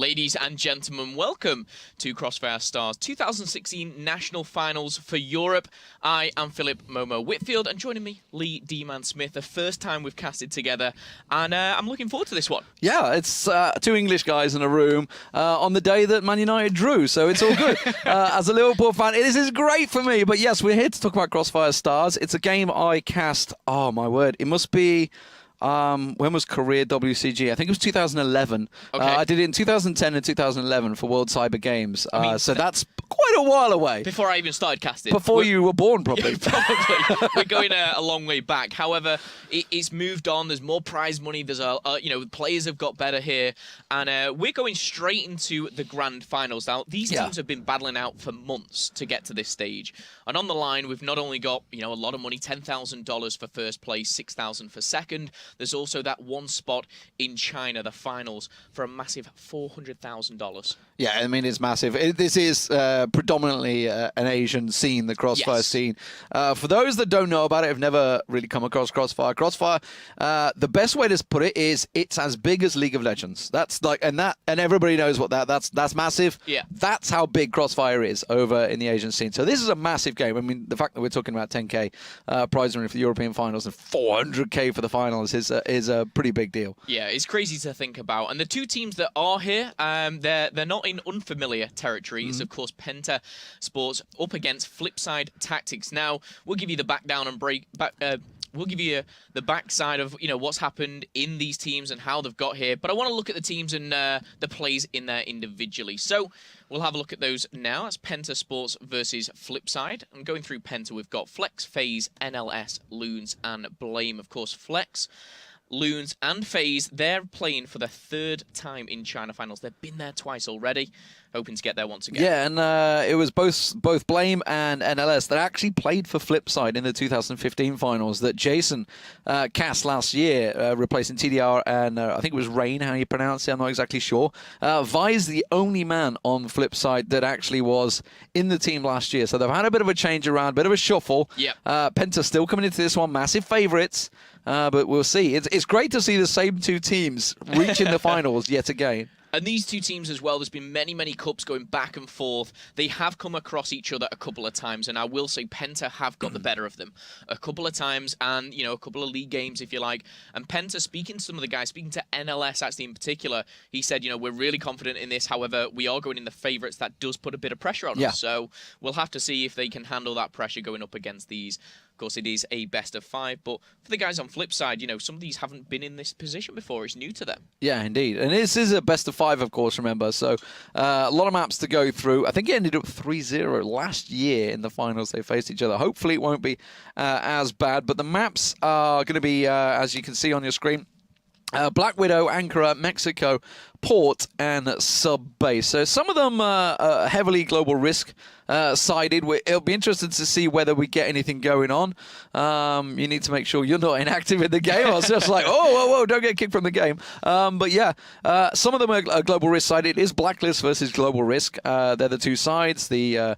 Ladies and gentlemen, welcome to Crossfire Stars 2016 National Finals for Europe. I am Philip Momo Whitfield, and joining me, Lee D-Man Smith. The first time we've casted together, and I'm looking forward to this one. Yeah, it's two English guys in a room on the day that Man United drew, so it's all good. As a Liverpool fan, this is great for me. But yes, we're here to talk about Crossfire Stars. It's a game I cast, oh my word, it must be... when was Career WCG? I think it was 2011. Okay. I did it in 2010 and 2011 for World Cyber Games. So that's quite a while away. Before I even started casting. Before you were born, probably. Yeah, probably. We're going a long way back. However, it's moved on. There's more prize money. There's players have got better here, and we're going straight into the grand finals. Now, these teams have been battling out for months to get to this stage, and on the line, we've not only got a lot of money, $10,000 for first place, $6,000 for second. There's also that one spot in China, the finals, for a massive $400,000. Yeah, I mean, it's massive. This is predominantly an Asian scene, the Crossfire scene. For those that don't know about it, have never really come across Crossfire. Crossfire, the best way to put it is it's as big as League of Legends. That's like, and everybody knows what that's massive. Yeah. That's how big Crossfire is over in the Asian scene. So this is a massive game. I mean, the fact that we're talking about 10K prize money for the European finals and 400K for the finals is a pretty big deal. Yeah, it's crazy to think about. And the two teams that are here, they're not in unfamiliar territory. It's, of course, PENTA Sports up against FlipSid Tactics. Now, we'll give you the we'll give you the backside of what's happened in these teams and how they've got here. But I want to look at the teams and the plays in there individually. So we'll have a look at those now. That's PENTA Sports versus FlipSid. And going through PENTA, we've got Flex, FaZe, NLS, Loons, and Blame. Of course, Flex, Loons, and FaZe, they're playing for the third time in China finals. They've been there twice already, hoping to get there once again. Yeah, and it was both Blame and NLS that actually played for FlipSid in the 2015 finals that Jason cast last year, replacing TDR and I think it was Rain, how you pronounce it, I'm not exactly sure. Vi's the only man on FlipSid that actually was in the team last year. So they've had a bit of a change around, bit of a shuffle. Yeah. Penta still coming into this one, massive favourites. But we'll see. It's great to see the same two teams reaching the finals yet again. And these two teams as well, there's been many, many cups going back and forth. They have come across each other a couple of times, and I will say PENTA have got the better of them a couple of times, and, a couple of league games, if you like. And PENTA, speaking to some of the guys, speaking to NLS actually in particular, he said, we're really confident in this. However, we are going in the favourites. That does put a bit of pressure on us. So we'll have to see if they can handle that pressure going up against these. Of course, it is a best of 5, but for the guys on FlipSid, some of these haven't been in this position before. It's new to them. Yeah, indeed. And this is a best of 5, of course, remember. So a lot of maps to go through. I think it ended up 3-0 last year in the finals. They faced each other. Hopefully it won't be as bad, but the maps are going to be, as you can see on your screen, Black Widow, Ankara, Mexico, Port, and Sub Base. So some of them are heavily global risk sided. It'll be interesting to see whether we get anything going on. You need to make sure you're not inactive in the game. I was just like, whoa, don't get kicked from the game. But yeah, some of them are global risk sided. It is Blacklist versus global risk. They're the two sides. The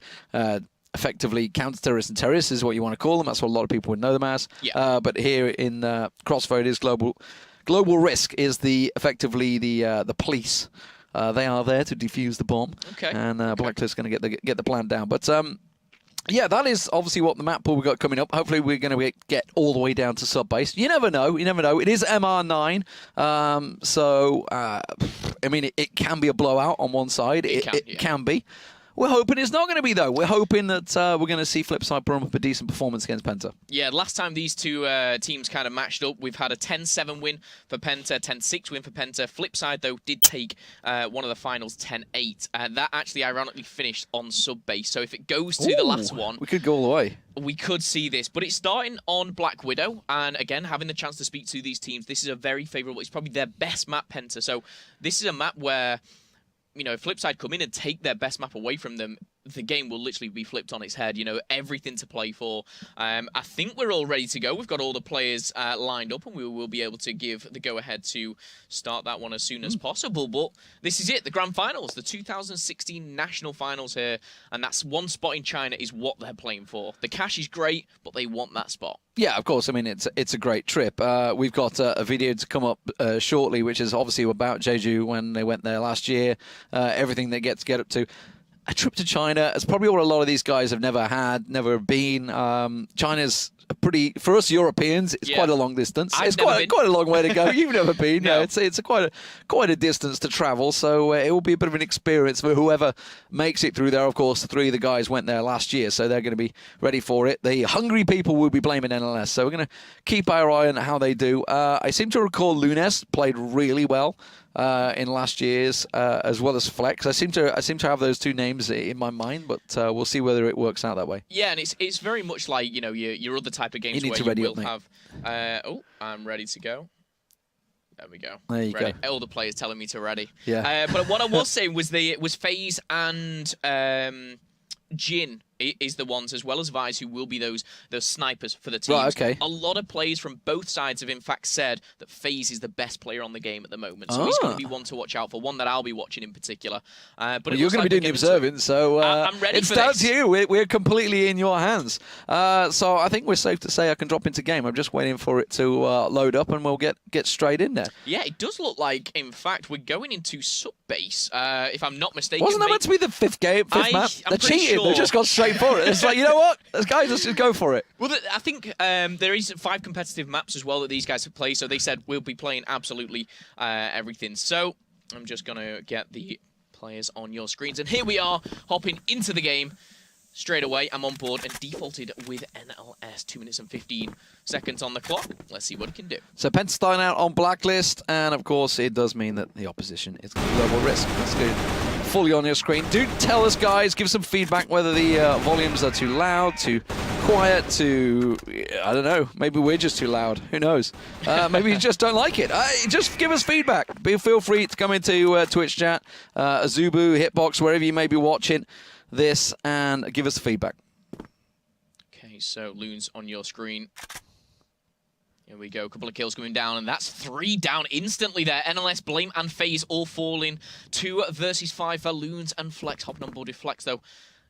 effectively counter-terrorists and terrorists is what you want to call them. That's what a lot of people would know them as. Yeah. But here in Crossfire, it is global. Global risk is effectively the police. They are there to defuse the bomb. Okay. And Blacklist is going to get the plan down. But yeah, that is obviously what the map pool we've got coming up. Hopefully we're going to get all the way down to sub base. You never know. It is MR9. I mean, it can be a blowout on one side. It can be. We're hoping it's not going to be, though. We're hoping that we're going to see FlipSid put up a decent performance against PENTA. Yeah, last time these two teams kind of matched up, we've had a 10-7 win for PENTA, 10-6 win for PENTA. FlipSid, though, did take one of the finals 10-8. That actually ironically finished on sub-base. So if it goes to the last one... We could go all the way. We could see this, but it's starting on Black Widow, and again, having the chance to speak to these teams, this is a very favourable... It's probably their best map, PENTA. So this is a map where... if FlipSid come in and take their best map away from them, the game will literally be flipped on its head. You know, everything to play for. I think we're all ready to go. We've got all the players lined up, and we will be able to give the go-ahead to start that one as soon as possible. But this is it, the Grand Finals, the 2016 National Finals here, and that's one spot in China is what they're playing for. The cash is great, but they want that spot. Yeah, of course. I mean, it's a great trip. We've got a video to come up shortly, which is obviously about Jeju when they went there last year, everything they get up to. A trip to China is probably what a lot of these guys have never been. China's for us Europeans, it's quite a long distance. It's quite a long way to go. You've never been. No. It's quite a distance to travel. So it will be a bit of an experience for whoever makes it through there. Of course, 3 of the guys went there last year, so they're going to be ready for it. The hungry people will be blaming NLS, so we're going to keep our eye on how they do. I seem to recall Lunes played really well in last year's, as well as Flex. I seem to have those 2 names in my mind, but we'll see whether it works out that way. Yeah, and it's very much like, you know, your other type of games where you will have. I'm ready to go. There we go. There you go. All the players telling me to ready. Yeah. But what I was saying was FaZe and Jin is the ones, as well as Vice, who will be those snipers for the teams. Right, okay. A lot of players from both sides have in fact said that FaZe is the best player on the game at the moment. So he's going to be one to watch out for, one that I'll be watching in particular. But you're going to be doing the observing, so I'm ready for this. It's down to you. We're completely in your hands. So I think we're safe to say I can drop into game. I'm just waiting for it to load up, and we'll get straight in there. Yeah, it does look like, in fact, we're going into sub-base, if I'm not mistaken. Wasn't that meant to be the fifth map? They're cheating. Sure. They just got straight for it. It's like, you know what? Guys, let's just go for it. Well, I think there is 5 competitive maps as well that these guys have played, so they said we'll be playing absolutely everything. So I'm just going to get the players on your screens. And here we are, hopping into the game. Straight away, I'm on board and defaulted with NLS. 2 minutes and 15 seconds on the clock. Let's see what it can do. So PENTA starting out on blacklist, and of course it does mean that the opposition is going to be level risk. That's good. Fully on your screen. Do tell us, guys, give some feedback whether the volumes are too loud, too quiet, I don't know, maybe we're just too loud. Who knows? Maybe you just don't like it. Just give us feedback. Feel free to come into Twitch chat, Azubu, Hitbox, wherever you may be watching this, and give us feedback. Okay, so Loons on your screen. Here we go, a couple of kills coming down, and that's 3 down instantly there. NLS, Blame, and FaZe all falling. 2 versus 5 for Loons and Flex. Hopping on board with Flex, though.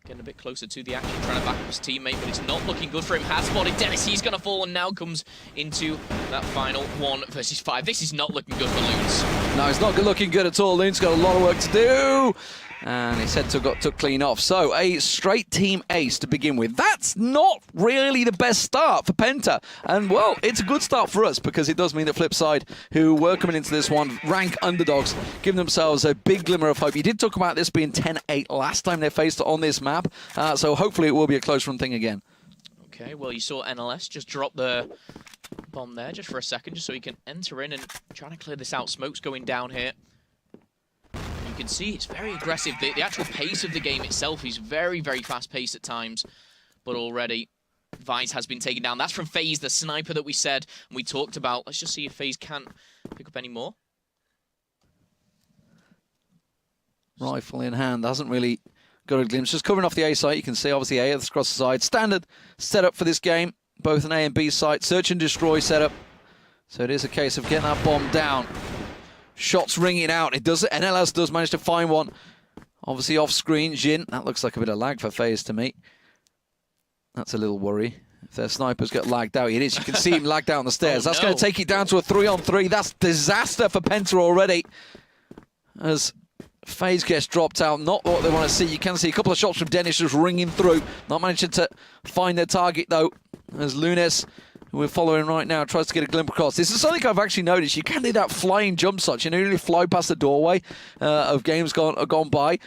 Getting a bit closer to the action, trying to back up his teammate, but it's not looking good for him. Has spotted Dennis, he's going to fall, and now comes into that final 1 versus 5. This is not looking good for Loons. No, it's not looking good at all. Loons got a lot of work to do. And his head took clean off. So a straight team ace to begin with. That's not really the best start for PENTA. And, well, it's a good start for us because it does mean that FlipSid, who were coming into this one, rank underdogs, giving themselves a big glimmer of hope. You did talk about this being 10-8 last time they faced it on this map. So hopefully it will be a close run thing again. Okay, well, you saw NLS just drop the bomb there just for a second, just so he can enter in and try to clear this out. Smoke's going down here. You can see it's very aggressive. The actual pace of the game itself is very, very fast-paced at times. But already, Vice has been taken down. That's from FaZe, the sniper that we said and we talked about. Let's just see if FaZe can pick up any more. Rifle in hand. Hasn't really got a glimpse. Just covering off the A site. You can see, obviously, A that's across the side. Standard setup for this game. Both an A and B site. Search and destroy setup. So it is a case of getting that bomb down. Shots ringing out. NLS does manage to find one. Obviously off screen, Jin. That looks like a bit of lag for FaZe to me. That's a little worry. If their snipers get lagged out, it is. You can see him lagged out on the stairs. That's going to take it down to a 3-on-3. That's disaster for PENTA already. As FaZe gets dropped out. Not what they want to see. You can see a couple of shots from Dennis just ringing through. Not managing to find their target, though. As Lunes, who we're following right now, tries to get a glimpse across. This is something I've actually noticed. You can do that flying jump shot. You nearly fly past the doorway of games gone by.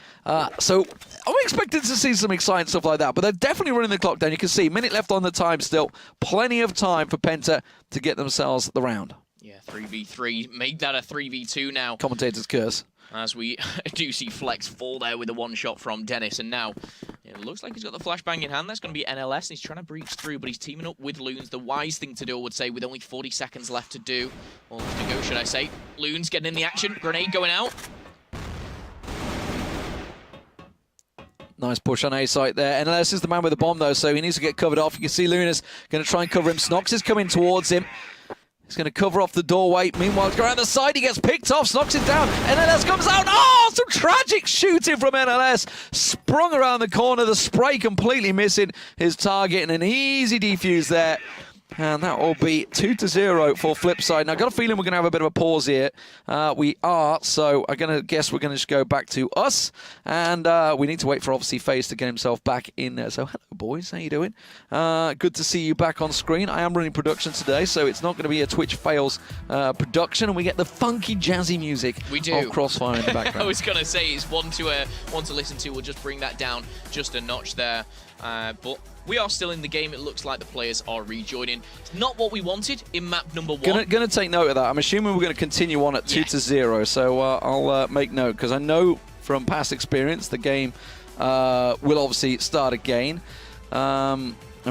So I'm expecting to see some exciting stuff like that. But they're definitely running the clock down. You can see minute left on the time still. Plenty of time for PENTA to get themselves the round. Yeah, 3v3. Make that a 3v2 now. Commentator's curse. As we do see Flex fall there with a one-shot from Dennis. And now it looks like he's got the flashbang in hand. That's going to be NLS. And he's trying to breach through, but he's teaming up with Loons. The wise thing to do, I would say, with only 40 seconds left to do. Or to go, should I say. Loons getting in the action. Grenade going out. Nice push on A site there. NLS is the man with the bomb, though, so he needs to get covered off. You can see Luna's going to try and cover him. Snox is coming towards him. He's going to cover off the doorway. Meanwhile, go around the side. He gets picked off. Snox is down. NLS comes out. Oh, some tragic shooting from NLS. Sprung around the corner. The spray completely missing his target. And an easy defuse there. And that will be 2-0 for FlipSid. Now, I've got a feeling we're going to have a bit of a pause here. We are, so I'm going to guess we're going to just go back to us. And we need to wait for, obviously, FaZe to get himself back in there. So, hello, boys. How you doing? Good to see you back on screen. I am running production today, so it's not going to be a Twitch Fails production. And we get the funky, jazzy music of Crossfire in the background. I was going to say, it's one to listen to. We'll just bring that down just a notch there. But we are still in the game. It looks like the players are rejoining. It's not what we wanted in map number 1. Gonna take note of that. I'm assuming we're going to continue on at 2-0. So I'll make note, because I know from past experience the game will obviously start again. I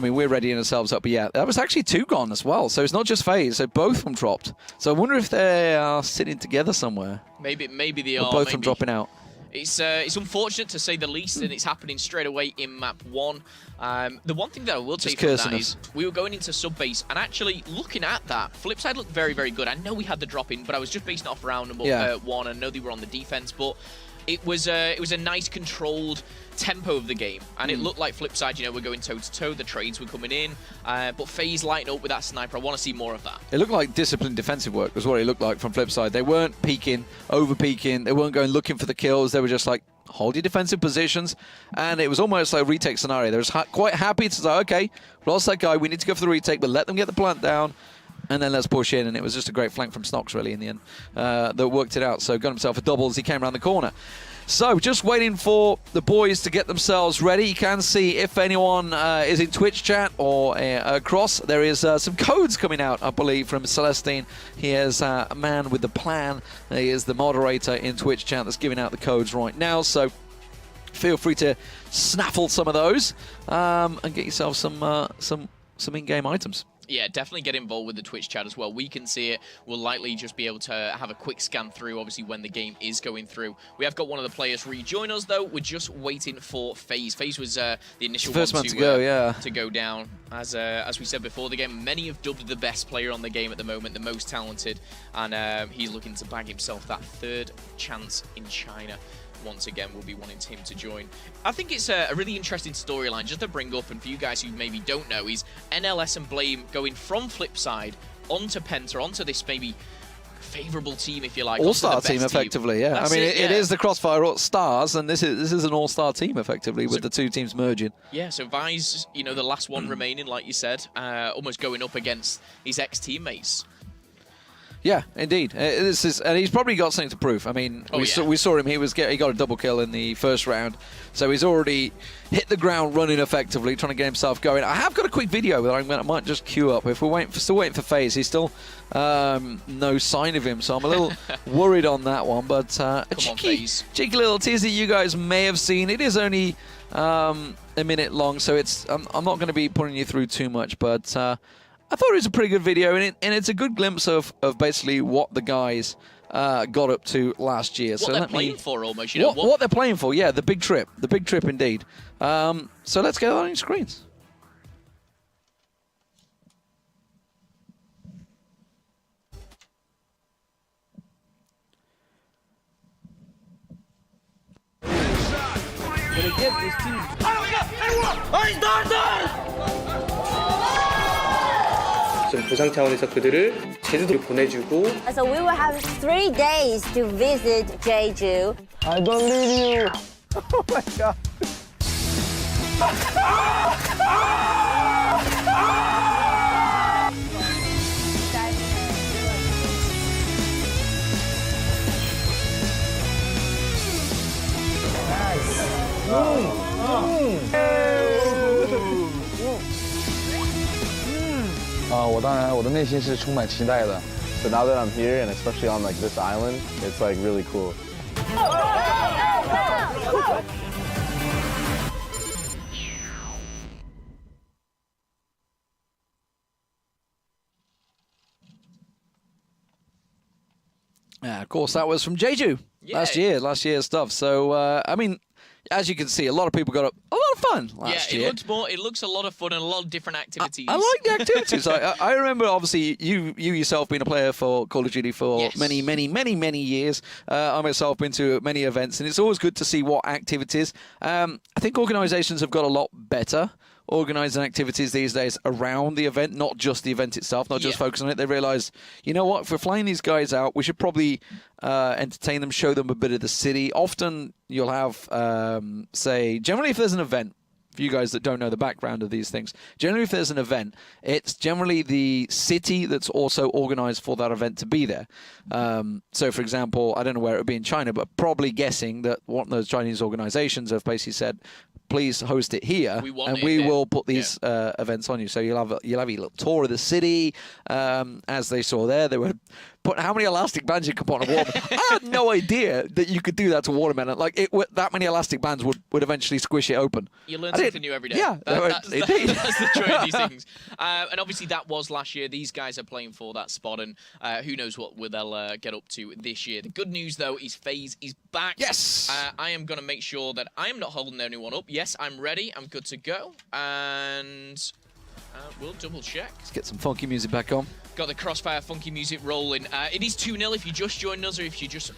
mean, we're readying ourselves up. But yeah, that was actually 2 gone as well. So it's not just FaZe. So both of them dropped. So I wonder if they are sitting together somewhere. Maybe they are. Both of them dropping out. It's unfortunate, to say the least, and it's happening straight away in map 1. The one thing that I will take from that is we were going into sub-base, and actually looking at that, FlipSid looked very, very good. I know we had the drop in, but I was just basing it off round number 1. I know they were on the defense, but it was a nice controlled tempo of the game, and it looked like FlipSid, you know, we're going toe-to-toe, the trades were coming in, but FaZe lighting up with that sniper. I want to see more of that. It looked like disciplined defensive work was what it looked like from FlipSid. They weren't peeking, over-peeking, they weren't going looking for the kills, they were just like, hold your defensive positions, and it was almost like a retake scenario. They were quite happy to say, okay, we lost that guy, we need to go for the retake, but let them get the plant down, and then let's push in. And it was just a great flank from Snox, really, in the end, that worked it out. So got himself a double as he came around the corner. So just waiting for the boys to get themselves ready. You can see if anyone is in Twitch chat or across, there is some codes coming out, I believe, from Celestine. He is a man with the plan. He is the moderator in Twitch chat that's giving out the codes right now. So feel free to snaffle some of those and get yourself some in-game items. Yeah, definitely get involved with the Twitch chat as well. We can see it. We'll likely just be able to have a quick scan through, obviously, when the game is going through. We have got one of the players rejoin us, though. We're just waiting for FaZe. FaZe was the initial first one to go, to go down. As we said before the game, many have dubbed the best player on the game at the moment, the most talented, and he's looking to bag himself that 3rd chance in China. Once again, we'll be wanting him to join. I think it's a really interesting storyline just to bring up, and for you guys who maybe don't know, is NLS and Blame going from FlipSid onto PENTA, onto this maybe favourable team, if you like. All-star team, effectively, yeah. That's I mean, it is the Crossfire Stars, and this is an all-star team, effectively, with the 2 teams merging. Yeah, so Vi's, you know, the last one remaining, like you said, almost going up against his ex-teammates. Yeah, indeed. And he's probably got something to prove. I mean, we saw him. He got a double kill in the first round, so he's already hit the ground running effectively, trying to get himself going. I have got a quick video that I might just queue up. If we're still waiting for FaZe, he's still no sign of him, so I'm a little worried on that one. But a cheeky little teaser you guys may have seen. It is only a minute long, so I'm not going to be putting you through too much, but. I thought it was a pretty good video, and it's a good glimpse of basically what the guys got up to last year. What they're playing for, almost. You know, what they're playing for, yeah, the big trip indeed. So let's get on your screens. Gonna get this team. 보상 차원에서 그들을 제주도로 보내주고. So we will have 3 days to visit Jeju. I believe you. Oh my god. So now that I'm here, and especially on like this island, it's like really cool. Of course, that was from Jeju last year's stuff. So I mean, as you can see, a lot of people got a lot of fun last year. It looks a lot of fun and a lot of different activities. I like the activities. I remember, obviously, you yourself being a player for Call of Duty for many years. I myself been to many events, and it's always good to see what activities. I think organisations have got a lot better organising activities these days around the event, not just the event itself, not just focus on it. They realise, you know what, if we're flying these guys out, we should probably entertain them, show them a bit of the city. Often you'll have, say, generally if there's an event, for you guys that don't know the background of these things, generally if there's an event, it's generally the city that's also organised for that event to be there. So, for example, I don't know where it would be in China, but probably guessing that one of those Chinese organisations have basically said, please host it here, and we will put these events on you. So you'll have a little tour of the city. As they saw there, they were putting how many elastic bands you could put on a watermelon. I had no idea that you could do that to a watermelon. Like that many elastic bands would eventually squish it open. You learn something new every day. Yeah, that's the joy of these things. And obviously that was last year. These guys are playing for that spot, and who knows what they'll get up to this year. The good news though is FaZe is back. Yes. I am going to make sure that I am not holding anyone up. Yes, I'm ready. I'm good to go. And we'll double check. Let's get some funky music back on. Got the Crossfire funky music rolling. It is 2-0 if you just joined us, or if you just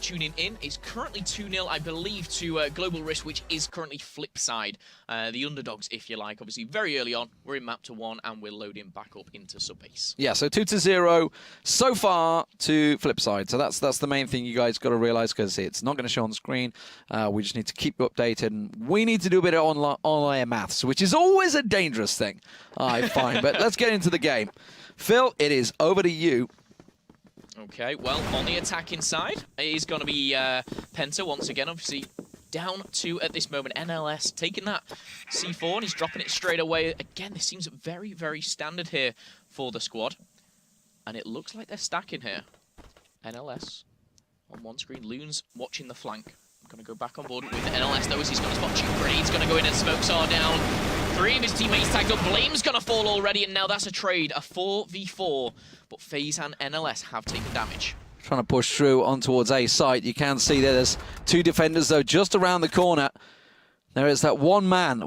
tuning in. It's currently 2-0, I believe, to Global Risk, which is currently FlipSid, the underdogs, if you like. Obviously, very early on, we're in map to 1, and we're loading back up into subbase. Yeah, so 2-0 so far to FlipSid. So that's the main thing you guys got to realize, because it's not going to show on the screen. We just need to keep you updated, and we need to do a bit of online maths, which is always a dangerous thing, I find. But let's get into the game. Phil, it is over to you. Okay, well, on the attacking side, it is going to be Penta once again, obviously down to, at this moment, NLS taking that C4, and he's dropping it straight away. Again, this seems very, very standard here for the squad, and it looks like they're stacking here. NLS on one screen, Loon's watching the flank. I'm going to go back on board with NLS, though, as he's going to spot two grenades, going to go in, and smokes are down. 3 of his teammates tagged up. Blame's going to fall already, and now that's a trade, a 4v4. But FaZe and NLS have taken damage. Trying to push through on towards A site. You can see there's 2 defenders, though, just around the corner. There is that one man.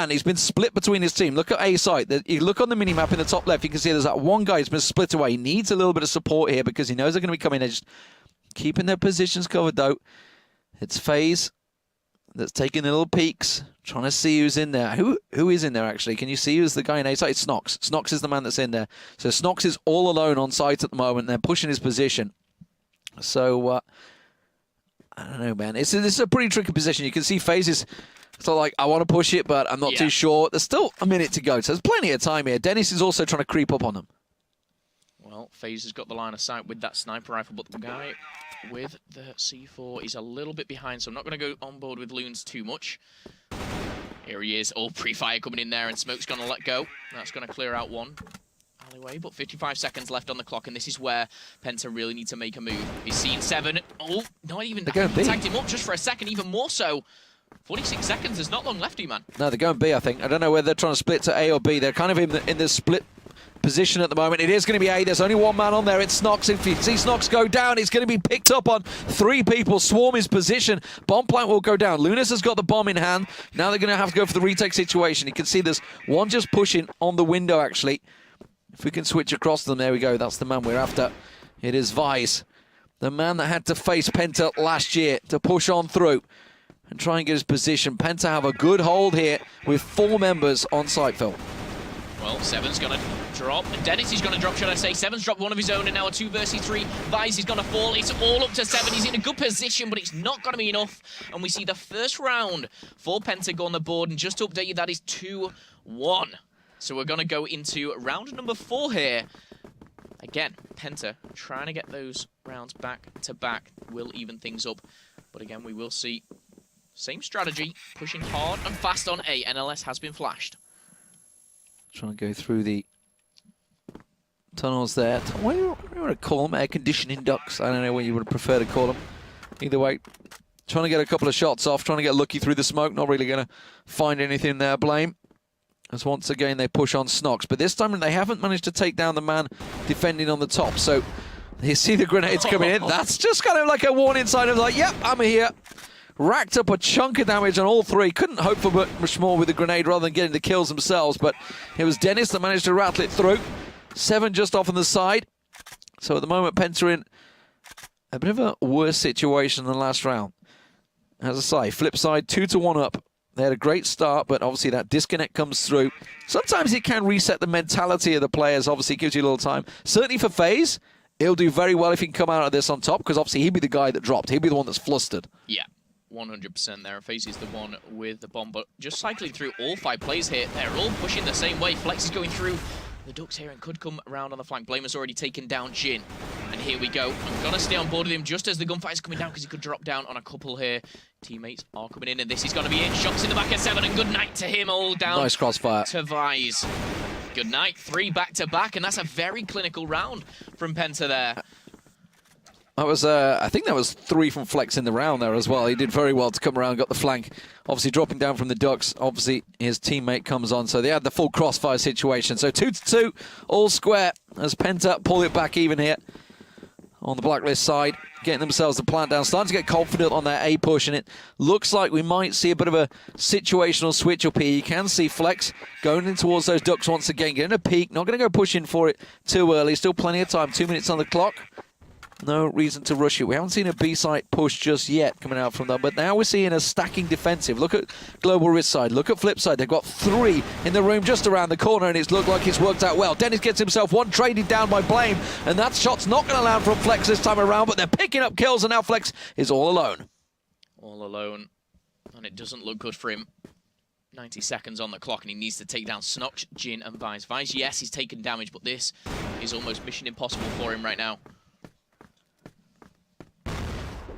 He's been split between his team. Look at A site. You look on the minimap in the top left, you can see there's that one guy who's been split away. He needs a little bit of support here because he knows they're going to be coming in. They're just keeping their positions covered, though. It's FaZe that's taking the little peeks, trying to see who's in there. Who is in there, actually? Can you see who's the guy in A site? It's Snox. Snox is the man that's in there. So Snox is all alone on site at the moment. They're pushing his position. So, I don't know, man. This is a pretty tricky position. You can see FaZe is sort of like, I want to push it, but I'm not too sure. There's still a minute to go, so there's plenty of time here. Dennis is also trying to creep up on them. Well, FaZe has got the line of sight with that sniper rifle, but the guy with the C4 is a little bit behind, so I'm not going to go on board with Loons too much. Here he is, all pre-fire coming in there, and Smoke's going to let go. That's going to clear out one alleyway, but 55 seconds left on the clock, and this is where Penta really need to make a move. He's seen 7. Oh, not even tagged him up just for a second, even more so. 46 seconds, there's not long left, man. No, they're going B, I think. I don't know whether they're trying to split to A or B. They're kind of in the split position at the moment. It is going to be A. There's only one man on there. It's Snox. If you see Snox go down, it's going to be picked up on 3 people. Swarm his position. Bomb plant will go down. Lunas has got the bomb in hand. Now they're going to have to go for the retake situation. You can see there's one just pushing on the window, actually. If we can switch across them, there we go. That's the man we're after. It is Vice, the man that had to face Penta last year to push on through and try and get his position. Penta have a good hold here with 4 members on site, Phil. Well, 7's going to drop. Dennis is going to drop, should I say. 7's dropped one of his own, and now a 2 versus 3. Vice is going to fall. It's all up to 7. He's in a good position, but it's not going to be enough. And we see the first round for Penta go on the board. And just to update you, that is 2-1. So we're going to go into round number 4 here. Again, Penta trying to get those rounds back to back will even things up. But again, we will see same strategy, pushing hard and fast on A. NLS has been flashed. Trying to go through the tunnels there. What do you want to call them? Air conditioning ducts. I don't know what you would prefer to call them. Either way, trying to get a couple of shots off, trying to get lucky through the smoke. Not really going to find anything there, Blame. As once again they push on Snox. But this time they haven't managed to take down the man defending on the top. So you see the grenades coming in. That's just kind of like a warning sign of like, yep, I'm here. racked up a chunk of damage on all three. Couldn't hope for much more with the grenade rather than getting the kills themselves, but it was Dennis that managed to rattle it through. 7 just off on the side. So at the moment, Penta in a bit of a worse situation than last round. As I say, FlipSid 2-1 up. They had a great start, but obviously that disconnect comes through. Sometimes it can reset the mentality of the players. Obviously, it gives you a little time. Certainly for FaZe, he'll do very well if he can come out of this on top, because obviously he'd be the guy that dropped. He'd be the one that's flustered. Yeah, 100% there. FaZe is the one with the bomb, but just cycling through all 5 players here, they're all pushing the same way. Flex is going through the ducks here and could come around on the flank. Blame has already taken down Jin. And here we go. I'm going to stay on board with him just as the gunfight is coming down because he could drop down on a couple here. Teammates are coming in and this is going to be it. Shots in the back at 7 and good night to him all down. Nice crossfire. To Vise. Good night. 3 back-to-back and that's a very clinical round from Penta there. That was, I think that was 3 from Flex in the round there as well. He did very well to come around, got the flank. Obviously dropping down from the ducks. Obviously his teammate comes on, so they had the full crossfire situation. So 2-2, all square as Penta pull it back even here on the blacklist side, getting themselves the plant down, starting to get confident on their A push, and it looks like we might see a bit of a situational switch up here. You can see Flex going in towards those ducks once again, getting a peek, not going to go pushing for it too early. Still plenty of time, 2 minutes on the clock. No reason to rush it. We haven't seen a B-site push just yet coming out from them, but now we're seeing a stacking defensive. Look at Global Risk side. Look at FlipSid. They've got 3 in the room just around the corner, and it's looked like it's worked out well. Dennis gets himself 1 traded down by Blame, and that shot's not going to land from Flex this time around, but they're picking up kills, and now Flex is all alone. All alone, and it doesn't look good for him. 90 seconds on the clock, and he needs to take down Snox, Jin, and Vise. Vise, yes, he's taken damage, but this is almost mission impossible for him right now.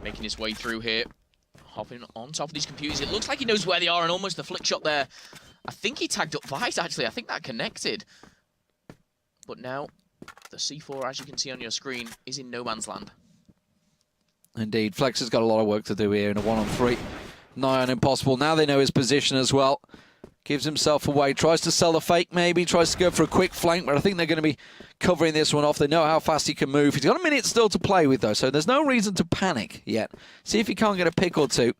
Making his way through here, hopping on top of these computers. It looks like he knows where they are, and almost the flick shot there. I think he tagged up Vise, actually. I think that connected. But now, the C4, as you can see on your screen, is in no man's land. Indeed, Flex has got a lot of work to do here in a 1-on-3. Nigh on impossible. Now they know his position as well. Gives himself away, tries to sell the fake maybe, tries to go for a quick flank, but I think they're going to be covering this one off. They know how fast he can move. He's got a minute still to play with though, so there's no reason to panic yet. See if he can't get a pick or two.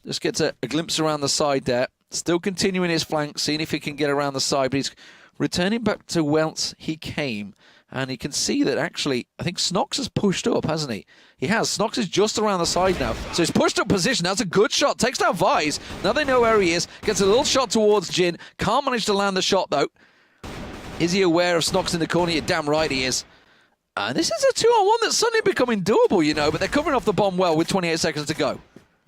Just gets a glimpse around the side there. Still continuing his flank, seeing if he can get around the side, but he's returning back to whence he came. And you can see that actually, I think Snox has pushed up, hasn't he? He has. Snox is just around the side now. So he's pushed up position. That's a good shot. Takes down Vise. Now they know where he is. Gets a little shot towards Jin. Can't manage to land the shot, though. Is he aware of Snox in the corner? You're damn right he is. And this is a 2-on-1 that's suddenly becoming doable, you know, but they're covering off the bomb well with 28 seconds to go.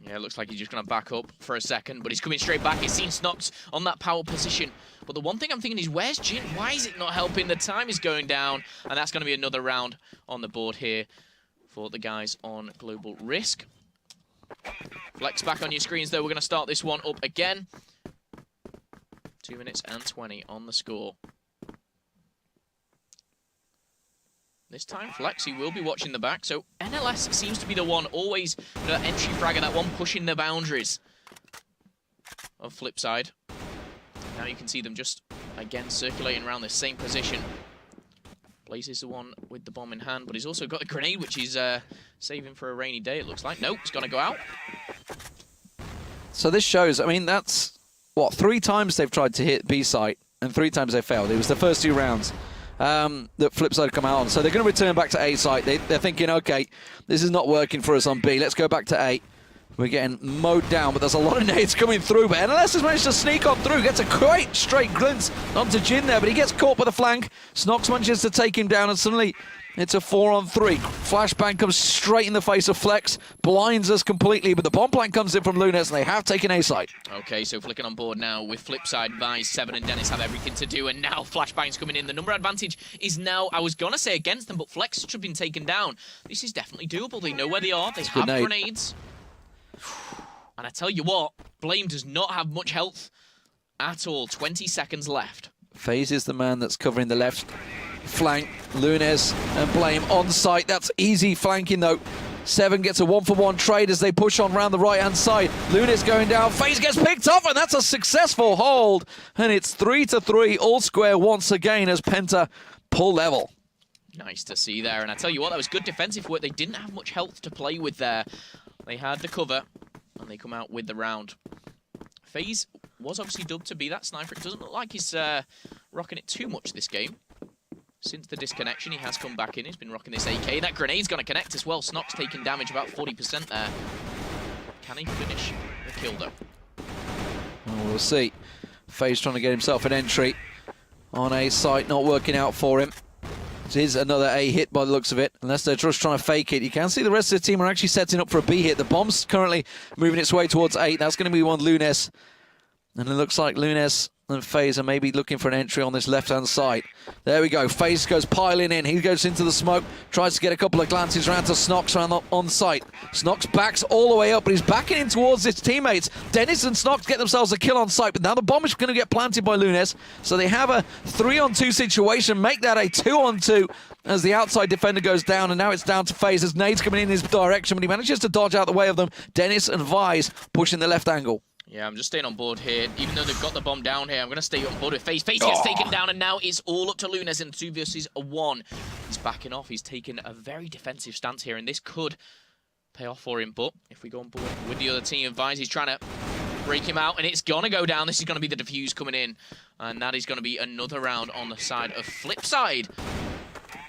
Yeah, it looks like he's just going to back up for a second, but he's coming straight back. He's seen Snox on that power position. But the one thing I'm thinking is, where's Jin? Why is it not helping? The time is going down, and that's going to be another round on the board here for the guys on Global Risk. Flex back on your screens, though. We're going to start this one up again. 2 minutes and 20 on the score. This time, Flex, he will be watching the back. So NLS seems to be the one always, the entry fragger, that one pushing the boundaries of FlipSid. Now you can see them just, again, circulating around the same position. Blaze is the one with the bomb in hand, but he's also got the grenade, which he's saving for a rainy day, it looks like. Nope, it's going to go out. So this shows, I mean, that's, what, 3 times they've tried to hit B-site, and 3 times they failed. It was the first 2 rounds that FlipSid come out on. So they're going to return back to A-site. They're thinking, okay, this is not working for us on B. Let's go back to A. We're getting mowed down, but there's a lot of nades coming through. But NLS has managed to sneak on through. Gets a great straight glimpse onto Jin there, but he gets caught by the flank. Snox manages to take him down, and suddenly it's a 4-on-3. Flashbang comes straight in the face of Flex, blinds us completely, but the bomb plan comes in from Lunes, and they have taken A-site. Okay, so flicking on board now with FlipSid, Vise, 7 and Dennis have everything to do, and now Flashbang's coming in. The number advantage is now, I was going to say against them, but Flex should have been taken down. This is definitely doable. They know where they are. They have grenades. And I tell you what, Blame does not have much health at all. 20 seconds left. FaZe is the man that's covering the left flank. Lunes and Blame on site. That's easy flanking though. 7 gets a 1-for-1 trade as they push on around the right-hand side. Lunes going down. FaZe gets picked off, and that's a successful hold. And it's 3-3, all square once again as Penta pull level. Nice to see there. And I tell you what, that was good defensive work. They didn't have much health to play with there. They had the cover. and they come out with the round. FaZe was obviously dubbed to be that sniper. It doesn't look like he's rocking it too much this game. Since the disconnection, he has come back in. He's been rocking this AK. That grenade's going to connect as well. Snock's taking damage, about 40% there. Can he finish the kill, though? Well, we'll see. FaZe trying to get himself an entry on A site, not working out for him. It is another A hit by the looks of it, unless they're just trying to fake it. You can see the rest of the team are actually setting up for a B hit. The bomb's currently moving its way towards 8. That's going to be one Lunes. And it looks like Lunes and FaZe are maybe looking for an entry on this left-hand side. There we go. FaZe goes piling in. He goes into the smoke, tries to get a couple of glances around to Snox around on site. Snox backs all the way up, but he's backing in towards his teammates. Dennis and Snox get themselves a kill on site, but now the bomb is going to get planted by Lunes. So they have a 3-on-2 situation, make that a 2-on-2 as the outside defender goes down, and now it's down to FaZe as nades coming in his direction, but he manages to dodge out the way of them. Dennis and Vise pushing the left angle. Yeah, I'm just staying on board here. Even though they've got the bomb down here, I'm going to stay on board with FaZe. FaZe gets taken down, and now it's all up to Lunes in 2 versus 1. He's backing off. He's taken a very defensive stance here, and this could pay off for him. But if we go on board with the other team, Vise, he's trying to break him out, and it's going to go down. This is going to be the defuse coming in, and that is going to be another round on the side of FlipSid.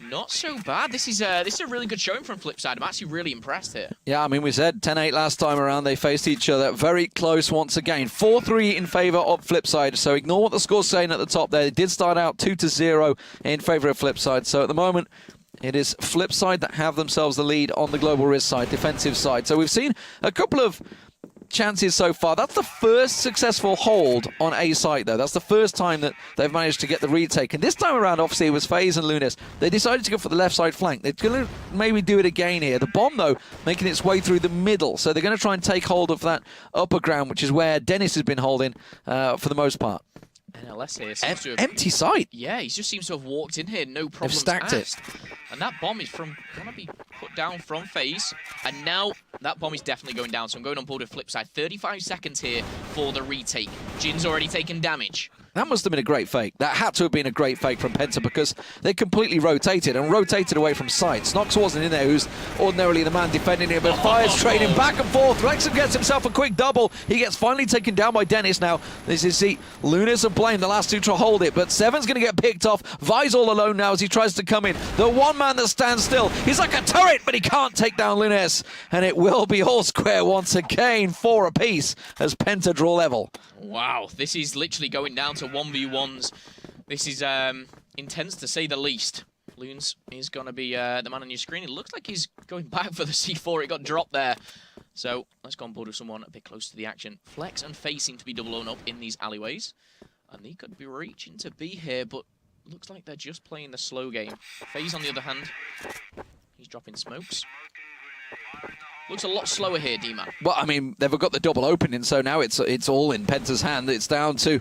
Not so bad. This is a really good showing from FlipSid. I'm actually really impressed here. Yeah, I mean, we said 10-8 last time around. They faced each other very close once again. 4-3 in favor of FlipSid. So ignore what the score's saying at the top there. They did start out 2-0 in favor of FlipSid. So at the moment, it is FlipSid that have themselves the lead on the Global Risk side, defensive side. So we've seen a couple of chances so far. That's the first successful hold on A site, though. That's the first time that they've managed to get the retake. And this time around, obviously, it was FaZe and Lunes. They decided to go for the left side flank. They're going to maybe do it again here. The bomb, though, making its way through the middle. So they're going to try and take hold of that upper ground, which is where Dennis has been holding for the most part. NLS here seems to have... Empty site. Yeah, he just seems to have walked in here, no problems stacked asked. And that bomb is going to be put down from FaZe. And now that bomb is definitely going down. So I'm going on board with FlipSid. 35 seconds here for the retake. Jin's already taken damage. That must have been a great fake. That had to have been a great fake from PENTA because they completely rotated and rotated away from site. Snox wasn't in there, who's ordinarily the man defending him, but Fire's trading back and forth. Rexon gets himself a quick double. He gets finally taken down by Dennis now. This is the Lunas and Blame, the last two to hold it, but Seven's going to get picked off. Vi's all alone now as he tries to come in. The one man that stands still, he's like a turret, but he can't take down Lunas. And it will be all square once again, 4 apiece as PENTA draw level. Wow, this is literally going down to 1v1s. This is intense to say the least. Loons is going to be the man on your screen. It looks like he's going back for the C4. It got dropped there. So let's go on board with someone a bit close to the action. Flex and FaZe seem to be double up in these alleyways. And they could be reaching to be here, but looks like they're just playing the slow game. FaZe, on the other hand, he's dropping smokes. Looks a lot slower here, D-Man. Well, I mean, they've got the double opening, so now it's all in PENTA's hand. It's down to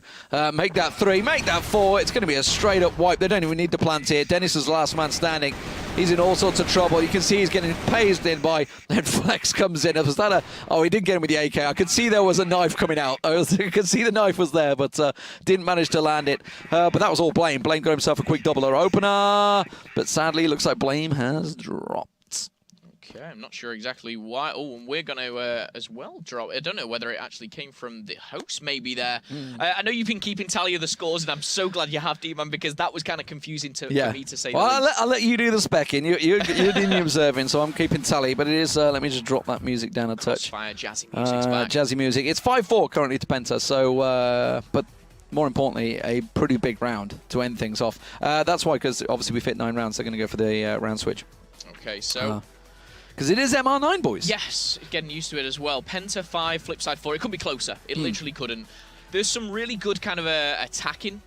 make that 3, make that 4. It's going to be a straight-up wipe. They don't even need to plant here. Dennis is the last man standing. He's in all sorts of trouble. You can see he's getting paged in by... Then Flex comes in. Was that a... Oh, he did get him with the AK. I could see there was a knife coming out. I could see the knife was there, but didn't manage to land it. But that was all Blame. Blame got himself a quick doubler opener. But sadly, looks like Blame has dropped. Okay, I'm not sure exactly why. Oh, and we're going to as well drop. I don't know whether it actually came from the host maybe there. I know you've been keeping tally of the scores, and I'm so glad you have, D-Man, because that was kind of confusing for me to say. Well, I'll let you do the specking. You're doing the observing, so I'm keeping tally. But it is, let me just drop that music down a touch. Crossfire, jazzy music's back. Jazzy music. It's 5-4 currently to PENTA, so, but more importantly, a pretty big round to end things off. That's why, because obviously we fit 9 rounds, they're going to go for the round switch. Okay, so... Because it is MR9, boys. Yes, getting used to it as well. PENTA 5, FlipSid 4. It couldn't be closer. It literally couldn't. There's some really good kind of attacking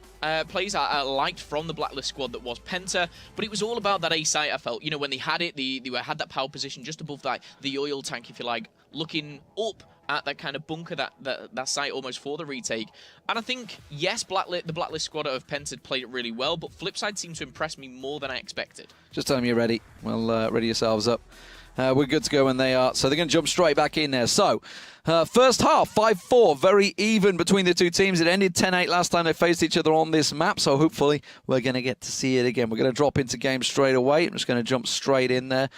plays I liked from the Blacklist squad that was PENTA, but it was all about that A site, I felt. You know, when they had it, they had that power position just above the oil tank, if you like, looking up at that kind of bunker, that site almost for the retake. And I think, yes, the Blacklist squad of PENTA played it really well, but FlipSid seemed to impress me more than I expected. Just tell them you're ready. Well, ready yourselves up. we're good to go when they are. So they're going to jump straight back in there. So first half, 5-4, very even between the two teams. It ended 10-8 last time they faced each other on this map, so hopefully we're going to get to see it again. We're going to drop into game straight away. I'm just going to jump straight in there.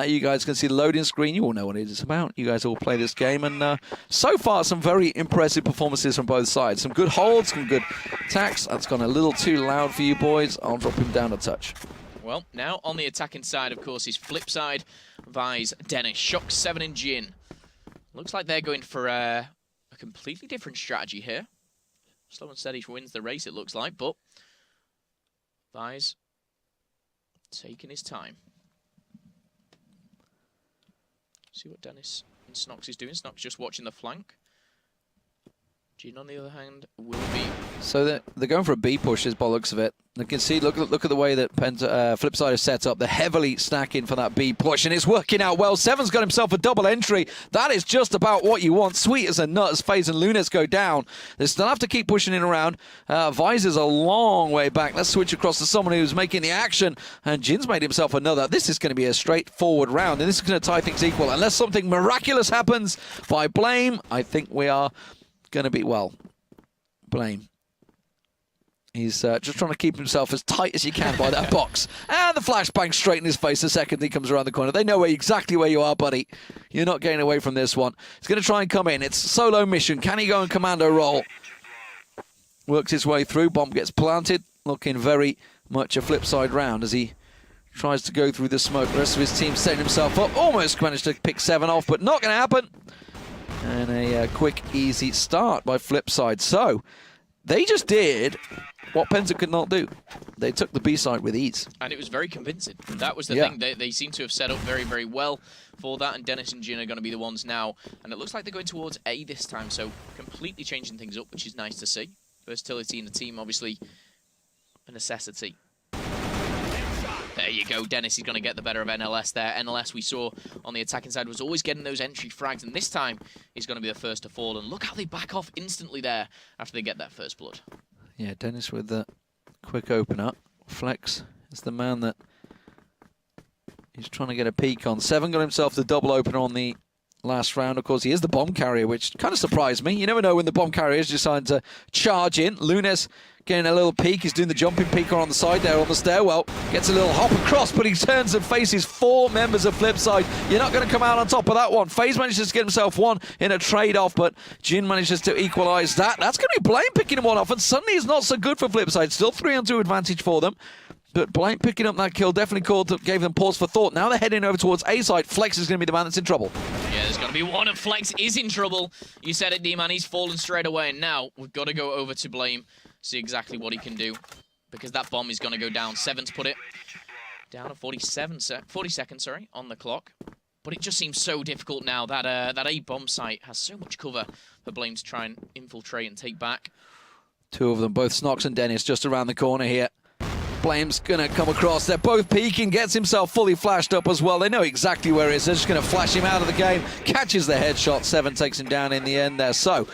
You guys can see the loading screen. You all know what it is about. You guys all play this game, and so far some very impressive performances from both sides. Some good holds, some good attacks. That's gone a little too loud for you boys. I'll drop him down a touch. Well, now on the attacking side, of course, is FlipSid, Vise, Dennis, Shock 7 and Jin. Looks like they're going for a completely different strategy here. Slow and steady wins the race, it looks like, but Vise taking his time. See what Dennis and Snox is doing. Snox just watching the flank. Jin, on the other hand, will be... So they're going for a B push, is by the looks of it. You can see, look at the way that FlipSid is set up. They're heavily stacking for that B push, and it's working out well. Seven's got himself a double entry. That is just about what you want. Sweet as a nut as FaZe and Lunas go down. They still have to keep pushing it around. Visor's a long way back. Let's switch across to someone who's making the action, and Jin's made himself another. This is going to be a straightforward round, and this is going to tie things equal. Unless something miraculous happens by Blame, I think we are going to be, well, Blame. He's just trying to keep himself as tight as he can by that box. And the flashbang straight in his face the second he comes around the corner. They know exactly where you are, buddy. You're not getting away from this one. He's going to try and come in. It's a solo mission. Can he go in commando role? Works his way through. Bomb gets planted. Looking very much a FlipSid round as he tries to go through the smoke. The rest of his team setting himself up. Almost managed to pick 7 off, but not going to happen. And a quick, easy start by FlipSid. So they just did what PENTA could not do. They took the B side with ease. And it was very convincing. That was the thing. They seem to have set up very, very well for that. And Dennis and Jin are going to be the ones now. And it looks like they're going towards A this time. So completely changing things up, which is nice to see. Versatility in the team, obviously, a necessity. There you go. Dennis is going to get the better of NLS there. NLS, we saw on the attacking side, was always getting those entry frags. And this time, he's going to be the first to fall. And look how they back off instantly there after they get that first blood. Yeah, Dennis with the quick open up. Flex is the man that he's trying to get a peek on. 7 got himself the double opener on the last round. Of course, he is the bomb carrier, which kind of surprised me. You never know when the bomb carrier is deciding to charge in. Lunas getting a little peek. He's doing the jumping peeker on the side there on the stairwell. Gets a little hop across, but he turns and faces 4 members of FlipSid. You're not going to come out on top of that one. FaZe manages to get himself one in a trade-off, but Jin manages to equalize that. That's going to be Blame picking him one off, and suddenly it's not so good for FlipSid. Still 3-on-2 advantage for them. But Blame picking up that kill definitely gave them pause for thought. Now they're heading over towards A side. Flex is going to be the man that's in trouble. Yeah, there's going to be one, and Flex is in trouble. You said it, D-Man. He's fallen straight away, and now we've got to go over to Blame, see exactly what he can do, because that bomb is going to go down. 7's put it down to 40 seconds, sorry, on the clock. But it just seems so difficult now. That A bomb site has so much cover for Blame to try and infiltrate and take back. 2 of them, both Snox and Dennis, just around the corner here. Blame's going to come across. They're both peeking. Gets himself fully flashed up as well. They know exactly where he is. They're just going to flash him out of the game. Catches the headshot. 7 takes him down in the end there. So,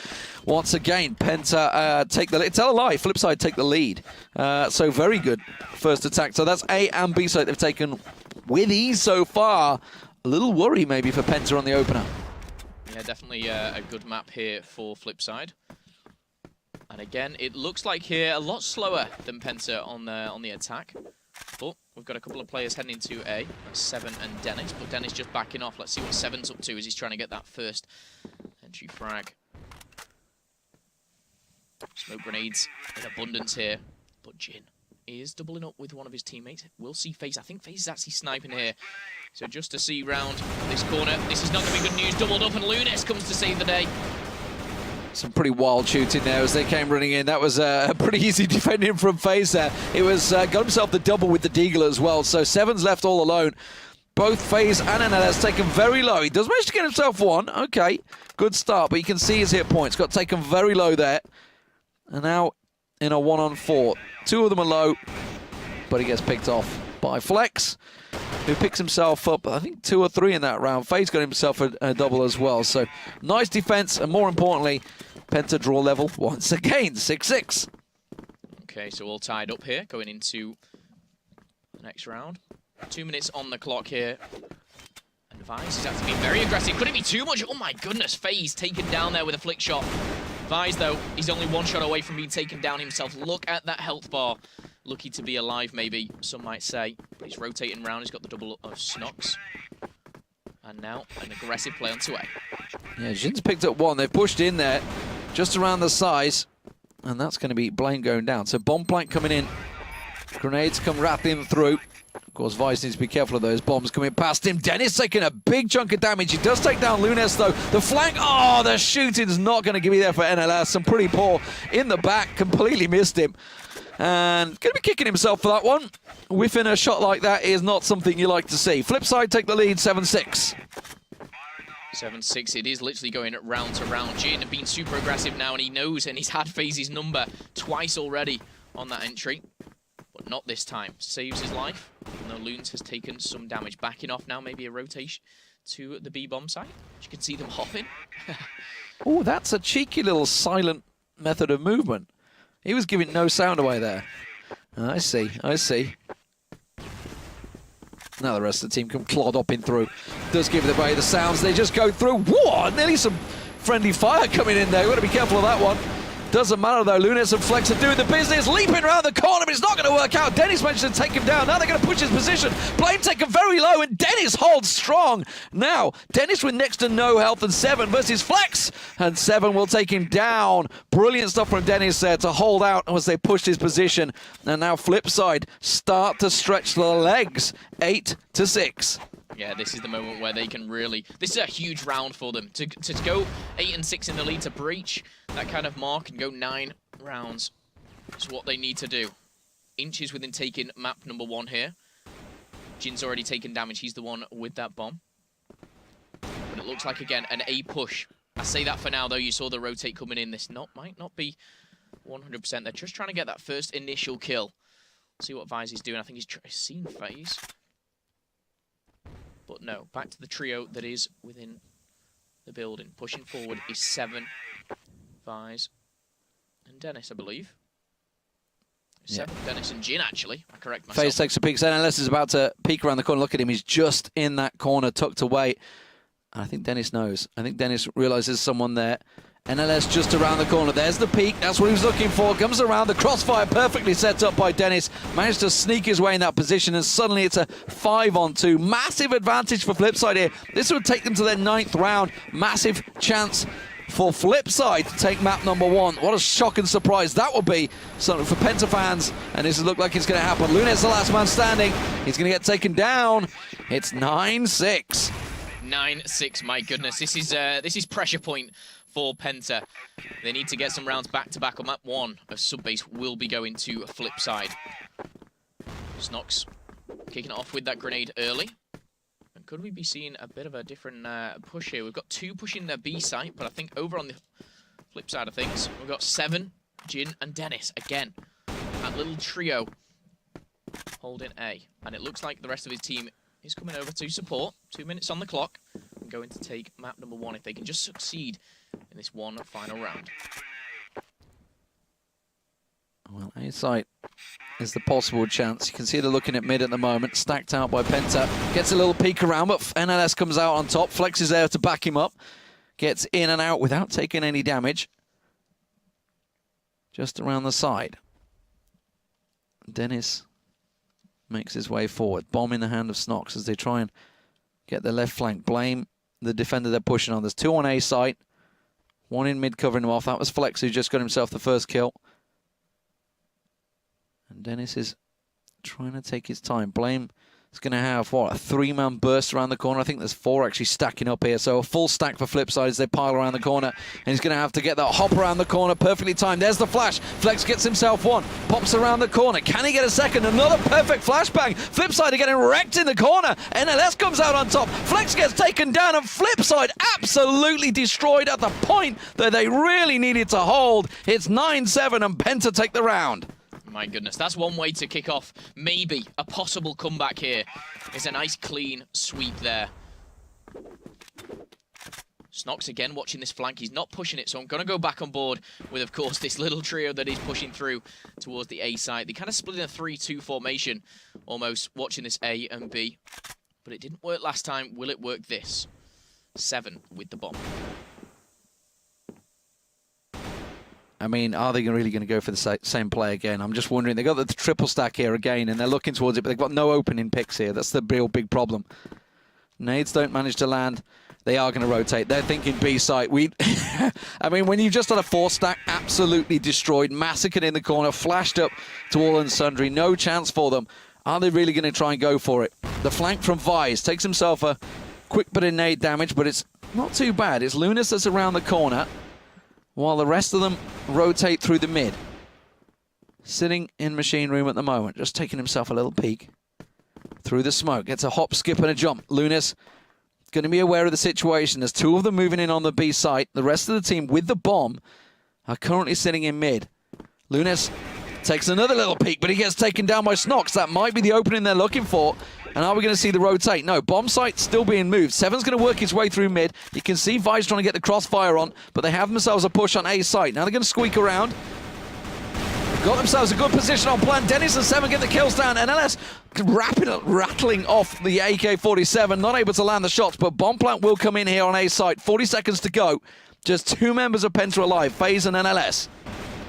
once again, PENTA take the lead. Tell a lie. FlipSid take the lead. So, very good first attack. So, that's A and B side they've taken with ease so far. A little worry maybe for PENTA on the opener. Yeah, definitely a good map here for FlipSid. And again, it looks like here a lot slower than PENTA on the attack. But we've got a couple of players heading into A. That's 7 and Dennis. But Dennis just backing off. Let's see what 7's up to as he's trying to get that first entry frag. Smoke grenades in abundance here. But Jin is doubling up with one of his teammates. We'll see FaZe. I think FaZe is actually sniping here. So just to see round this corner. This is not going to be good news. Doubled up, and Lunas comes to save the day. Some pretty wild shooting there as they came running in. That was a pretty easy defending from FaZe there. It was got himself the double with the Deagle as well. So 7's left all alone. Both FaZe and NLS taken very low. He does manage to get himself one. Okay, good start, but you can see his hit points. Got taken very low there. And now in a 1-on-4. 2 of them are low, but he gets picked off by Flex, who picks himself up, I think 2 or 3 in that round. FaZe got himself a double as well. So nice defense, and more importantly, PENTA draw level once again, 6-6. Okay, so all tied up here, going into the next round. 2 minutes on the clock here. And Vice is actually being very aggressive. Could it be too much? Oh my goodness, FaZe taken down there with a flick shot. Vice, though, he's only one shot away from being taken down himself. Look at that health bar. Lucky to be alive, maybe, some might say. But he's rotating around. He's got the double of Snox. And now, an aggressive play on 2A. Yeah, Jin's picked up one. They've pushed in there, just around the size. And that's going to be Blame going down. So bomb plank coming in. Grenades come rattling through. Of course, Vice needs to be careful of those bombs coming past him. Dennis taking a big chunk of damage. He does take down Lunes, though. The flank, oh, the shooting's not going to be there for NLS. Some pretty poor in the back, completely missed him. And going to be kicking himself for that one. Whiffing a shot like that is not something you like to see. FlipSid take the lead, 7-6. 7-6, it is literally going round to round. Jin being super aggressive now, and he knows, and he's had FaZe's number twice already on that entry. But not this time. Saves his life, even though Loons has taken some damage. Backing off now, maybe a rotation to the B-bomb site. You can see them hopping. Oh, that's a cheeky little silent method of movement. He was giving no sound away there. I see, I see. Now the rest of the team come clodding through. Does give it away the sounds. They just go through. Whoa, nearly some friendly fire coming in there. We've got to be careful of that one. Doesn't matter though, Lunes and Flex are doing the business, leaping around the corner, but it's not going to work out. Dennis managed to take him down. Now they're going to push his position. Blame taken very low, and Dennis holds strong. Now, Dennis with next to no health and 7 versus Flex, and 7 will take him down. Brilliant stuff from Dennis there to hold out as they pushed his position. And now FlipSid start to stretch the legs, 8-6. Yeah, this is the moment where they can really... This is a huge round for them. To go 8-6 in the lead, to breach that kind of mark and go 9 rounds is what they need to do. Inches within taking map number 1 here. Jin's already taken damage. He's the one with that bomb. But it looks like, again, an A push. I say that for now, though. You saw the rotate coming in. This might not be 100%. They're just trying to get that first initial kill. See what Vice is doing. I think he's seen FaZe. But no, back to the trio that is within the building. Pushing forward is 7, Vice, and Dennis, I believe. 7, Dennis and Jin, actually. I correct myself. FaZe takes a peek. NLS is about to peek around the corner. Look at him. He's just in that corner, tucked away. I think Dennis knows. I think Dennis realizes someone there. NLS just around the corner. There's the peak. That's what he was looking for. Comes around. The crossfire perfectly set up by Dennis. Managed to sneak his way in that position, and suddenly it's a 5-on-2. Massive advantage for FlipSid here. This would take them to their 9th round. Massive chance for FlipSid to take map number 1. What a shock and surprise that would be something for Penta fans. And this looks like it's going to happen. Lunes, the last man standing. He's going to get taken down. It's 9-6. 9-6, my goodness. This is pressure point for Penta. They need to get some rounds back-to-back on map 1. A subbase will be going to FlipSid. Snox kicking it off with that grenade early. And could we be seeing a bit of a different push here? We've got 2 pushing their B site, but I think over on the flip side of things, we've got 7, Jin, and Dennis again. That little trio holding A. And it looks like the rest of his team is coming over to support. 2 minutes on the clock. And going to take map number 1 if they can just succeed in this one final round. Well, A site is the possible chance. You can see they're looking at mid at the moment. Stacked out by Penta. Gets a little peek around, but NLS comes out on top. Flex is there to back him up. Gets in and out without taking any damage. Just around the side. Dennis makes his way forward. Bomb in the hand of Snox as they try and get the left flank. Blame the defender they're pushing on. There's 2 on A site. 1 in mid covering him off. That was Flex who just got himself the first kill. And Dennis is trying to take his time. Blame is going to have, what, a 3-man burst around the corner. I think there's 4 actually stacking up here. So a full stack for FlipSid as they pile around the corner. And he's going to have to get that hop around the corner perfectly timed. There's the flash. Flex gets himself 1. Pops around the corner. Can he get a second? Another perfect flashbang. FlipSid are getting wrecked in the corner. NLS comes out on top. Flex gets taken down, and FlipSid absolutely destroyed at the point that they really needed to hold. It's 9-7 and Penta take the round. My goodness, that's one way to kick off maybe a possible comeback here. It's a nice clean sweep there. Snox again watching this flank. He's not pushing it, so I'm going to go back on board with, of course, this little trio that he's pushing through towards the A side. They kind of split in a 3-2 formation, almost watching this A and B. but it didn't work last time. Will it work this? 7 with the bomb. I mean, are they really going to go for the same play again? I'm just wondering. They've got the triple stack here again, and they're looking towards it, but they've got no opening picks here. That's the real big problem. Nades don't manage to land. They are going to rotate. They're thinking B site. I mean, when you've just had a 4-stack absolutely destroyed, massacred in the corner, flashed up to all and sundry, no chance for them. Are they really going to try and go for it? The flank from Vise takes himself a quick bit of nade damage, but it's not too bad. It's Lunas that's around the corner, while the rest of them rotate through the mid. Sitting in machine room at the moment, just taking himself a little peek through the smoke. Gets a hop, skip, and a jump. Lunas going to be aware of the situation. There's 2 of them moving in on the B site. The rest of the team with the bomb are currently sitting in mid. Lunas takes another little peek, but he gets taken down by Snox. That might be the opening they're looking for. And are we going to see the rotate? No, bomb site still being moved. Seven's going to work his way through mid. You can see Vice trying to get the crossfire on, but they have themselves a push on A site. Now they're going to squeak around. They've got themselves a good position on plan. Dennis and Seven get the kills down. NLS rattling off the AK-47. Not able to land the shots, but bomb plant will come in here on A site. 40 seconds to go. Just 2 members of Penta alive, FaZe and NLS.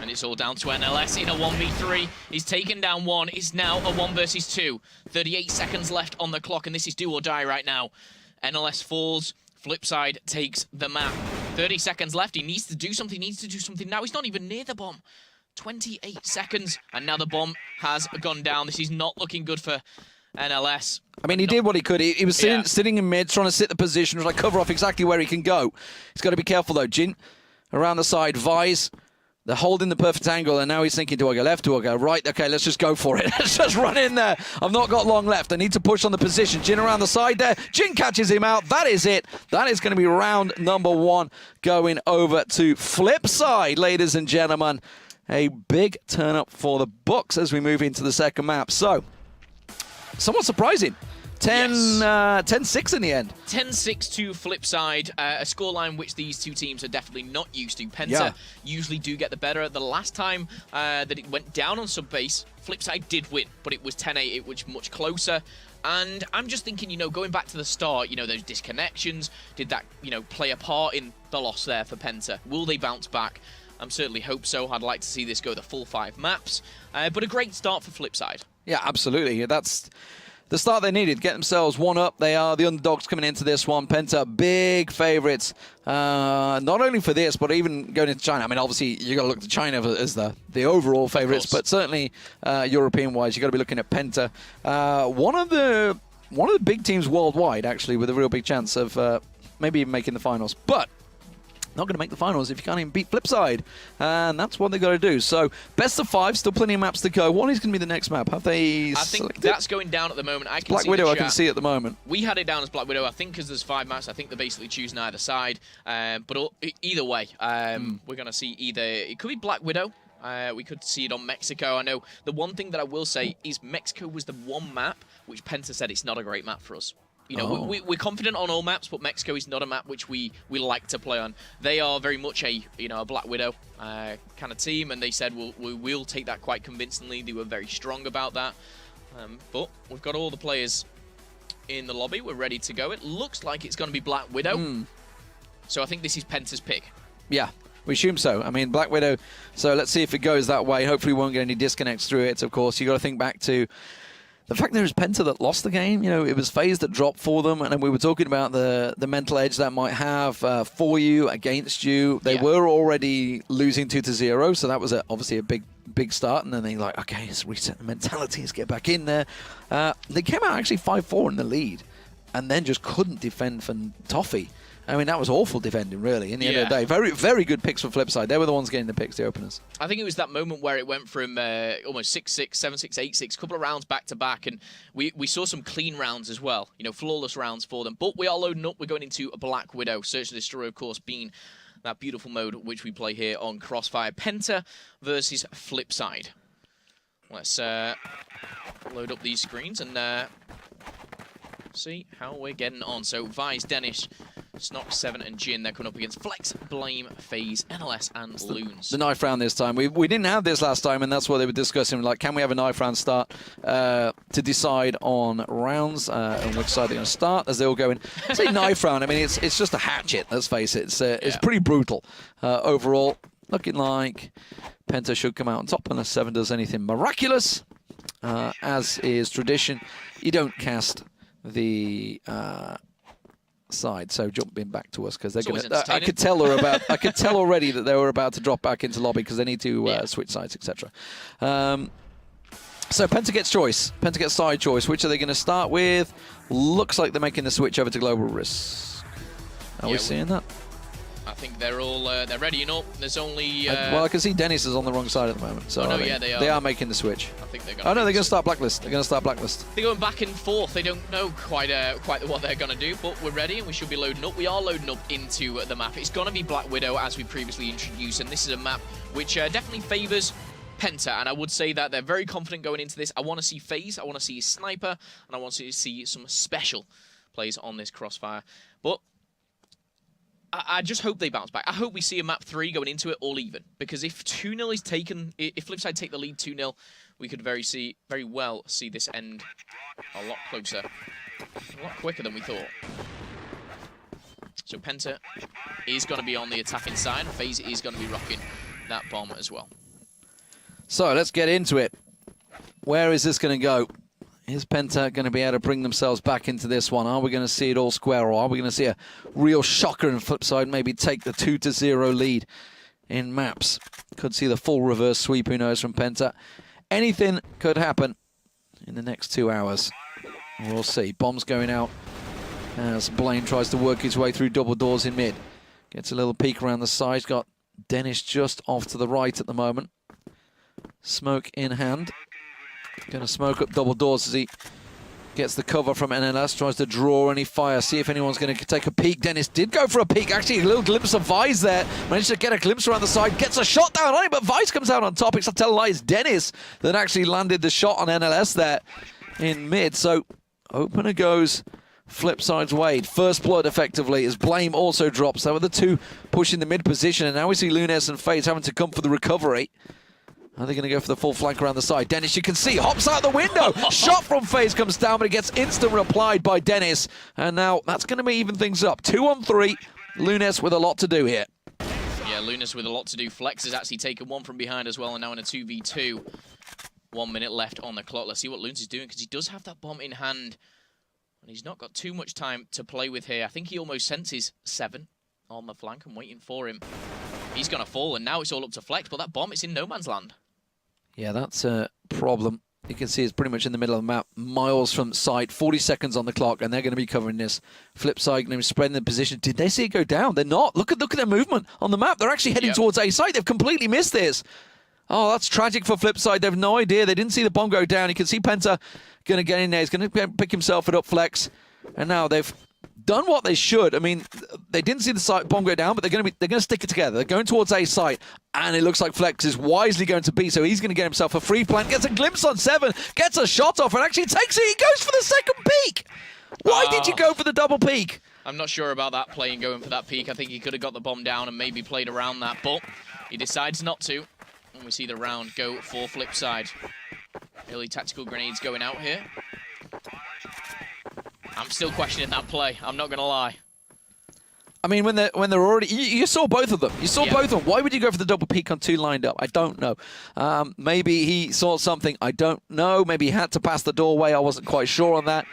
And it's all down to NLS in a 1v3. He's taken down 1. It's now a 1 versus 2. 38 seconds left on the clock, and this is do or die right now. NLS falls. FlipSid takes the map. 30 seconds left. He needs to do something. Now he's not even near the bomb. 28 seconds, and now the bomb has gone down. This is not looking good for NLS. I mean, he did what he could. He was sitting in mid, trying to sit the position, trying to cover off exactly where he can go. He's got to be careful, though. Jin around the side. Vise, they're holding the perfect angle, and now he's thinking, do I go left, do I go right? Okay, let's just go for it. Let's just run in there. I've not got long left. I need to push on the position. Jin around the side there. Jin catches him out. That is it. That is going to be round number 1 going over to FlipSid, ladies and gentlemen. A big turn up for the Bucks as we move into the second map. So, somewhat surprising. 10-6 in the end. 10-6 to FlipSid, a scoreline which these 2 teams are definitely not used to. Penta usually do get the better. The last time that it went down on sub-base, FlipSid did win, but it was 10-8, it was much closer. And I'm just thinking, you know, going back to the start, you know, those disconnections, did that, you know, play a part in the loss there for Penta? Will they bounce back? I certainly hope so. I'd like to see this go the full 5 maps. But a great start for FlipSid. Yeah, absolutely. That's the start they needed. Get themselves 1 up. They are the underdogs coming into this one. Penta, big favourites. Not only for this, but even going into China. I mean, obviously, you got to look to China as the overall favourites, but certainly European-wise, you got to be looking at Penta. One of the big teams worldwide, actually, with a real big chance of maybe even making the finals. But not going to make the finals if you can't even beat FlipSid. And that's what they've got to do. So, best of 5, still plenty of maps to go. What is going to be the next map? Have they I think that's going down at the moment. I can Black see Widow, I can see at the moment. We had it down as Black Widow. I think because there's 5 maps, I think they're basically choosing either side. But either way, we're going to see either... It could be Black Widow. We could see it on Mexico. I know the one thing that I will say is Mexico was the one map which Penta said it's not a great map for us. You know, we're confident on all maps, but Mexico is not a map which we like to play on. They are very much a Black Widow kind of team, and they said we'll take that quite convincingly. They were very strong about that. But we've got all the players in the lobby. We're ready to go. It looks like it's going to be Black Widow. So I think this is Penta's pick. Yeah. We assume so. I mean, Black Widow. So let's see if it goes that way. Hopefully we won't get any disconnects through it. Of course, you got to think back to the fact there was Penta that lost the game. You know, it was FaZe that dropped for them, and then we were talking about the mental edge that might have for you, against you. They were already losing 2-0, so that was obviously a big start. And then they like, okay, let's reset the mentality, let's get back in there. They came out actually 5-4 in the lead, and then just couldn't defend for Toffee. I mean, that was awful defending, really, in the end of the day. Very, very good picks for FlipSid. They were the ones getting the picks, the openers. I think it was that moment where it went from almost 6-6, 7-6, 8-6, a couple of rounds back-to-back, and we saw some clean rounds as well, you know, flawless rounds for them. But we are loading up. We're going into a Black Widow. Search and Destroy, of course, being that beautiful mode which we play here on Crossfire. Penta versus FlipSid. Let's load up these screens and see how we're getting on. So Vice, Danish, Snox, 7, and Jin, they're coming up against Flex, Blame, FaZe, NLS, and Loons. The knife round this time. We didn't have this last time, and that's what they were discussing. Like, can we have a knife round start to to decide on rounds and which side they're going to start as they all go in. Say knife round. I mean, it's just a hatchet. Let's face it. It's pretty brutal overall. Looking like Penta should come out on top unless 7 does anything miraculous. As is tradition, you don't cast the side. So jumping back to us because they're going to. I could tell already that they were about to drop back into lobby because they need to switch sides, etc. So Penta gets choice. Penta gets side choice. Which are they going to start with? Looks like they're making the switch over to Global Risk. Are we seeing that? I think they're all they're readying up. There's only well, I can see Dennis is on the wrong side at the moment. So no, yeah, they are. They are making the switch. I think they're going. Oh no, they're going to start Blacklist. They're going to start Blacklist. They're going back and forth. They don't know quite what they're going to do, but we're ready and we should be loading up. We are loading up into the map. It's going to be Black Widow as we previously introduced, and this is a map which definitely favors Penta, and I would say that they're very confident going into this. I want to see FaZe, I want to see Sniper, and I want to see some special plays on this Crossfire. But I just hope they bounce back. I hope we see a map 3 going into it all even, because if 2-0 is taken, if FlipSid take the lead 2-0, we could very well see this end a lot closer, a lot quicker than we thought. So Penta is going to be on the attacking side. FaZe is going to be rocking that bomb as well. So let's get into it. Where is this going to go? Is Penta going to be able to bring themselves back into this one? Are we going to see it all square, or are we going to see a real shocker and FlipSid maybe take the 2-0 lead in maps? Could see the full reverse sweep, who knows, from Penta. Anything could happen in the next 2 hours. We'll see. Bombs going out as Blaine tries to work his way through double doors in mid. Gets a little peek around the side. He's got Dennis just off to the right at the moment. Smoke in hand. Going to smoke up double doors as he gets the cover from NLS. Tries to draw any fire. See if anyone's going to take a peek. Dennis did go for a peek. Actually, a little glimpse of Vice there. Managed to get a glimpse around the side. Gets a shot down on it, but Vice comes out on top. It's a tell lie. It's Dennis that actually landed the shot on NLS there in mid. So opener goes FlipSid's Wade. First blood effectively as Blame also drops. They were the two pushing the mid position. And now we see Lunes and FaZe having to come for the recovery. Are they going to go for the full flank around the side? Dennis, you can see, hops out the window. Shot from FaZe comes down, but it gets instant replied by Dennis. And now that's going to even things up. 2-on-3. Lunes with a lot to do here. Yeah, Lunes with a lot to do. Flex has actually taken one from behind as well, and now in a 2v2. 1 minute left on the clock. Let's see what Lunes is doing, because he does have that bomb in hand. And he's not got too much time to play with here. I think he almost senses 7 on the flank and waiting for him. He's going to fall, and now it's all up to Flex, but that bomb, it's in no man's land. Yeah, that's a problem. You can see it's pretty much in the middle of the map, miles from site, 40 seconds on the clock, and they're going to be covering this. FlipSid going to be spreading the position. Did they see it go down? They're not. Look at their movement on the map. They're actually heading towards A site. They've completely missed this. Oh, that's tragic for FlipSid. They have no idea. They didn't see the bomb go down. You can see Penta going to get in there. He's going to pick himself up, Flex. And now they've done what they should. I mean, they didn't see the bomb go down, but they're going to stick it together. They're going towards A site, and it looks like Flex is wisely going to B, so he's going to get himself a free plant, gets a glimpse on 7, gets a shot off, and actually takes it. He goes for the second peek. Why did you go for the double peek? I'm not sure about that play and going for that peek. I think he could have got the bomb down and maybe played around that, but he decides not to. And we see the round go for FlipSid. Early tactical grenades going out here. I'm still questioning that play. I'm not going to lie. I mean, when they're already... You saw both of them. You saw both of them. Why would you go for the double peek on 2 lined up? I don't know. Maybe he saw something. I don't know. Maybe he had to pass the doorway. I wasn't quite sure on that.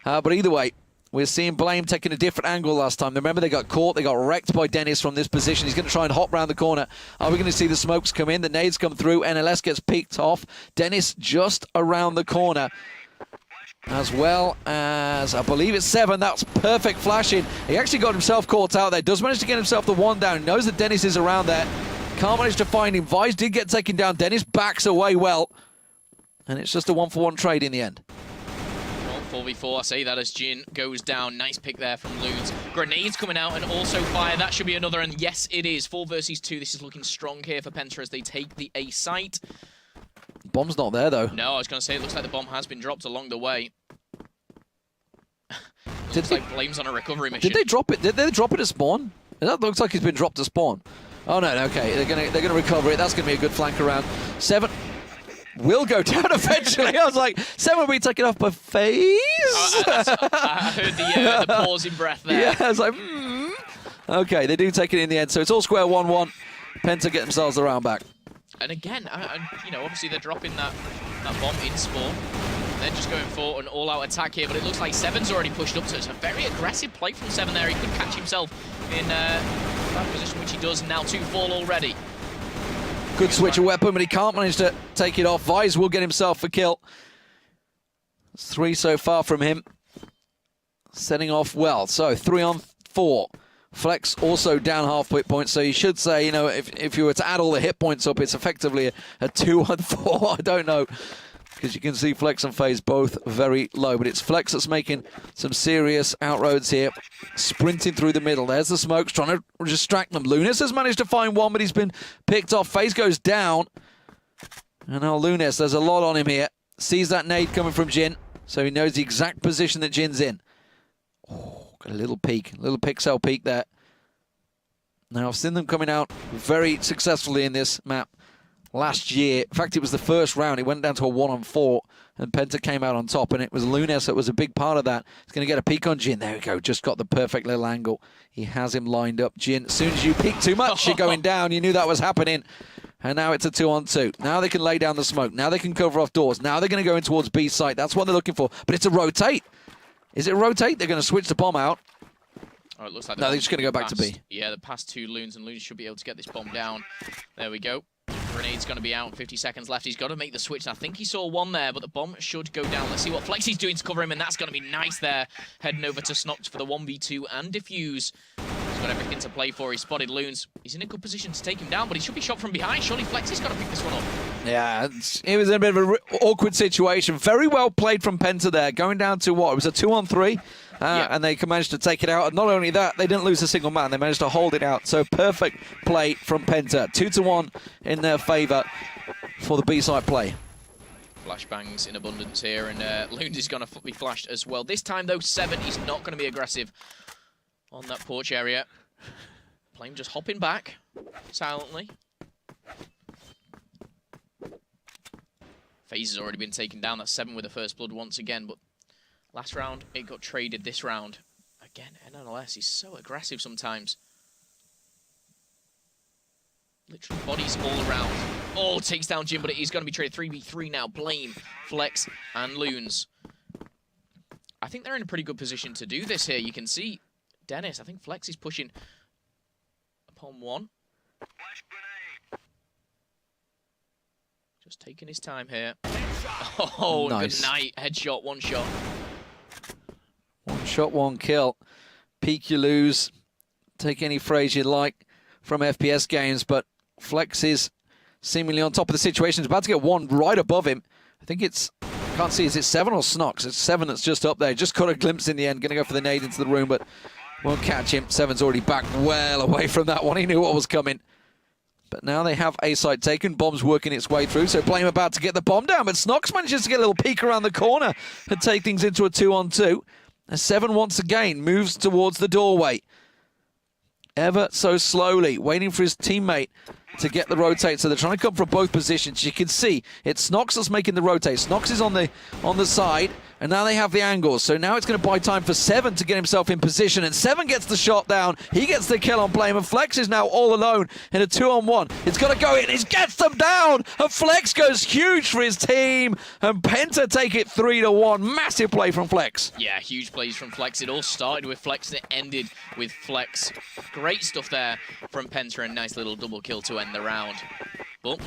But either way, we're seeing Blame taking a different angle last time. Remember, they got caught. They got wrecked by Dennis from this position. He's going to try and hop round the corner. Are we going to see the smokes come in? The nades come through. NLS gets peeked off. Dennis just around the corner. As well as, I believe it's 7. That's perfect flashing. He actually got himself caught out there. Does manage to get himself the 1 down. He knows that Dennis is around there. Can't manage to find him. Vice did get taken down. Dennis backs away well. And it's just a 1-for-1 trade in the end. Well, 4v4, I say that as Jin goes down. Nice pick there from Loons. Grenades coming out and also fire. That should be another, and yes, it is. 4 versus 2. This is looking strong here for Penta as they take the A site. Bomb's not there, though. No, I was going to say, it looks like the bomb has been dropped along the way. Looks like Blame's on a recovery mission. Did they drop it? Did they drop it at spawn? That looks like it's been dropped to spawn. Oh, no, okay. They're gonna recover it. That's going to be a good flank around. 7 will go down eventually. I was like, 7 will be taken off by FaZe. I heard the pause in breath there. Yeah, I was like, Okay, they do take it in the end. So it's all square 1-1. Penta get themselves the round back. And again, you know, obviously they're dropping that bomb in spawn. They're just going for an all-out attack here, but it looks like Seven's already pushed up, so it's a very aggressive play from Seven there. He could catch himself in that position, which he does. Now 2 fall already. Good switch of weapon, but he can't manage to take it off. Vise will get himself a kill. It's 3 so far from him. Setting off well. So 3 on 4. Flex also down half hit points, so you should say, you know, if you were to add all the hit points up, it's effectively a 2 on 4. I don't know, because you can see Flex and FaZe both very low, but it's Flex that's making some serious outroads here, sprinting through the middle. There's the smokes, trying to distract them. Lunas has managed to find one, but he's been picked off. FaZe goes down, and now Lunas, there's a lot on him here. Sees that nade coming from Jin, so he knows the exact position that Jin's in. Oh, got a little peek, a little pixel peek there. Now, I've seen them coming out very successfully in this map last year. In fact, it was the first round. It went down to a 1 on 4, and Penta came out on top, and it was Lunas that was a big part of that. He's going to get a peek on Jin. There we go. Just got the perfect little angle. He has him lined up. Jin, as soon as you peek too much, you're going down. You knew that was happening. And now it's a 2 on 2. Now they can lay down the smoke. Now they can cover off doors. Now they're going to go in towards B site. That's what they're looking for. But it's a rotate. Is it a rotate? They're going to switch the bomb out. Oh, it looks like no, they're just going to go back to B. Yeah, the past 2 Loons, and Loons should be able to get this bomb down. There we go. Grenade's going to be out. 50 seconds left. He's got to make the switch. I think he saw one there, but the bomb should go down. Let's see what Flexy's doing to cover him, and that's going to be nice there. Heading over to Snox for the 1v2 and defuse. He's got everything to play for. He spotted Loons. He's in a good position to take him down, but he should be shot from behind. Surely Flexy's got to pick this one up. Yeah, it was a bit of an awkward situation. Very well played from Penta there. Going down to what? It was a 2 on 3. And they managed to take it out. And not only that, they didn't lose a single man. They managed to hold it out. So perfect play from Penta. 2-1 in their favor for the B-side play. Flashbangs in abundance here, and Loons is going to be flashed as well. This time, though, 7 is not going to be aggressive on that porch area. Flame just hopping back silently. FaZe has already been taken down. That's 7 with the first blood once again, but last round, it got traded. This round, again, NLS is so aggressive sometimes. Literally bodies all around. Oh, takes down Jim, but he's going to be traded 3v3 now. Blame, Flex, and Loons. I think they're in a pretty good position to do this here. You can see Dennis. I think Flex is pushing upon one. Just taking his time here. Oh, nice. Good night. Headshot, 1 shot. 1 shot, 1 kill. Peak you lose. Take any phrase you like from FPS games, but Flex is seemingly on top of the situation. He's about to get one right above him. I think it's, can't see, is it 7 or Snox? It's 7 that's just up there. Just caught a glimpse in the end. Going to go for the nade into the room, but won't catch him. 7's already back well away from that one. He knew what was coming. But now they have A site taken. Bomb's working its way through, so Blame about to get the bomb down, but Snox manages to get a little peek around the corner and take things into a 2 on 2. And 7 once again moves towards the doorway. Ever so slowly, waiting for his teammate to get the rotate. So they're trying to come from both positions. You can see it's Snox that's making the rotate. Snox is on the side, and now they have the angles. So now it's going to buy time for 7 to get himself in position, and 7 gets the shot down. He gets the kill on Blame, and Flex is now all alone in a 2 on 1. It's got to go in. He gets them down, and Flex goes huge for his team, and Penta take it 3-1. Massive play from Flex. Yeah, huge plays from Flex. It all started with Flex and it ended with Flex. Great stuff there from Penta, and nice little double kill to end the round. But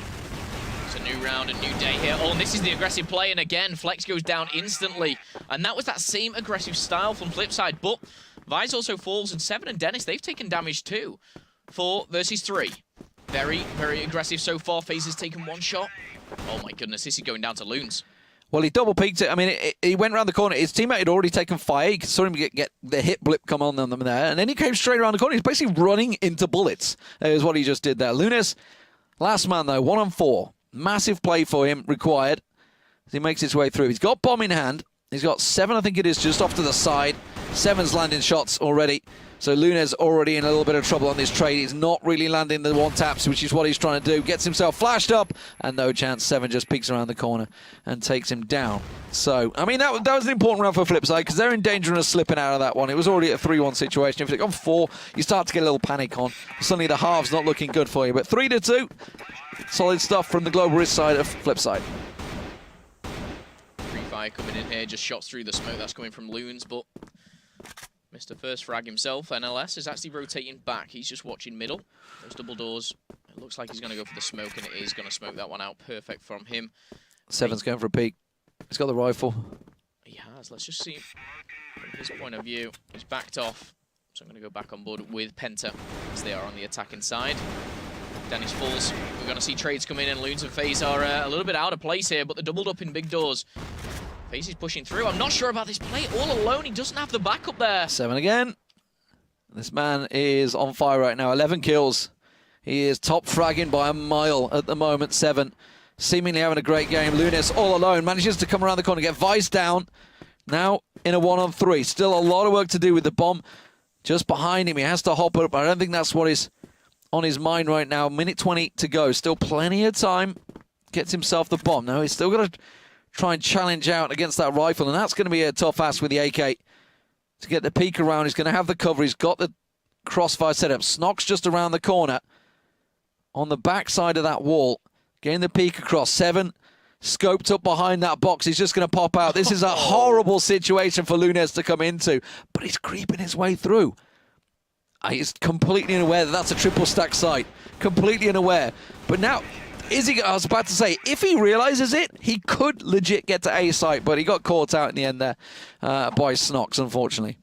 it's a new round, a new day here. Oh, and this is the aggressive play, and again, Flex goes down instantly. And that was that same aggressive style from FlipSid, but Vise also falls, and 7 and Dennis, they've taken damage too. 4 versus 3. Very, very aggressive so far. FaZe has taken 1 shot. Oh my goodness, this is going down to Loons. Well, he double peeked it. I mean, he went around the corner. His teammate had already taken fire. You saw him get the hit blip come on them there. And then he came straight around the corner. He's basically running into bullets, is what he just did there. Lunas, last man, though, 1 on 4. Massive play for him required as he makes his way through. He's got bomb in hand. He's got 7, I think it is, just off to the side. Seven's landing shots already. So Lunes already in a little bit of trouble on this trade. He's not really landing the one taps, which is what he's trying to do. Gets himself flashed up, and no chance. Seven just peeks around the corner and takes him down. So, I mean, that was an important round for FlipSid, because they're in danger of slipping out of that one. It was already a 3-1 situation. If they'd gone 4, you start to get a little panic on. Suddenly the half's not looking good for you. But 3-2, solid stuff from the Global Risk side of FlipSid. Free fire coming in here, just shots through the smoke that's coming from Loons, but Mr. First Frag himself, NLS, is actually rotating back. He's just watching middle. Those double doors. It looks like he's going to go for the smoke, and it is going to smoke that one out. Perfect from him. Seven's going for a peek. He's got the rifle. He has. Let's just see from his point of view. He's backed off. So I'm going to go back on board with Penta as they are on the attacking side. Dennis falls. We're going to see trades come in, and Loons and FaZe are a little bit out of place here, but they're doubled up in big doors. FaZe is pushing through. I'm not sure about this play. All alone, he doesn't have the backup there. Seven again. This man is on fire right now. 11 kills. He is top fragging by a mile at the moment. Seven seemingly having a great game. Lunes all alone manages to come around the corner, get Vice down. Now in a 1-on-3. Still a lot of work to do with the bomb just behind him. He has to hop up. I don't think that's what is on his mind right now. Minute 20 to go. Still plenty of time. Gets himself the bomb. Now he's still got to try and challenge out against that rifle, and that's going to be a tough ask with the AK to get the peek around. He's going to have the cover. He's got the crossfire set up. Snock's just around the corner on the back side of that wall, getting the peek across. Seven scoped up behind that box. He's just going to pop out. This is a horrible situation for Lunes to come into, but he's creeping his way through. He's completely unaware that that's a triple stack site. Completely unaware. But now, is he? I was about to say, if he realizes it, he could legit get to A site, but he got caught out in the end there by Snox, unfortunately.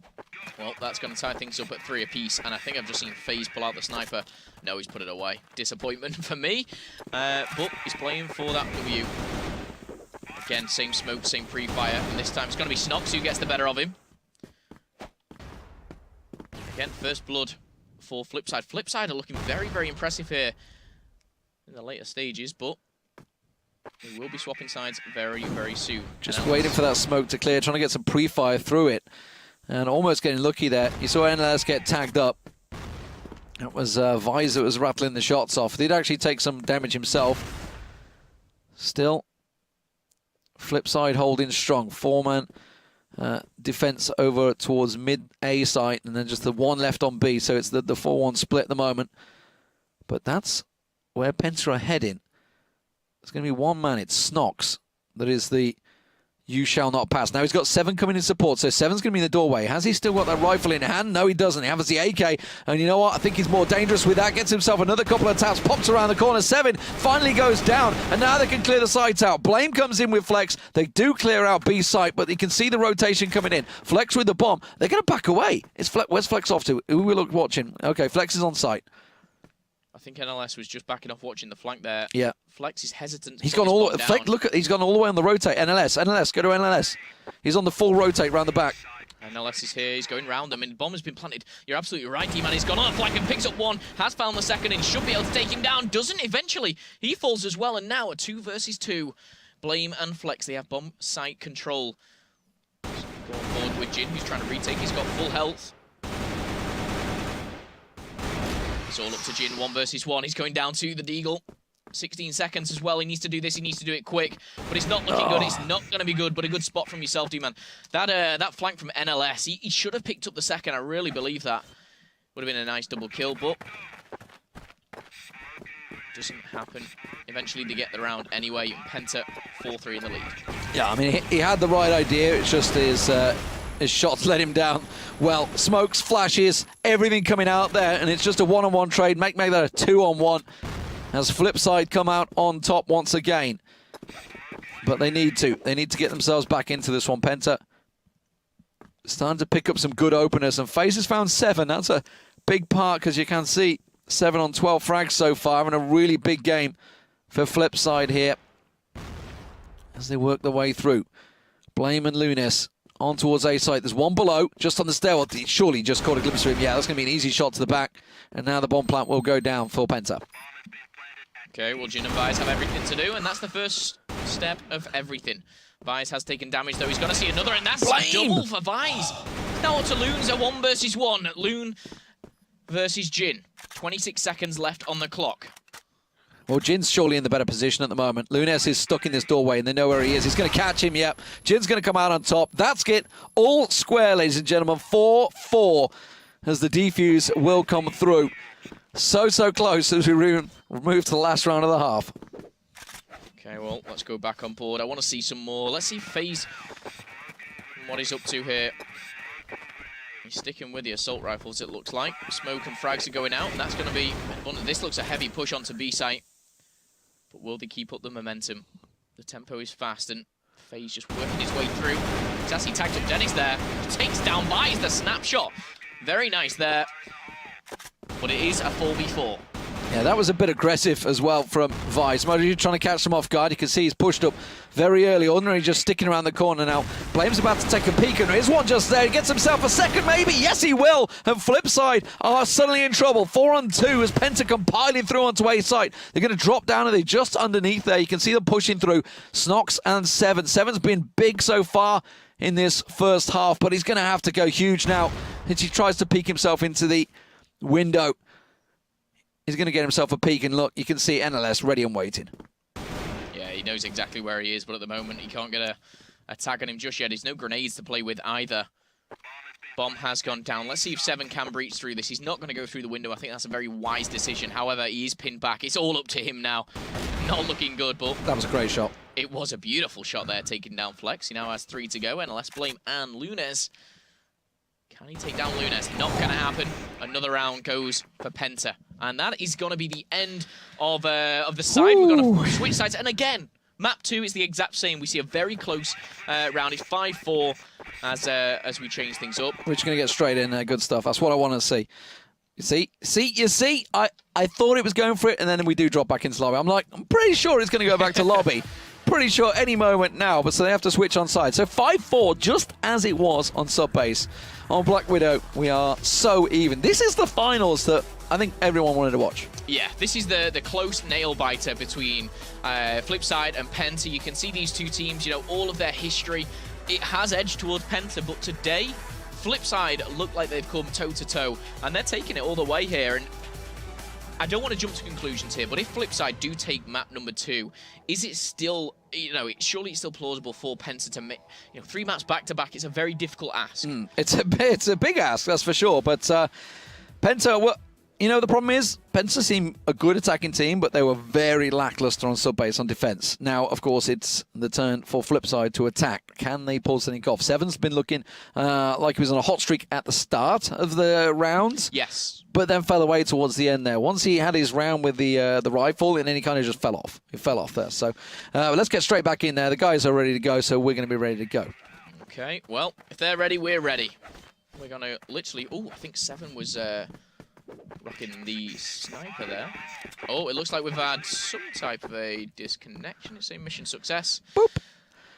Well, that's going to tie things up at 3 apiece, and I think I've just seen FaZe pull out the sniper. No, he's put it away. Disappointment for me, but he's playing for that W. Again, same smoke, same pre-fire, and this time it's going to be Snox who gets the better of him. Again, first blood for FlipSid. FlipSid are looking very, very impressive here in the later stages, but they will be swapping sides very, very soon. Just waiting for that smoke to clear, trying to get some pre-fire through it, and almost getting lucky there. You saw NLS get tagged up. It was Vice that was rattling the shots off. Did actually take some damage himself. Still, FlipSid holding strong. 4-man defense over towards mid-A site, and then just the one left on B, so it's the 4-1 split at the moment. But that's where Penta are heading. It's going to be one man. It's Snox that is the you shall not pass. Now he's got Seven coming in support, so Seven's going to be in the doorway. Has he still got that rifle in hand? No, he doesn't. He has the AK, and you know what? I think he's more dangerous with that. Gets himself another couple of taps, pops around the corner. Seven finally goes down, and now they can clear the site out. Blame comes in with Flex. They do clear out B site, but you can see the rotation coming in. Flex with the bomb. They're going to back away. Where's Flex off to? Who we look watching? Okay, Flex is on site. I think NLS was just backing off watching the flank there. Yeah. Flex is hesitant. He's gone all. Flex, look, he's gone all the way on the rotate. NLS, go to NLS. He's on the full rotate round the back. NLS is here. He's going round them, and bomb has been planted. You're absolutely right, D-Man. He's gone on the flank and picks up one. Has found the second and should be able to take him down. Doesn't eventually. He falls as well, and now a 2 versus 2. Blame and Flex. They have bomb site control. Go on board with Jin, who's trying to retake. He's got full health. It's all up to Jin, 1 versus 1. He's going down to the Deagle. 16 seconds as well. He needs to do this. He needs to do it quick. But it's not looking good. It's not going to be good, but a good spot from yourself, D-Man. That flank from NLS, he should have picked up the second. I really believe that. Would have been a nice double kill, but doesn't happen. Eventually, they get the round anyway. Penta, 4-3 in the lead. Yeah, I mean, he had the right idea. It's just his shots let him down. Well, smokes, flashes, everything coming out there, and it's just a 1-on-1 trade. Make that a 2-on-1 as FlipSid come out on top once again. But they need to. They need to get themselves back into this one. Penta starting to pick up some good openers, and FaZe has found 7. That's a big part, because you can see 7 on 12 frags so far, and a really big game for FlipSid here as they work their way through. Blame and Lunes on towards A site. There's one below, just on the stairwell. He surely just caught a glimpse of him. Yeah, that's going to be an easy shot to the back. And now the bomb plant will go down for Penta. Okay, well, Jin and Vice have everything to do, and that's the first step of everything. Vice has taken damage, though. He's going to see another, and that's a double for Vice. Now on to Loons, a 1 versus 1. Loon versus Jin. 26 seconds left on the clock. Well, Jin's surely in the better position at the moment. Lunes is stuck in this doorway, and they know where he is. He's going to catch him, yep. Jin's going to come out on top. That's it. All square, ladies and gentlemen. 4-4 as the defuse will come through. So close as we move to the last round of the half. Okay, well, let's go back on board. I want to see some more. Let's see FaZe, what he's up to here. He's sticking with the assault rifles, it looks like. Smoke and frags are going out, and that's going to be... This looks a heavy push onto B site. But will they keep up the momentum? The tempo is fast, and FaZe just working his way through. He's actually tagged up Dennis there. Takes down, buys the snapshot. Very nice there. But it is a 4v4. Yeah, that was a bit aggressive as well from Vice. Modi trying to catch them off guard. You can see he's pushed up very early. Ordinary just sticking around the corner now. Blame's about to take a peek, and there's one just there. He gets himself a second, maybe. Yes, he will. And FlipSid are suddenly in trouble. 4-on-2 as Penta compiling through onto A site. They're going to drop down, and they're just underneath there. You can see them pushing through. Snox and Seven. Seven's been big so far in this first half, but he's going to have to go huge now as he tries to peek himself into the window. He's going to get himself a peek, and look, you can see NLS ready and waiting. Yeah, he knows exactly where he is, but at the moment he can't get a tag on him just yet. There's no grenades to play with either. Bomb has gone down. Let's see if Seven can breach through this. He's not going to go through the window. I think that's a very wise decision. However, he is pinned back. It's all up to him now. Not looking good, but... That was a great shot. It was a beautiful shot there, taking down Flex. He now has 3 to go. NLS, Blame, and Lunes. Can he take down Lunes? Not going to happen. Another round goes for Penta. And that is going to be the end of the side. Ooh. We're going to switch sides. And again, map 2 is the exact same. We see a very close round. It's 5-4 as we change things up. We're just going to get straight in there. Good stuff. That's what I want to see. You see? I thought it was going for it, and then we do drop back into lobby. I'm pretty sure it's going to go back to lobby. Pretty sure any moment now, but so they have to switch on side. So 5-4, just as it was on sub base. On Black Widow, we are so even. This is the finals that I think everyone wanted to watch. Yeah, this is the close nail-biter between FlipSid and Penta. You can see these two teams, you know, all of their history. It has edged towards Penta, but today, FlipSid look like they've come toe-to-toe, and they're taking it all the way here. And I don't want to jump to conclusions here, but if FlipSid do take map number 2, is it still, you know, surely it's still plausible for Penta to make, you know, 3 maps back-to-back? It's a very difficult ask. It's a big ask, that's for sure. But Penta, well, you know, the problem is, Penta seem a good attacking team, but they were very lackluster on sub-base on defense. Now, of course, it's the turn for FlipSid to attack. Can they pull something off? Seven's been looking like he was on a hot streak at the start of the rounds. Yes. But then fell away towards the end there. Once he had his round with the rifle, and then he kind of just fell off. He fell off there. So let's get straight back in there. The guys are ready to go, so we're going to be ready to go. Okay, well, if they're ready, we're ready. We're going to literally... Oh, I think Seven was... rocking the sniper there. Oh, it looks like we've had some type of a disconnection. It's a mission success. Boop.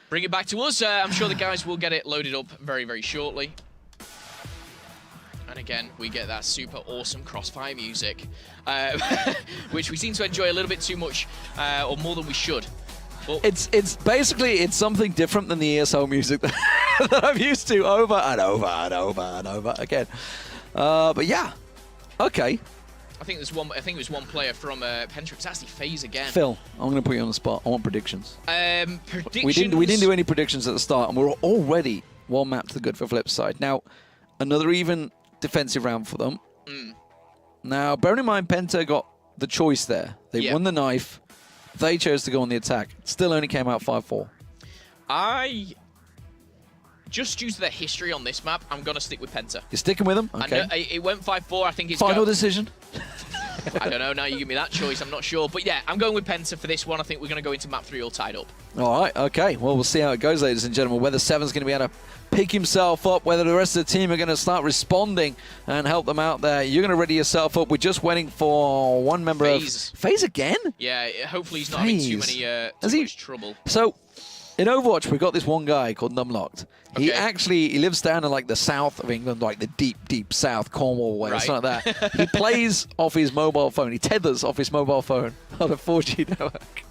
Bring it back to us. I'm sure the guys will get it loaded up very, very shortly. And again, we get that super awesome crossfire music, which we seem to enjoy a little bit too much, or more than we should. But it's basically something different than the ESO music that I'm used to over and over and over and over again. But yeah. Okay. I think it was one player from Penta. It's actually FaZe again. Phil, I'm going to put you on the spot. I want predictions. Predictions. We didn't do any predictions at the start, and we're already 1 map to the good for FlipSid. Now, another even defensive round for them. Now, bearing in mind, Penta got the choice there. They won the knife. They chose to go on the attack. Still only came out 5-4. Just due to the history on this map, I'm going to stick with Penta. You're sticking with them? Okay. I know, it went 5-4. I think it's... Final decision? I don't know. Now you give me that choice. I'm not sure. But yeah, I'm going with Penta for this one. I think we're going to go into map 3 all tied up. All right. Okay. Well, we'll see how it goes, ladies and gentlemen. Whether Seven's going to be able to pick himself up, whether the rest of the team are going to start responding and help them out there. You're going to ready yourself up. We're just waiting for one member of... FaZe again? Yeah. Hopefully he's not having too much trouble. So... In Overwatch, we've got this one guy called Numlocked. Okay. He lives down in like the south of England, like the deep, deep south, Cornwall way, something like that. He plays off his mobile phone. He tethers off his mobile phone on a 4G network.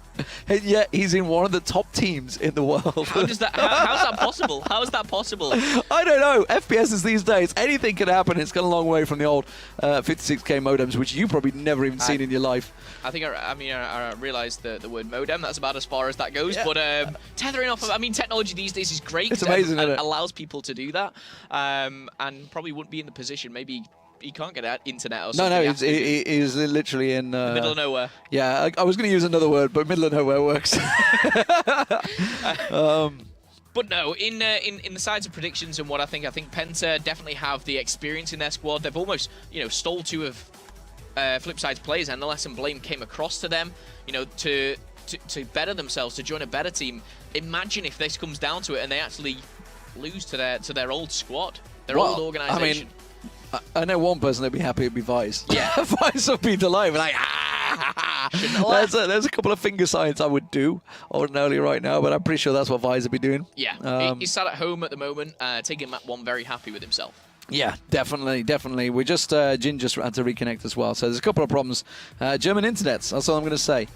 And yet he's in one of the top teams in the world. How's that possible? How is that possible? I don't know. FPSs these days, anything can happen. It's gone a long way from the old 56k modems, which you probably never even seen in your life. I think I realised the word modem. That's about as far as that goes. Yeah. But tethering off. I mean, technology these days is great. It's amazing, isn't it? Allows people to do that, and probably wouldn't be in the position. Maybe he can't get internet or something. No, he's literally in middle of nowhere. Yeah, I was going to use another word, but middle of nowhere works. But no, in the sides of predictions and what I think Penta definitely have the experience in their squad. They've almost, stole two of FlipSide's players, and NLS and Blame came across to them, to better themselves, to join a better team. Imagine if this comes down to it and they actually lose to their old squad, their old organization. I know one person that'd be happy. It'd be Vice. Yeah, Vice would be delighted. Like, there's a couple of finger signs I would do ordinarily right now, but I'm pretty sure that's what Vice would be doing. Yeah, he's sat at home at the moment, taking map 1, very happy with himself. Yeah, definitely. We just Jin just had to reconnect as well, so there's a couple of problems. German internets. That's all I'm going to say.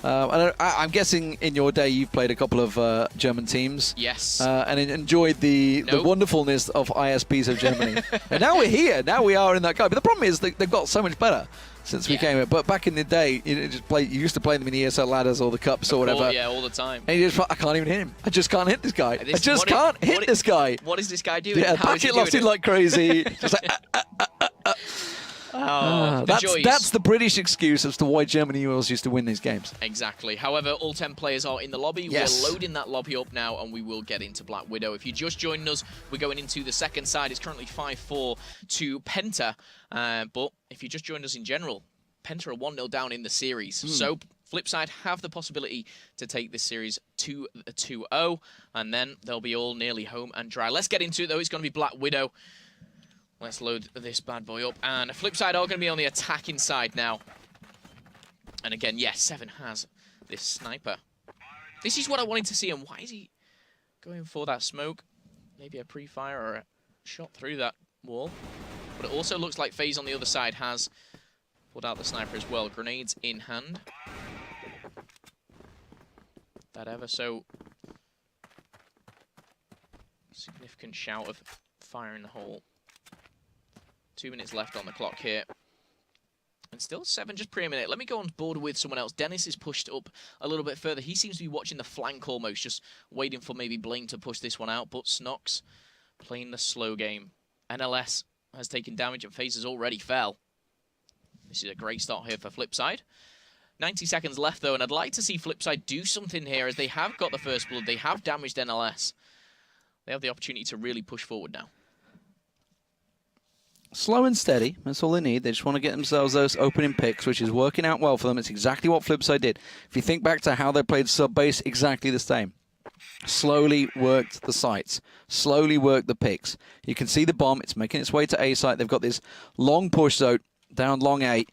I'm guessing in your day you've played a couple of German teams. Yes. And enjoyed the wonderfulness of ISPs of Germany. And now we're here. Now we are in that guy. But the problem is they've got so much better since we came here. But back in the day, you used to play them in the ESL ladders or the cups or whatever. Yeah, all the time. And you just, I can't even hit him. I just can't hit this guy. I just can't hit this guy. What is this guy doing? Yeah, packet lost it like crazy. Just like, that's the British excuse as to why Germany always used to win these games. Exactly. However, all 10 players are in the lobby. Yes. We're loading that lobby up now, and we will get into Black Widow. If you just joined us, we're going into the second side. It's currently 5-4 to Penta. But if you just joined us in general, Penta are 1-0 down in the series. So FlipSide have the possibility to take this series to a 2-0, and then they'll be all nearly home and dry. Let's get into it, though. It's going to be Black Widow. Let's load this bad boy up. And FlipSide are going to be on the attacking side now. And again, yes, Seven has this sniper. This is what I wanted to see. And why is he going for that smoke? Maybe a pre-fire or a shot through that wall. But it also looks like FaZe on the other side has pulled out the sniper as well. Grenades in hand. That ever so significant shout of fire in the hole. 2 minutes left on the clock here. And still 7 just pre-minute. Let me go on board with someone else. Dennis is pushed up a little bit further. He seems to be watching the flank almost, just waiting for maybe Blame to push this one out. But Snox playing the slow game. NLS has taken damage and FaZe has already fell. This is a great start here for FlipSide. 90 seconds left though, and I'd like to see FlipSide do something here as they have got the first blood. They have damaged NLS. They have the opportunity to really push forward now. Slow and steady, that's all they need. They just want to get themselves those opening picks, which is working out well for them. It's exactly what FlipSide did. If you think back to how they played sub-base, exactly the same. Slowly worked the sites, slowly worked the picks. You can see the bomb, it's making its way to A site. They've got this long push though, down long 8.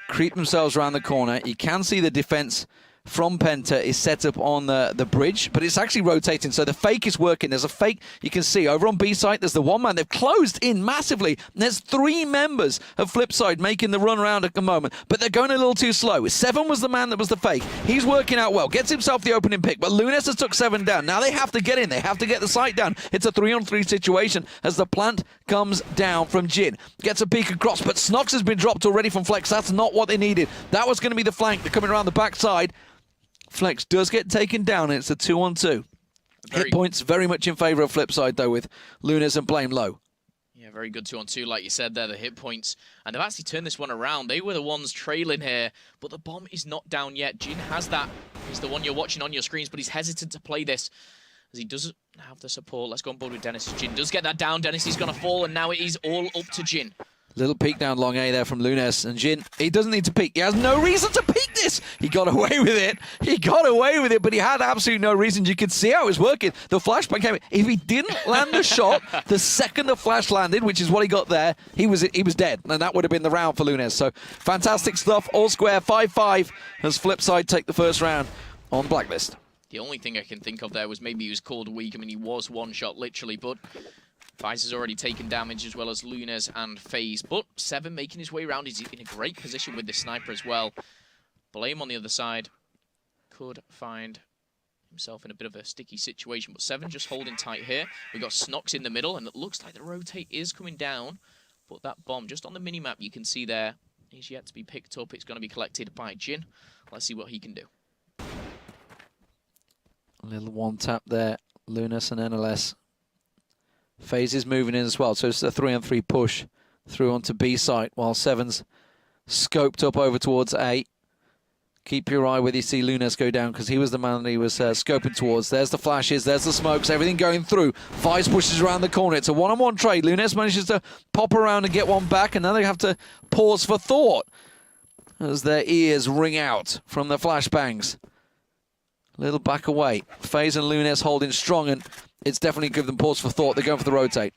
Creep themselves around the corner. You can see the defense from Penta is set up on the bridge, but it's actually rotating, so the fake is working. There's a fake you can see over on B site. There's the one man. They've closed in massively. And there's 3 members of FlipSide making the run around at the moment, but they're going a little too slow. 7 was the man that was the fake. He's working out well, gets himself the opening pick, but Lunes has took 7 down. Now they have to get in. They have to get the site down. It's a 3-on-3 situation as the plant comes down from Jin. Gets a peek across, but Snox has been dropped already from Flex. That's not what they needed. That was going to be the flank. They're coming around the backside. Flex does get taken down, and it's a 2-on-2. Hit points very much in favour of FlipSide, though, with Lunes and Blame low. Yeah, very good 2-on-2, like you said there, the hit points. And they've actually turned this one around. They were the ones trailing here, but the bomb is not down yet. Jin has that. He's the one you're watching on your screens, but he's hesitant to play this as he doesn't have the support. Let's go on board with Dennis. Jin does get that down. Dennis is going to fall, and now it is all up to Jin. Little peek down long A there from Lunes, and Jin, he doesn't need to peek. He has no reason to peek this. He got away with it. He got away with it, but he had absolutely no reason. You could see how it was working. The flashbang came in. If he didn't land the shot, the second the flash landed, which is what he got there, he was dead, and that would have been the round for Lunes. So fantastic stuff. All square, 5-5 as FlipSide take the first round on Blacklist. The only thing I can think of there was maybe he was called weak. I mean, he was one shot literally, but FaZe has already taken damage as well as Lunes and FaZe. But Seven making his way around. He's in a great position with this sniper as well. Blame on the other side. could find himself in a bit of a sticky situation. But Seven just holding tight here. We've got Snox in the middle, and it looks like the rotate is coming down. But that bomb, just on the minimap, you can see there, is yet to be picked up. It's going to be collected by Jin. Let's see what he can do. A little one tap there. Lunas and NLS. FaZe is moving in as well, so it's a 3-on-3 push through onto B site while Seven's scoped up over towards A. Keep your eye where you see Lunas go down, because he was the man that he was scoping towards. There's the flashes, there's the smokes, everything going through. Vice pushes around the corner. It's a one-on-one trade. Lunas manages to pop around and get one back, and now they have to pause for thought as their ears ring out from the flashbangs. A little back away. FaZe and Lunas holding strong, and it's definitely given them pause for thought. They're going for the rotate.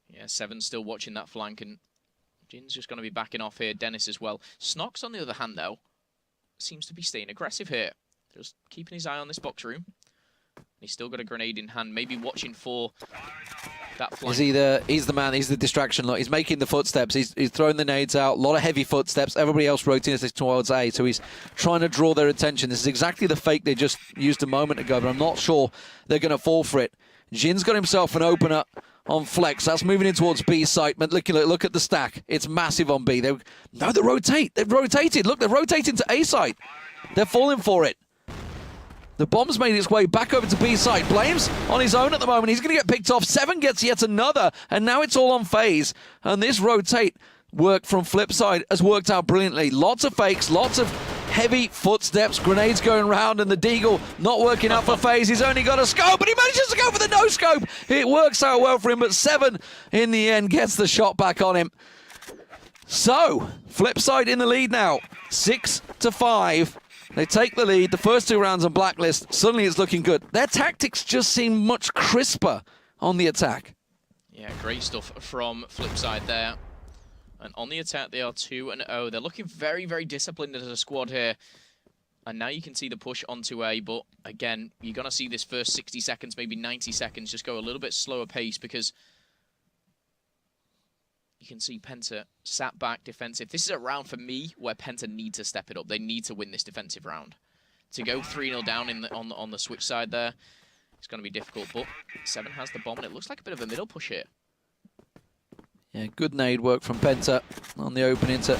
Yeah, Seven still watching that flank, and Jin's just going to be backing off here. Dennis as well. Snox, on the other hand, though, seems to be staying aggressive here. Just keeping his eye on this box room. He's still got a grenade in hand, maybe watching for that flank. He's the man, he's the distraction. Look, he's making the footsteps, he's throwing the nades out, a lot of heavy footsteps. Everybody else rotating towards A, so he's trying to draw their attention. This is exactly the fake they just used a moment ago, but I'm not sure they're going to fall for it. Jin's got himself an opener on Flex. That's moving in towards B site, but look at the stack. It's massive on B. They rotate. They've rotated. Look, they're rotating to A site. They're falling for it. The bomb's made its way back over to B site. Blames on his own at the moment. He's going to get picked off. Seven gets yet another, and now it's all on FaZe. And this rotate work from FlipSid has worked out brilliantly. Lots of fakes, lots of heavy footsteps, grenades going round, and the Deagle not working out for FaZe. He's only got a scope, but he manages to go for the no-scope. It works out well for him, but Seven, in the end, gets the shot back on him. So, FlipSid in the lead now, 6-5. They take the lead. The first 2 rounds on Blacklist, suddenly it's looking good. Their tactics just seem much crisper on the attack. Yeah, great stuff from FlipSid there. And on the attack, they are 2-0. They're looking very, very disciplined as a squad here. And now you can see the push onto A, but again, you're going to see this first 60 seconds, maybe 90 seconds, just go a little bit slower pace, because you can see Penta sat back defensive. This is a round for me where Penta need to step it up. They need to win this defensive round. To go 3-0 down on the switch side there, it's going to be difficult, but Seven has the bomb, and it looks like a bit of a middle push here. Yeah, good nade work from Penta on the opening to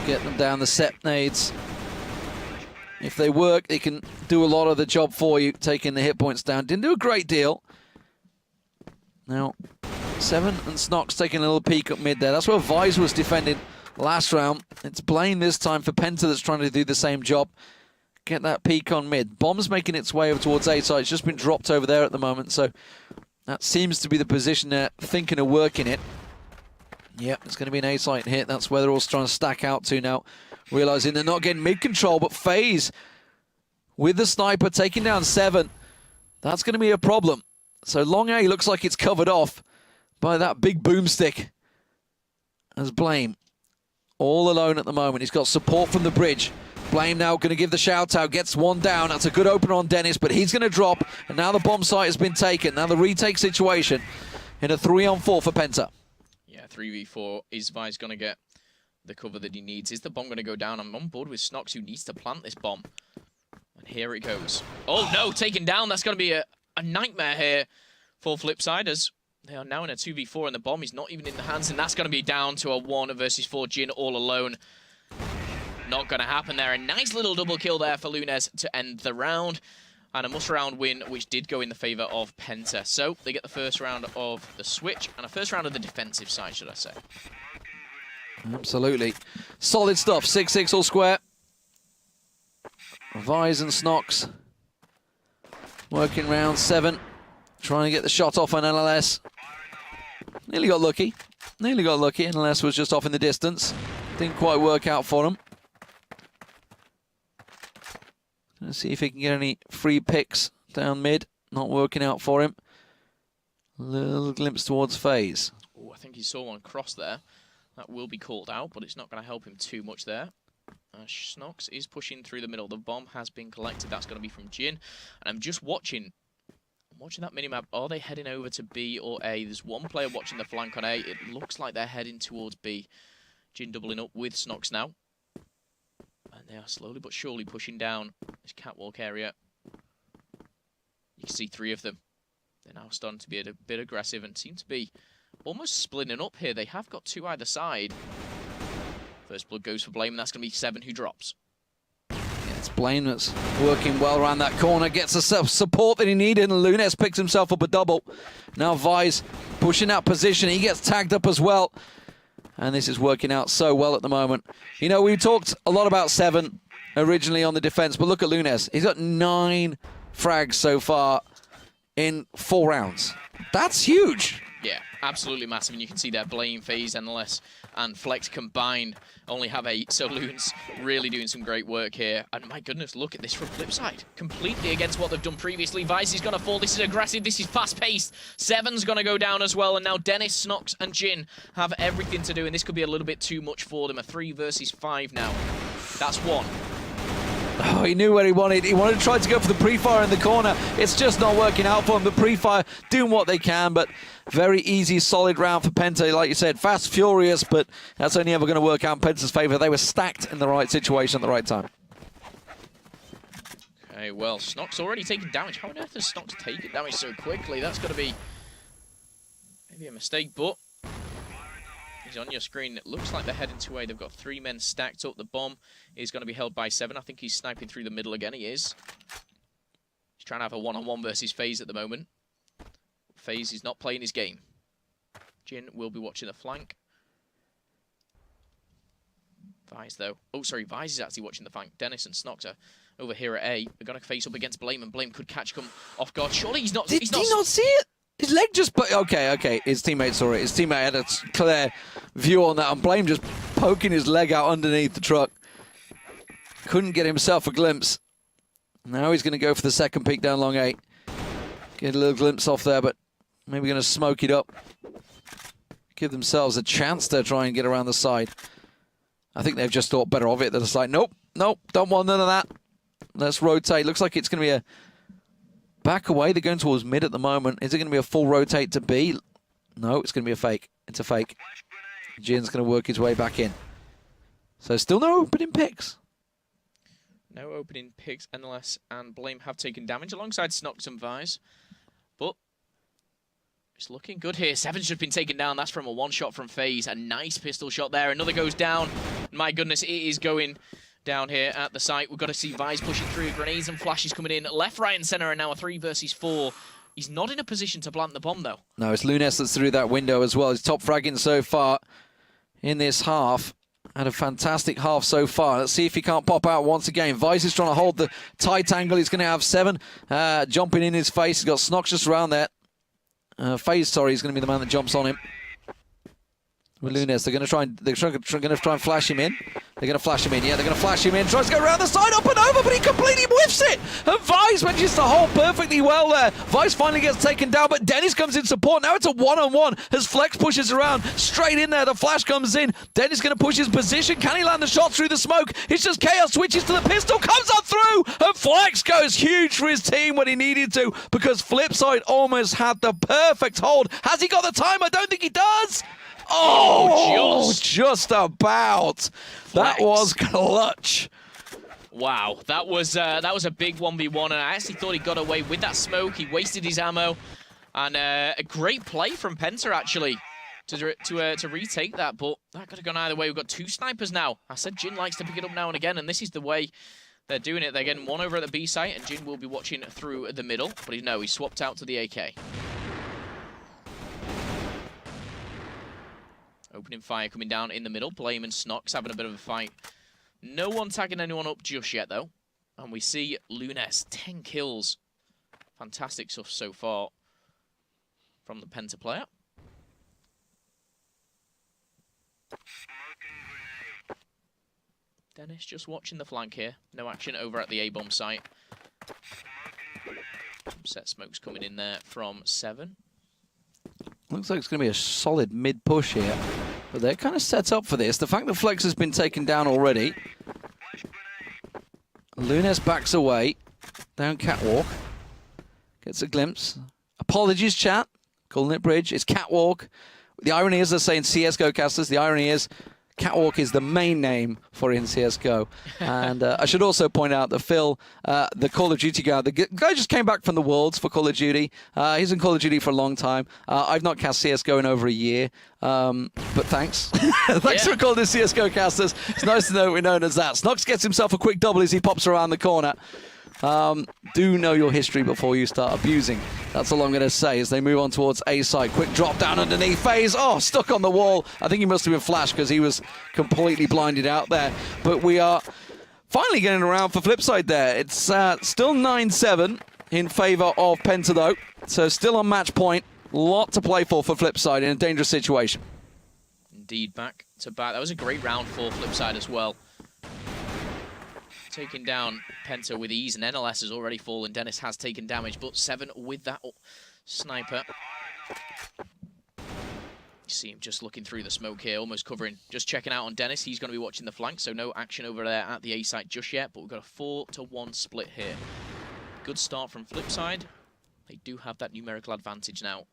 get them down the set nades. If they work, they can do a lot of the job for you, taking the hit points down. Didn't do a great deal. Now, Seven and Snox taking a little peek up mid there. That's where Vise was defending last round. It's Blaine this time for Penta that's trying to do the same job. Get that peek on mid. Bomb's making its way over towards A side. It's just been dropped over there at the moment, so that seems to be the position they're thinking of working it. Yep, it's going to be an A-site hit. That's where they're all trying to stack out to now. Realizing they're not getting mid-control, but FaZe with the sniper taking down Seven. That's going to be a problem. So long A looks like it's covered off by that big boomstick. As Blame all alone at the moment. He's got support from the bridge. Blame now going to give the shout out, gets one down. That's a good opener on Dennis, but he's going to drop. And now the bomb site has been taken. Now the retake situation in a 3-on-4 for Penta. Yeah, 3v4. Is Vice going to get the cover that he needs? Is the bomb going to go down? I'm on board with Snox, who needs to plant this bomb. And here it goes. Oh no, taken down. That's going to be a nightmare here for FlipSid, as they are now in a 2v4 and the bomb is not even in the hands, and that's going to be down to a 1 versus 4. Jin all alone. Not going to happen there. A nice little double kill there for Lunes to end the round. And a must-round win, which did go in the favor of Penta. So they get the first round of the switch, and a first round of the defensive side, should I say. Absolutely. Solid stuff. 6-6 all square. Vise and Snox working round 7. Trying to get the shot off on LLS. Nearly got lucky. Nearly got lucky. LLS was just off in the distance. Didn't quite work out for him. Let's see if he can get any free picks down mid. Not working out for him. Little glimpse towards FaZe. Oh, I think he saw one cross there. That will be called out, but it's not going to help him too much there. Snox is pushing through the middle. The bomb has been collected. That's going to be from Jin. And I'm just watching that minimap. Are they heading over to B or A? There's one player watching the flank on A. It looks like they're heading towards B. Jin doubling up with Snox now. And They are slowly but surely pushing down this catwalk area. You can see 3 of them. They're now starting to be a bit aggressive and seem to be almost splitting up here. They have got 2 either side. First blood goes for Blame, and that's going to be 7 who drops. Yeah, it's Blame that's working well around that corner, gets the support that he needed, and Lunes picks himself up a double. Now Vice pushing that position. He gets tagged up as well. And this is working out so well at the moment. You know, we talked a lot about 7 originally on the defense, but look at Lunes. He's got 9 frags so far in 4 rounds. That's huge. Yeah, absolutely massive. And you can see there, Blame, FaZe, NLS, and Flex combined only have 8. So Loon's really doing some great work here. And my goodness, look at this from FlipSid. Completely against what they've done previously. Vice is going to fall. This is aggressive. This is fast-paced. 7's going to go down as well. And now Dennis, Snox, and Jin have everything to do. And this could be a little bit too much for them. A 3 versus 5 now. That's 1. Oh, he knew where he wanted. He wanted to try to go for the pre-fire in the corner. It's just not working out for him. The pre-fire doing what they can, but very easy, solid round for Penta. Like you said, fast, furious, but that's only ever going to work out in Penta's favor. They were stacked in the right situation at the right time. Okay, well, Snox already taking damage. How on earth does Snox take damage so quickly? That's got to be maybe a mistake, but he's on your screen. It looks like they're heading to A. They've got 3 men stacked up. The bomb is going to be held by 7. I think he's sniping through the middle again. He is. He's trying to have a one-on-one versus FaZe at the moment. FaZe is not playing his game. Jin will be watching the flank. Vice, though. Oh, sorry, Vice is actually watching the flank. Dennis and Snox are over here at A. They're going to face up against Blame, and Blame could catch him off guard. Surely he's not... Did he not see it? His leg just... Okay. His teammate saw it. His teammate had a clear view on that, and Blame just poking his leg out underneath the truck. Couldn't get himself a glimpse. Now he's going to go for the second peek down long 8. Get a little glimpse off there, but maybe going to smoke it up. Give themselves a chance to try and get around the side. I think they've just thought better of it. They're just like, nope, don't want none of that. Let's rotate. Looks like it's going to be a back away. They're going towards mid at the moment. Is it going to be a full rotate to B? No, it's going to be a fake. It's a fake. Jin's going to work his way back in. So still no opening picks. No opening picks, NLS and Blame have taken damage alongside Snox and Vice. But it's looking good here. 7's just been taken down. That's from a 1-shot from FaZe. A nice pistol shot there. Another goes down. My goodness, it is going down here at the site. We've got to see Vice pushing through. Grenades and flashes coming in. Left, right, and center, and now a 3 versus 4. He's not in a position to plant the bomb, though. No, it's Lunes that's through that window as well. He's top fragging so far in this half. Had a fantastic half so far. Let's see if he can't pop out once again. Vice is trying to hold the tight angle. He's going to have 7 jumping in his face. He's got Snox just around there. FaZe, sorry, he's going to be the man that jumps on him. With Lunes, they're going to try and flash him in. They're going to flash him in. Yeah, they're going to flash him in. Tries to go around the side, up and over, but he completely whiffs it. And Vice manages to hold perfectly well there. Vice finally gets taken down, but Dennis comes in support. Now it's a one-on-one as Flex pushes around straight in there. The flash comes in. Dennis going to push his position. Can he land the shot through the smoke? It's just Chaos switches to the pistol, comes on through, and Flex goes huge for his team when he needed to because FlipSid almost had the perfect hold. Has he got the time? I don't think he does. Oh, just about. Flex. That was clutch. Wow, that was a big 1v1, and I actually thought he got away with that smoke. He wasted his ammo, and a great play from Penta actually to retake that. But that could have gone either way. We've got 2 snipers now. I said Jin likes to pick it up now and again, and this is the way they're doing it. They're getting 1 over at the B site, and Jin will be watching through the middle. But he swapped out to the AK. Opening fire coming down in the middle. Blame and Snox having a bit of a fight. No one tagging anyone up just yet, though. And we see Lunes, 10 kills. Fantastic stuff so far from the Penta player. Dennis just watching the flank here. No action over at the A-bomb site. Set smokes coming in there from 7. Looks like it's going to be a solid mid-push here. But they're kind of set up for this. The fact that Flex has been taken down already. Lunes backs away. Down catwalk. Gets a glimpse. Apologies, chat. Calling it bridge. It's catwalk. The irony is they're saying CSGO casters. The irony is Catwalk is the main name for in CSGO. And I should also point out that Phil, the Call of Duty guy, the guy just came back from the Worlds for Call of Duty. He's in Call of Duty for a long time. I've not cast CSGO in over a year, but thanks. Thanks for calling the CSGO casters. It's nice to know we're known as that. Snox gets himself a quick double as he pops around the corner. Do know your history before you start abusing. That's all I'm going to say as they move on towards A side. Quick drop down underneath. FaZe, stuck on the wall. I think he must have been flashed because he was completely blinded out there. But we are finally getting around for FlipSid there. It's still 9-7 in favor of Penta though. So still on match point. Lot to play for FlipSid in a dangerous situation. Indeed, back to back. That was a great round for FlipSid as well. Taking down Penta with ease, and NLS has already fallen. Dennis has taken damage, but 7 with that sniper. You see him just looking through the smoke here, almost covering, just checking out on Dennis. He's going to be watching the flank, so no action over there at the A site just yet, but we've got a 4-1 split here. Good start from FlipSid. They do have that numerical advantage now.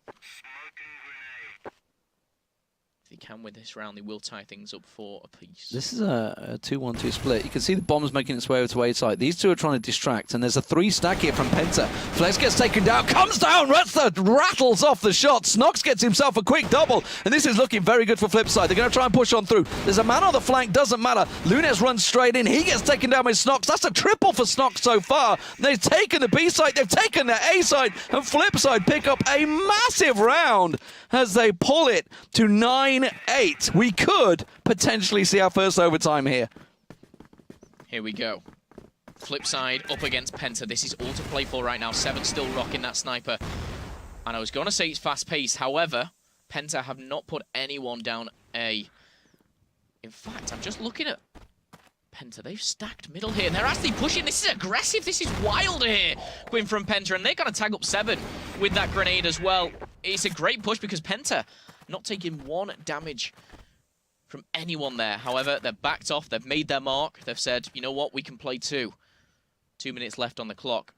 If they can win this round, they will tie things up for a piece. This is a 2-1-2 split. You can see the bombs making its way over to A side. These two are trying to distract, and there's a 3-stack here from Penta. Flex gets taken down, comes down, rattles off the shot. Snox gets himself a quick double, and this is looking very good for FlipSid. They're going to try and push on through. There's a man on the flank, doesn't matter. Lunes runs straight in. He gets taken down with Snox. That's a triple for Snox so far. They've taken the B side, they've taken the A side, and FlipSid pick up a massive round as they pull it to 9-8. We could potentially see our first overtime here. Here we go. FlipSid up against Penta. This is all to play for right now. 7 still rocking that sniper. And I was going to say it's fast-paced. However, Penta have not put anyone down A. In fact, I'm just looking at Penta. They've stacked middle here. They're actually pushing. This is aggressive. This is wild here. Going from Penta. And they're going to tag up 7 with that grenade as well. It's a great push because Penta not taking 1 damage from anyone there. However, they're backed off. They've made their mark. They've said, you know what, we can play 2. 2 minutes left on the clock.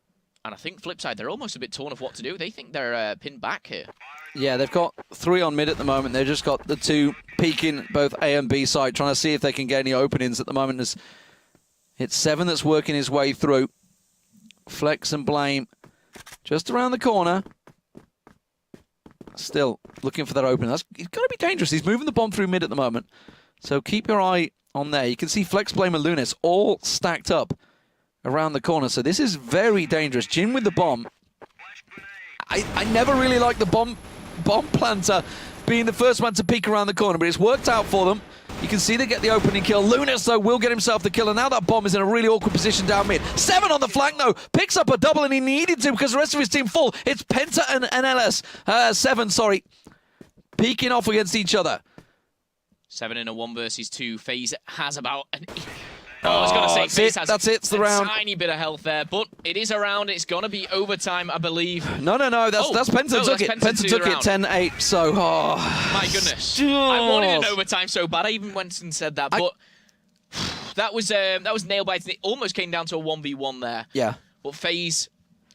And I think FlipSid, they're almost a bit torn of what to do. They think they're pinned back here. Yeah, they've got 3 on mid at the moment. They've just got the 2 peeking both A and B side, trying to see if they can get any openings at the moment. It's 7 that's working his way through. Flex and Blame just around the corner. Still looking for that opening. He's got to be dangerous. He's moving the bomb through mid at the moment. So keep your eye on there. You can see Flex, Blame, and Lunes all stacked up around the corner. So this is very dangerous. Jin with the bomb. I never really liked the bomb planter being the first one to peek around the corner, but it's worked out for them. You can see they get the opening kill. Lunes, though, will get himself the kill, and now that bomb is in a really awkward position down mid. 7 on the flank, though. Picks up a double, and he needed to because the rest of his team full. It's Penta and NLS. 7, sorry. Peeking off against each other. 7 in a 1 versus 2. FaZe has about an... I was going to say, FaZe has that's it. It's the round. Tiny bit of health there, but it is a round. It's going to be overtime, I believe. No. That's Penta took it. Penta took it 10-8. So, my goodness. I wanted an overtime so bad. I even went and said that, but that was nail biting. It almost came down to a 1v1 there. Yeah. But FaZe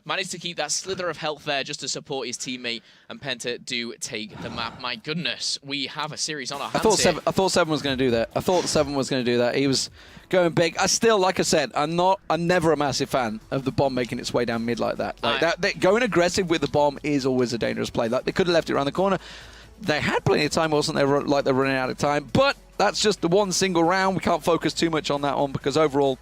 managed to keep that slither of health there just to support his teammate, and Penta do take the map. My goodness, we have a series on our hands here. I thought 7 was going to do that. I thought 7 was going to do that. He was going big. I still, like I said, I'm never a massive fan of the bomb making its way down mid like that. Going aggressive with the bomb is always a dangerous play. Like, they could have left it around the corner. They had plenty of time, wasn't they? Like they're running out of time. But that's just the one single round. We can't focus too much on that one because overall,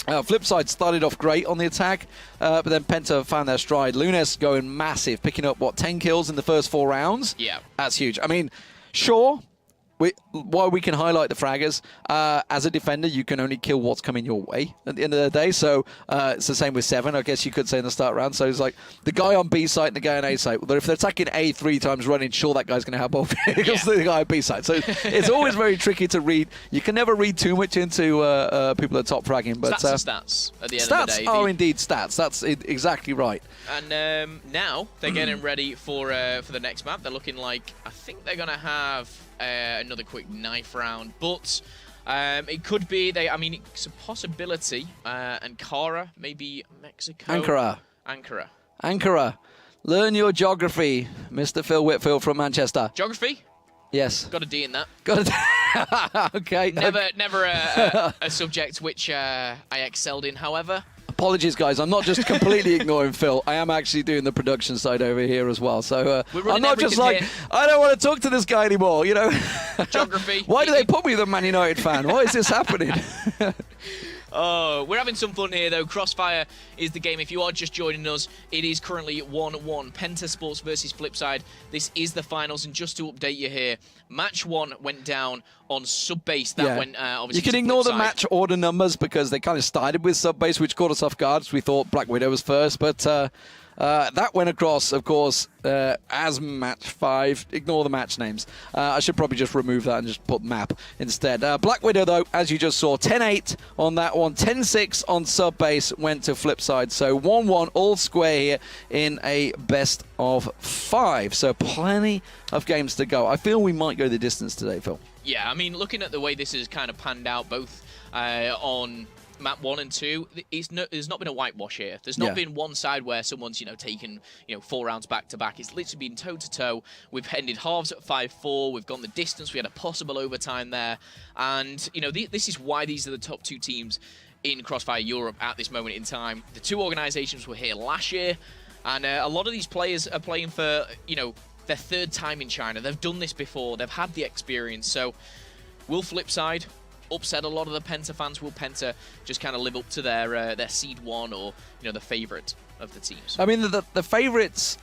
FlipSid started off great on the attack, but then Penta found their stride. Lunes going massive, picking up, 10 kills in the first 4 rounds? Yeah. That's huge. I mean, sure, while we can highlight the fraggers, as a defender, you can only kill what's coming your way at the end of the day. So it's the same with 7, I guess you could say in the start round. So it's like the guy on B side and the guy on A side. Well, if they're attacking A 3 times running, sure, that guy's going to have both kills the guy on B side. So it's always very tricky to read. You can never read too much into people at top fragging. But stats at the end of the day. Stats are indeed stats. That's exactly right. And now they're getting ready for the next map. They're looking like, I think they're going to have another quick knife round, but it could be I mean, it's a possibility. Ankara, maybe Mexico. Ankara. Learn your geography, Mr. Phil Whitfield from Manchester. Geography? Yes. Got a D in that. Got a Okay. Never a subject which I excelled in, however. Apologies, guys. I'm not just completely ignoring Phil. I am actually doing the production side over here as well. So I'm not just like, here. I don't want to talk to this guy anymore, you know? Geography. Why do they put me with a Man United fan? Why is this happening? Oh, we're having some fun here, though. Crossfire is the game. If you are just joining us, it is currently 1-1. Penta Sports versus FlipSid. This is the finals, and just to update you here, match 1 went down on Subbase. That went obviously. You can ignore the match order numbers because they kind of started with Subbase, which caught us off guard. So we thought Black Widow was first, but that went across, of course, as match 5. Ignore the match names. I should probably just remove that and just put map instead. Black Widow, though, as you just saw, 10-8 on that one. 10-6 on Subbase went to FlipSid. So 1-1, all square here in a best of 5. So plenty of games to go. I feel we might go the distance today, Phil. Yeah, I mean, looking at the way this has kind of panned out, both on map 1 and 2, there's not been a whitewash here. There's not been one side where someone's, taken, 4 rounds back to back. It's literally been toe to toe. We've ended halves at 5-4. We've gone the distance. We had a possible overtime there. And, this is why these are the top 2 teams in Crossfire Europe at this moment in time. The 2 organizations were here last year, and a lot of these players are playing for, their 3rd time in China. They've done this before. They've had the experience. So will FlipSid upset a lot of the Penta fans? Will Penta just kind of live up to their seed 1 or the favorite of the teams? I mean, the favorites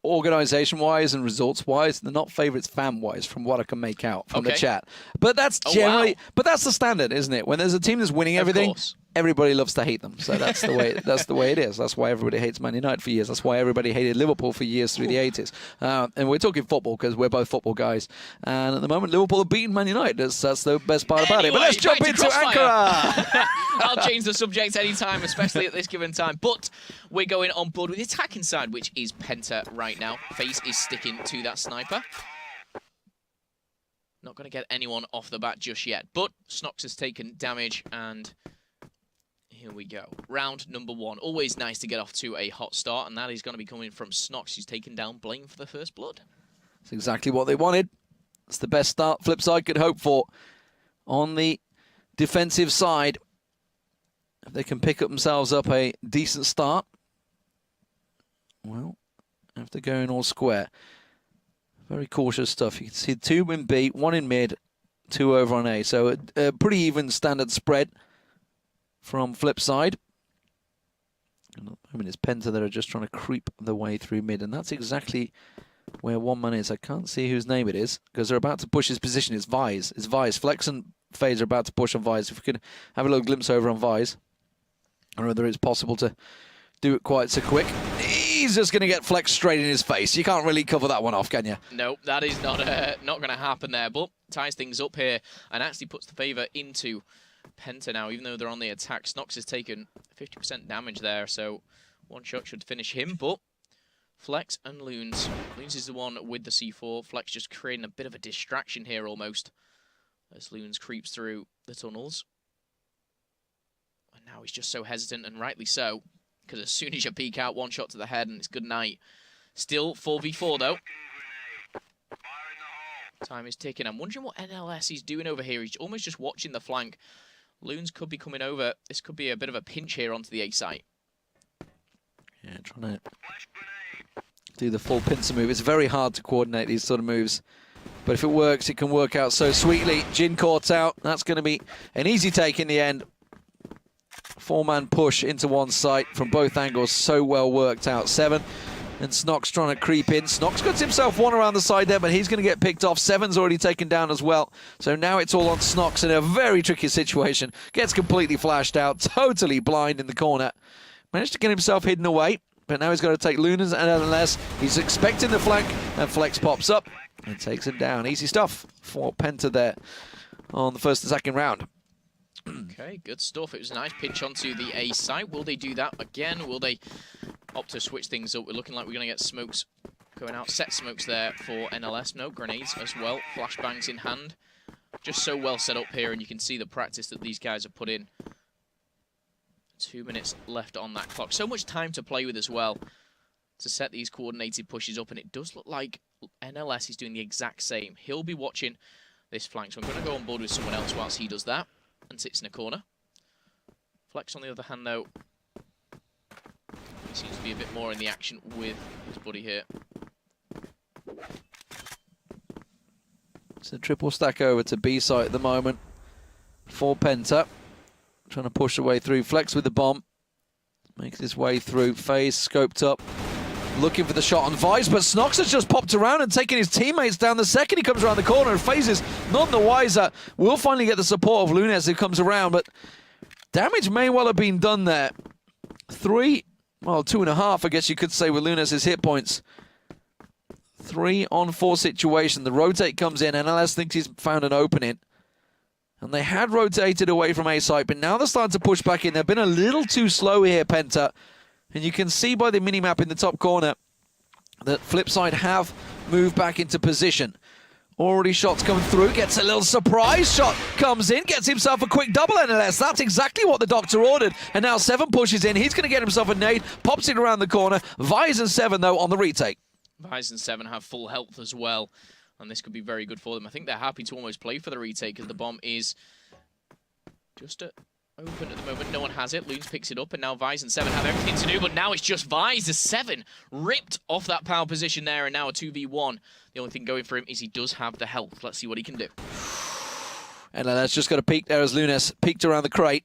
organization-wise and results-wise, they're not favorites fan-wise from what I can make out from the chat. But that's generally, but that's the standard, isn't it? When there's a team that's winning everything, everybody loves to hate them. So that's the way. That's the way it is. That's why everybody hates Man United for years. That's why everybody hated Liverpool for years through the 80s. And we're talking football because we're both football guys. And at the moment, Liverpool have beaten Man United. That's the best part about it. But let's jump into Ankara. I'll change the subject anytime, especially at this given time. But we're going on board with the attacking side, which is Penta right now. FaZe is sticking to that sniper. Not going to get anyone off the bat just yet. But Snox has taken damage, and here we go. Round number 1. Always nice to get off to a hot start, and that is going to be coming from Snox, who's taken down Blame for the first blood. That's exactly what they wanted. It's the best start FlipSid could hope for on the defensive side. If they can pick up themselves up a decent start, well, have to go in all square. Very cautious stuff. You can see 2 in B, 1 in mid, 2 over on A. So a pretty even standard spread from FlipSid. And at the moment it's Penta that are just trying to creep the way through mid, and that's exactly where one man is. I can't see whose name it is because they're about to push his position. It's Vise. It's Vise. Flex and FaZe are about to push on Vise. If we could have a little glimpse over on Vise, or whether it's possible to do it quite so quick. He's just going to get Flex straight in his face. You can't really cover that one off, can you? Nope, that is not going to happen there, but ties things up here and actually puts the favor into Penta now, even though they're on the attack. Snox has taken 50% damage there, so one shot should finish him, but Flex and Loons. Loons is the one with the C4. Flex just creating a bit of a distraction here almost as Loons creeps through the tunnels. And now he's just so hesitant, and rightly so, because as soon as you peek out, one shot to the head and it's good night. Still 4v4 though. Time is ticking. I'm wondering what NLS is doing over here. He's almost just watching the flank. Loons could be coming over. This could be a bit of a pinch here onto the A site. Yeah, trying to do the full pincer move. It's very hard to coordinate these sort of moves. But if it works, it can work out so sweetly. Jin caught out. That's going to be an easy take in the end. 4-man push into one site from both angles. So well worked out. 7. And Snox trying to creep in. Snox got himself one around the side there, but he's going to get picked off. 7's already taken down as well. So now it's all on Snox in a very tricky situation. Gets completely flashed out. Totally blind in the corner. Managed to get himself hidden away. But now he's got to take Lunas, and unless he's expecting the flank, and Flex pops up and takes him down. Easy stuff for Penta there on the first and second round. Okay, good stuff. It was a nice pitch onto the A site. Will they do that again? Will they opt to switch things up? We're looking like we're going to get smokes going out. Set smokes there for NLS. No, grenades as well. Flashbangs in hand. Just so well set up here, and you can see the practice that these guys have put in. 2 minutes left on that clock. So much time to play with as well to set these coordinated pushes up, and it does look like NLS is doing the exact same. He'll be watching this flank. So I'm going to go on board with someone else whilst he does that and sits in a corner. Flex, on the other hand, though, he seems to be a bit more in the action with his buddy here. It's a triple stack over to B site at the moment for Penta. Trying to push the way through. Flex with the bomb. Makes his way through. FaZe scoped up. Looking for the shot on Vice, but Snox has just popped around and taken his teammates down the second he comes around the corner, and FaZe is none the wiser. Will finally get the support of Lunes who comes around, but damage may well have been done there. 2.5, I guess you could say, with Lunes' hit points. 3-on-4 situation. The rotate comes in. NLS thinks he's found an opening. And they had rotated away from A site, but now they're starting to push back in. They've been a little too slow here, Penta. And you can see by the minimap in the top corner that FlipSid have moved back into position. Already shots coming through, gets a little surprise shot, comes in, gets himself a quick double NLS. That's exactly what the doctor ordered. And now 7 pushes in. He's going to get himself a nade, pops it around the corner. Vise and 7, though, on the retake. Vise and 7 have full health as well, and this could be very good for them. I think they're happy to almost play for the retake because the bomb is just open at the moment. No one has it. Loons picks it up, and now Vise and 7 have everything to do, but now it's just Vise. The 7 ripped off that power position there, and now a 2v1. The only thing going for him is he does have the health. Let's see what he can do. NLS just got a peek there as Lunes peeked around the crate.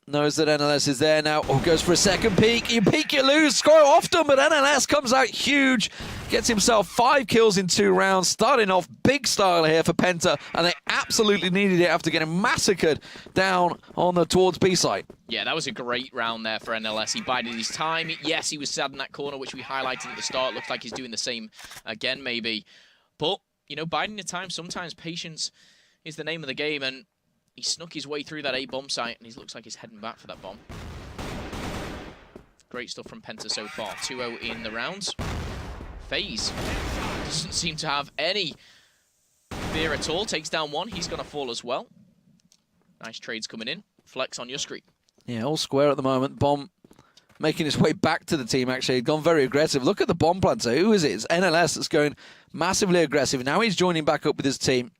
Knows that NLS is there now. Oh, goes for a second peek. You peek, you lose. Score often, but NLS comes out huge. Gets himself 5 kills in 2 rounds. Starting off big style here for Penta, and they absolutely needed it after getting massacred down on the towards B side. Yeah, that was a great round there for NLS. He bided his time. Yes, he was sad in that corner, which we highlighted at the start. Looks like he's doing the same again, maybe. But, you know, biding your time, sometimes patience is the name of the game, and he snuck his way through that A bomb site, and he looks like he's heading back for that bomb. Great stuff from Penta so far. 2-0 in the rounds. FaZe doesn't seem to have any fear at all. Takes down 1. He's going to fall as well. Nice trades coming in. Flex on your screen. Yeah, all square at the moment. Bomb making his way back to the team, actually. He'd gone very aggressive. Look at the bomb planter. Who is it? It's NLS that's going massively aggressive. Now he's joining back up with his team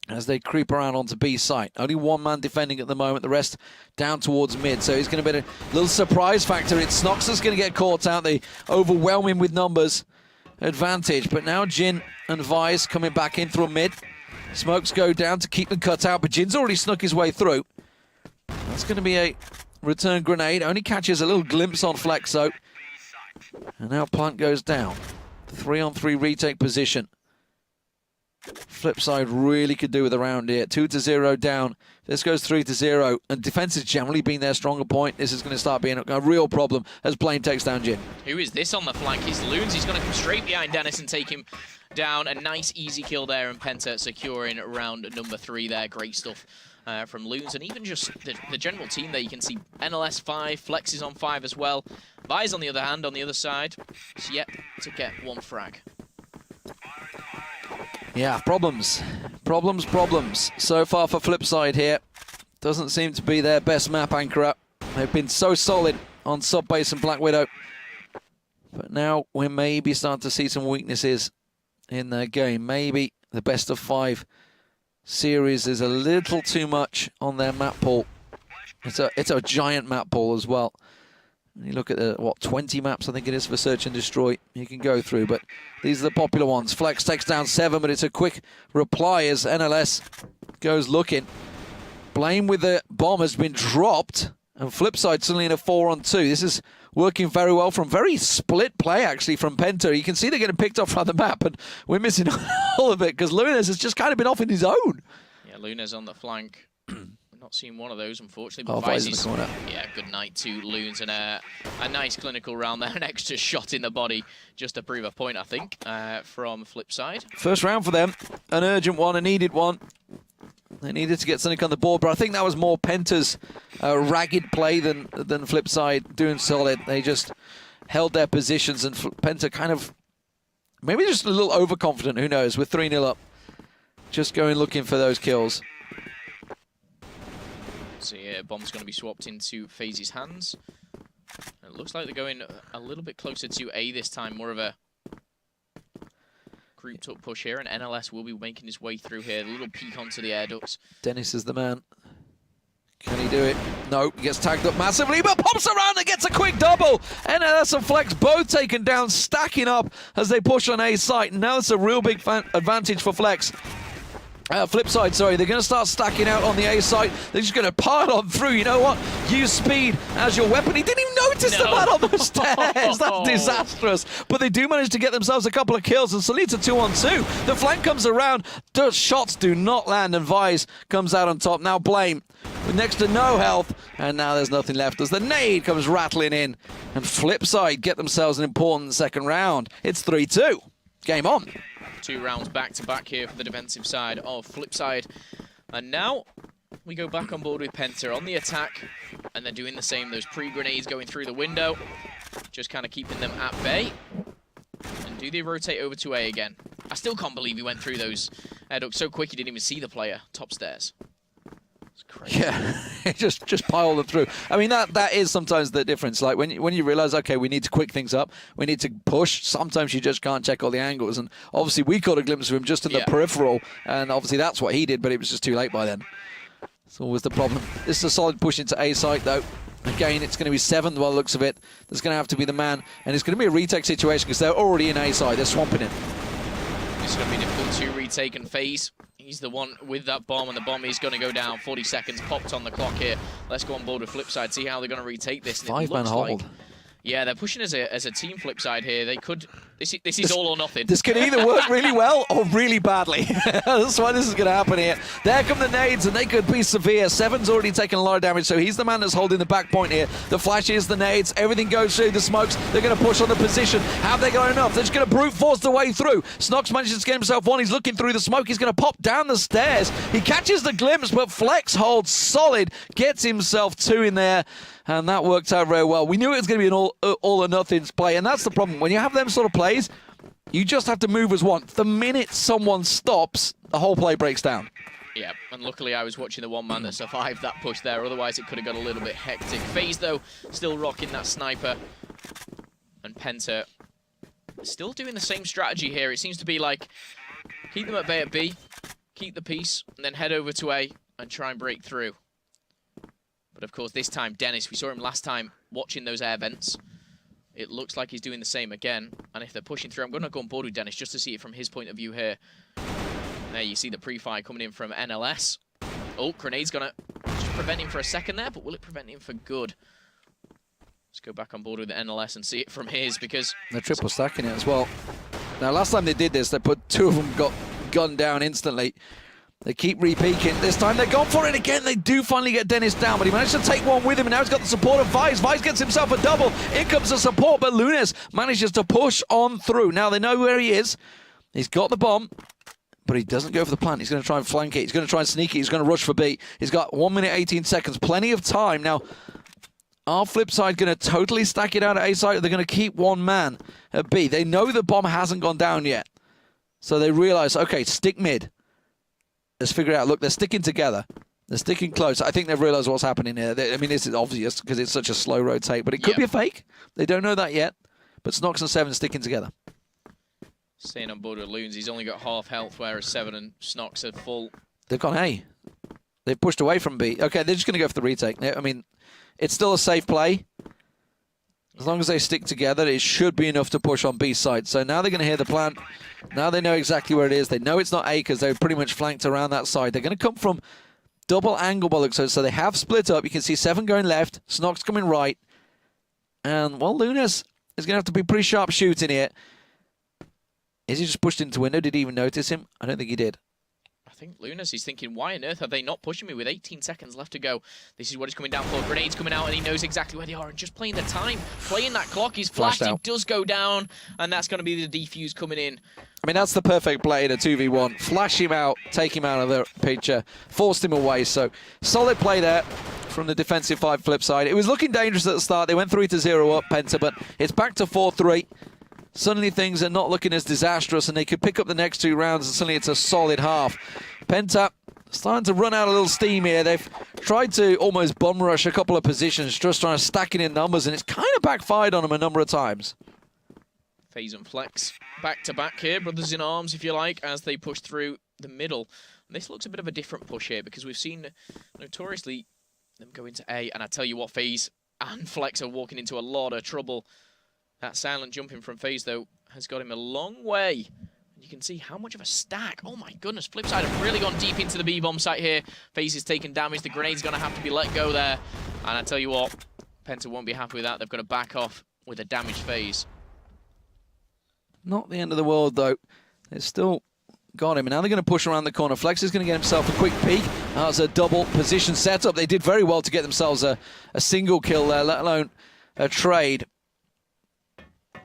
as they creep around onto B site. Only 1 man defending at the moment, the rest down towards mid. So he's going to be a little surprise factor. It's Snox that's going to get caught out. They overwhelm him with numbers advantage. But now Jin and Vise coming back in through mid. Smokes go down to keep them cut out, but Jin's already snuck his way through. That's going to be a return grenade. Only catches a little glimpse on Flexo. And now Plant goes down. 3-on-3 retake position. FlipSid really could do with a round here. 2-0 down. This goes 3-0, and defense has generally been their stronger point. This is going to start being a real problem as Plane takes down Jin. Who is this on the flank? It's Loons. He's going to come straight behind Dennis and take him down. A nice, easy kill there, and Penta securing round number 3 there. Great stuff from Loons, and even just the general team there. You can see NLS 5, Flex is on 5 as well. Vise, on the other hand, on the other side, is yet to get 1 frag. Yeah, problems. Problems so far for FlipSid here. Doesn't seem to be their best map anchorer. They've been so solid on Subbase and Black Widow. But now we're maybe starting to see some weaknesses in their game. Maybe the best of 5 series is a little too much on their map pool. It's a giant map pool as well. You look at the, 20 maps I think it is for Search and Destroy you can go through, but these are the popular ones. Flex takes down 7, but it's a quick reply as NLS goes looking. Blame with the bomb has been dropped, and FlipSid suddenly in a 4-on-2. This is working very well from very split play, actually, from Penta. You can see they're getting picked off from the map, and we're missing all of it because Lunes has just kind of been off in his own. Yeah, Lunes on the flank. Not seen one of those, unfortunately. But Vise in the corner. Yeah, good night to Loons, and a nice clinical round there. An extra shot in the body just to prove a point, I think, from FlipSid. First round for them. An urgent one, a needed one. They needed to get something on the board, but I think that was more Penta's ragged play than FlipSid doing solid. They just held their positions, and Penta kind of maybe just a little overconfident, who knows, with 3-0 up. Just going looking for those kills. So yeah, bomb's going to be swapped into FaZe's hands. And it looks like they're going a little bit closer to A this time, more of a grouped up push here, and NLS will be making his way through here. A little peek onto the air ducts. Dennis is the man. Can he do it? No, he gets tagged up massively, but pops around and gets a quick double. NLS and Flex both taken down, stacking up as they push on A site. Now it's a real big advantage for Flex. FlipSid, sorry, they're going to start stacking out on the A site. They're just going to pile on through. You know what? Use speed as your weapon. He didn't even notice the man on the stairs. That's disastrous. But they do manage to get themselves a couple of kills, and Salita 2-on-2. The flank comes around. The shots do not land, and Vise comes out on top. Now Blame with next to no health, and now there's nothing left as the nade comes rattling in, and FlipSid get themselves an important second round. It's 3-2. Game on. 2 rounds back-to-back here for the defensive side of FlipSid. And now we go back on board with PENTA on the attack, and they're doing the same. Those pre-grenades going through the window, just kind of keeping them at bay. And do they rotate over to A again? I still can't believe he went through those air ducts so quick he didn't even see the player top stairs. It's crazy. Yeah, just pile them through. I mean, that is sometimes the difference. Like when you realize, okay, we need to quick things up, we need to push. Sometimes you just can't check all the angles, and obviously we caught a glimpse of him just in the peripheral, and obviously that's what he did, but it was just too late by then. That's always the problem. This is a solid push into A site though. Again, it's going to be 7 by the looks of it. There's going to have to be the man, and it's going to be a retake situation because they're already in A site. They're swamping it. It's going to be difficult to retake, and FaZe, he's the one with that bomb, and the bomb is going to go down. 40 seconds popped on the clock here. Let's go on board with FlipSid, see how they're going to retake this. 5-man hold. Yeah, they're pushing as a team FlipSid here. They could... This is all or nothing. This could either work really well or really badly. That's why this is going to happen here. There come the nades, and they could be severe. Seven's already taken a lot of damage, so he's the man that's holding the back point here. The flashes, the nades, everything goes through the smokes. They're going to push on the position. Have they got enough? They're just going to brute force the way through. Snox manages to get himself one. He's looking through the smoke. He's going to pop down the stairs. He catches the glimpse, but Flex holds solid. Gets himself 2 in there. And that worked out very well. We knew it was going to be an all or nothing play, and that's the problem. When you have them sort of plays, you just have to move as one. The minute someone stops, the whole play breaks down. Yeah, and luckily I was watching the one man that survived that push there. Otherwise, it could have got a little bit hectic. FaZe, though, still rocking that sniper. And PENTA still doing the same strategy here. It seems to be like, keep them at bay at B, keep the peace, and then head over to A and try and break through. But of course, this time, Dennis, we saw him last time watching those air vents. It looks like he's doing the same again. And if they're pushing through, I'm going to go on board with Dennis just to see it from his point of view here. There you see the pre-fire coming in from NLS. Oh, grenade's going to just prevent him for a second there, but will it prevent him for good? Let's go back on board with the NLS and see it from his, because... They're triple stacking it as well. Now, last time they did this, they put 2 of them got gunned down instantly. They keep re-peeking. This time they're gone for it again. They do finally get Dennis down, but he managed to take one with him, and now he's got the support of Vise. Vise gets himself a double. In comes the support, but Lunes manages to push on through. Now they know where he is. He's got the bomb, but he doesn't go for the plant. He's going to try and flank it. He's going to try and sneak it. He's going to rush for B. He's got 1 minute, 18 seconds. Plenty of time. Now, are FlipSid going to totally stack it out at A site, or they're going to keep one man at B? They know the bomb hasn't gone down yet. So they realize, okay, stick mid. Let's figure it out. Look, they're sticking together. They're sticking close. I think they've realized what's happening here. I mean, this is obvious because it's such a slow rotate, but it could be a fake. They don't know that yet. But Snox and 7 sticking together. Staying on board with Loons, he's only got half health, whereas 7 and Snox are full. They've gone A. They've pushed away from B. Okay, they're just going to go for the retake. I mean, it's still a safe play. As long as they stick together, it should be enough to push on B side. So now they're going to hear the plan. Now they know exactly where it is. They know it's not A because they're pretty much flanked around that side. They're going to come from double angle by looks. So they have split up. You can see 7 going left, Snox coming right. And, well, Lunes is going to have to be pretty sharp shooting here. Is he just pushed into window? Did he even notice him? I don't think he did. I think Lunas, he's thinking, why on earth are they not pushing me with 18 seconds left to go? This is what he's coming down for. Grenades coming out, and he knows exactly where they are. And just playing the time, playing that clock. He's flashed, he does go down, and that's going to be the defuse coming in. I mean, that's the perfect play in a 2v1. Flash him out, take him out of the picture, forced him away. So, solid play there from the defensive 5 FlipSid. It was looking dangerous at the start. They went 3-0 up, PENTA, but it's back to 4-3. Suddenly things are not looking as disastrous, and they could pick up the next 2 rounds, and suddenly it's a solid half. PENTA starting to run out a little steam here. They've tried to almost bum rush a couple of positions, just trying to stack it in numbers, and it's kind of backfired on them a number of times. FaZe and Flex back to back here, brothers in arms, if you like, as they push through the middle. And this looks a bit of a different push here because we've seen notoriously them go into A, and I tell you what, FaZe and Flex are walking into a lot of trouble. That silent jumping from FaZe, though, has got him a long way. And you can see how much of a stack. Oh my goodness, FlipSid have really gone deep into the B-bomb site here. FaZe is taking damage. The grenade's going to have to be let go there. And I tell you what, PENTA won't be happy with that. They've got to back off with a damaged FaZe. Not the end of the world, though. They've still got him. And now they're going to push around the corner. Flex is going to get himself a quick peek. That's a double position setup. They did very well to get themselves a single kill there, let alone a trade.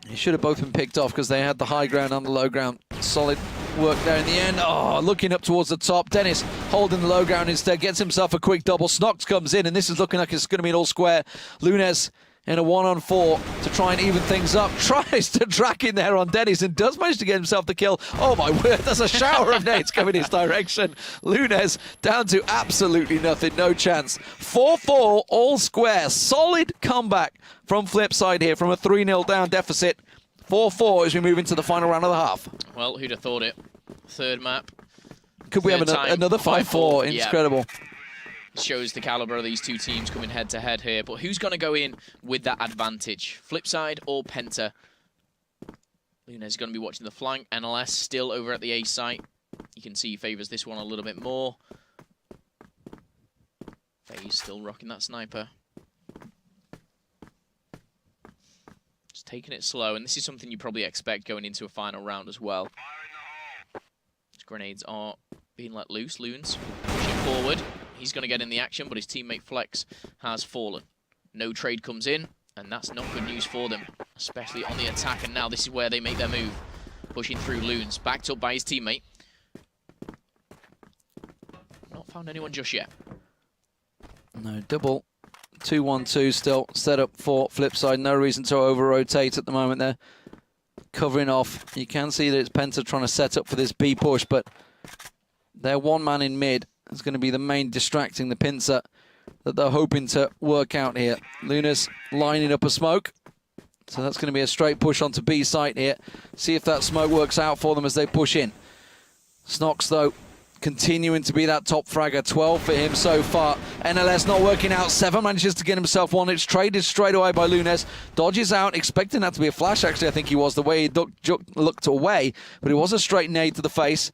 He should have both been picked off because they had the high ground and the low ground. Solid work there in the end. Oh, looking up towards the top. Dennis holding the low ground instead. Gets himself a quick double. Snox comes in, and this is looking like it's going to be an all square. Lunes in a 1-on-4 to try and even things up. Tries to track in there on Dennis and does manage to get himself the kill. Oh my word, there's a shower of nades coming his direction. Lunes down to absolutely nothing, no chance. 4-4, all square. Solid comeback from FlipSid here from a 3-0 down deficit. 4-4 as we move into the final round of the half. Well, who'd have thought it? Third map. Could we have another 5-4? Incredible. Yeah. Shows the caliber of these two teams coming head to head here. But who's going to go in with that advantage? FlipSid or PENTA? Lunes is going to be watching the flank. NLS still over at the A site. You can see he favours this one a little bit more. FaZe still rocking that sniper. Just taking it slow. And this is something you probably expect going into a final round as well. His grenades are being let loose. Loons pushing forward. He's going to get in the action, but his teammate Flex has fallen. No trade comes in, and that's not good news for them, especially on the attack. And now this is where they make their move. Pushing through Loons, backed up by his teammate. Not found anyone just yet. No, double 2-1-2 still set up for FlipSid. No reason to over-rotate at the moment there. Covering off. You can see that it's PENTA trying to set up for this B push, but they're one man in mid. It's going to be the main distracting the pincer that they're hoping to work out here. Lunas lining up a smoke. So that's going to be a straight push onto B site here. See if that smoke works out for them as they push in. Snox, though, continuing to be that top fragger. 12 for him so far. NLS not working out. 7 manages to get himself one. It's traded straight away by Lunes. Dodges out, expecting that to be a flash, actually, I think he was, the way he looked away. But it was a straight nade to the face.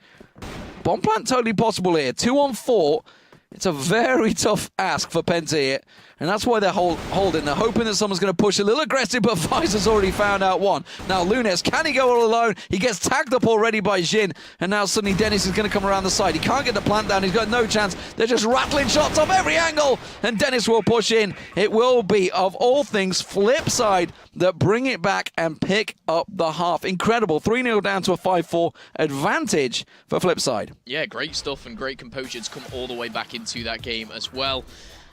Bomb plant totally possible here. 2-on-4. It's a very tough ask for PENTA here. And that's why they're holding. They're hoping that someone's going to push a little aggressive, but Pfizer's already found out one. Now Lunes, can he go all alone? He gets tagged up already by Jin. And now suddenly Dennis is going to come around the side. He can't get the plant down. He's got no chance. They're just rattling shots off every angle. And Dennis will push in. It will be, of all things, FlipSid that bring it back and pick up the half. Incredible. 3-0 down to a 5-4 advantage for FlipSid. Yeah, great stuff and great composure to come all the way back into that game as well.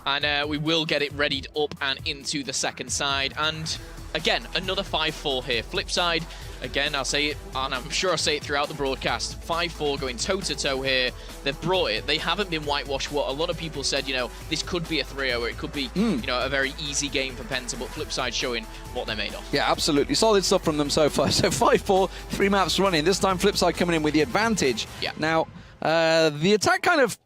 And we will get it readied up and into the second side. And again, another 5-4 here. FlipSid, again, I'll say it, and I'm sure I'll say it throughout the broadcast. 5-4 going toe-to-toe here. They've brought it. They haven't been whitewashed. What a lot of people said, you know, this could be a 3-0 or it could be, you know, a very easy game for PENTA, but FlipSid showing what they're made of. Yeah, absolutely. Solid stuff from them so far. So 5-4, 3 maps running. This time FlipSid coming in with the advantage. Yeah. Now, the attack kind of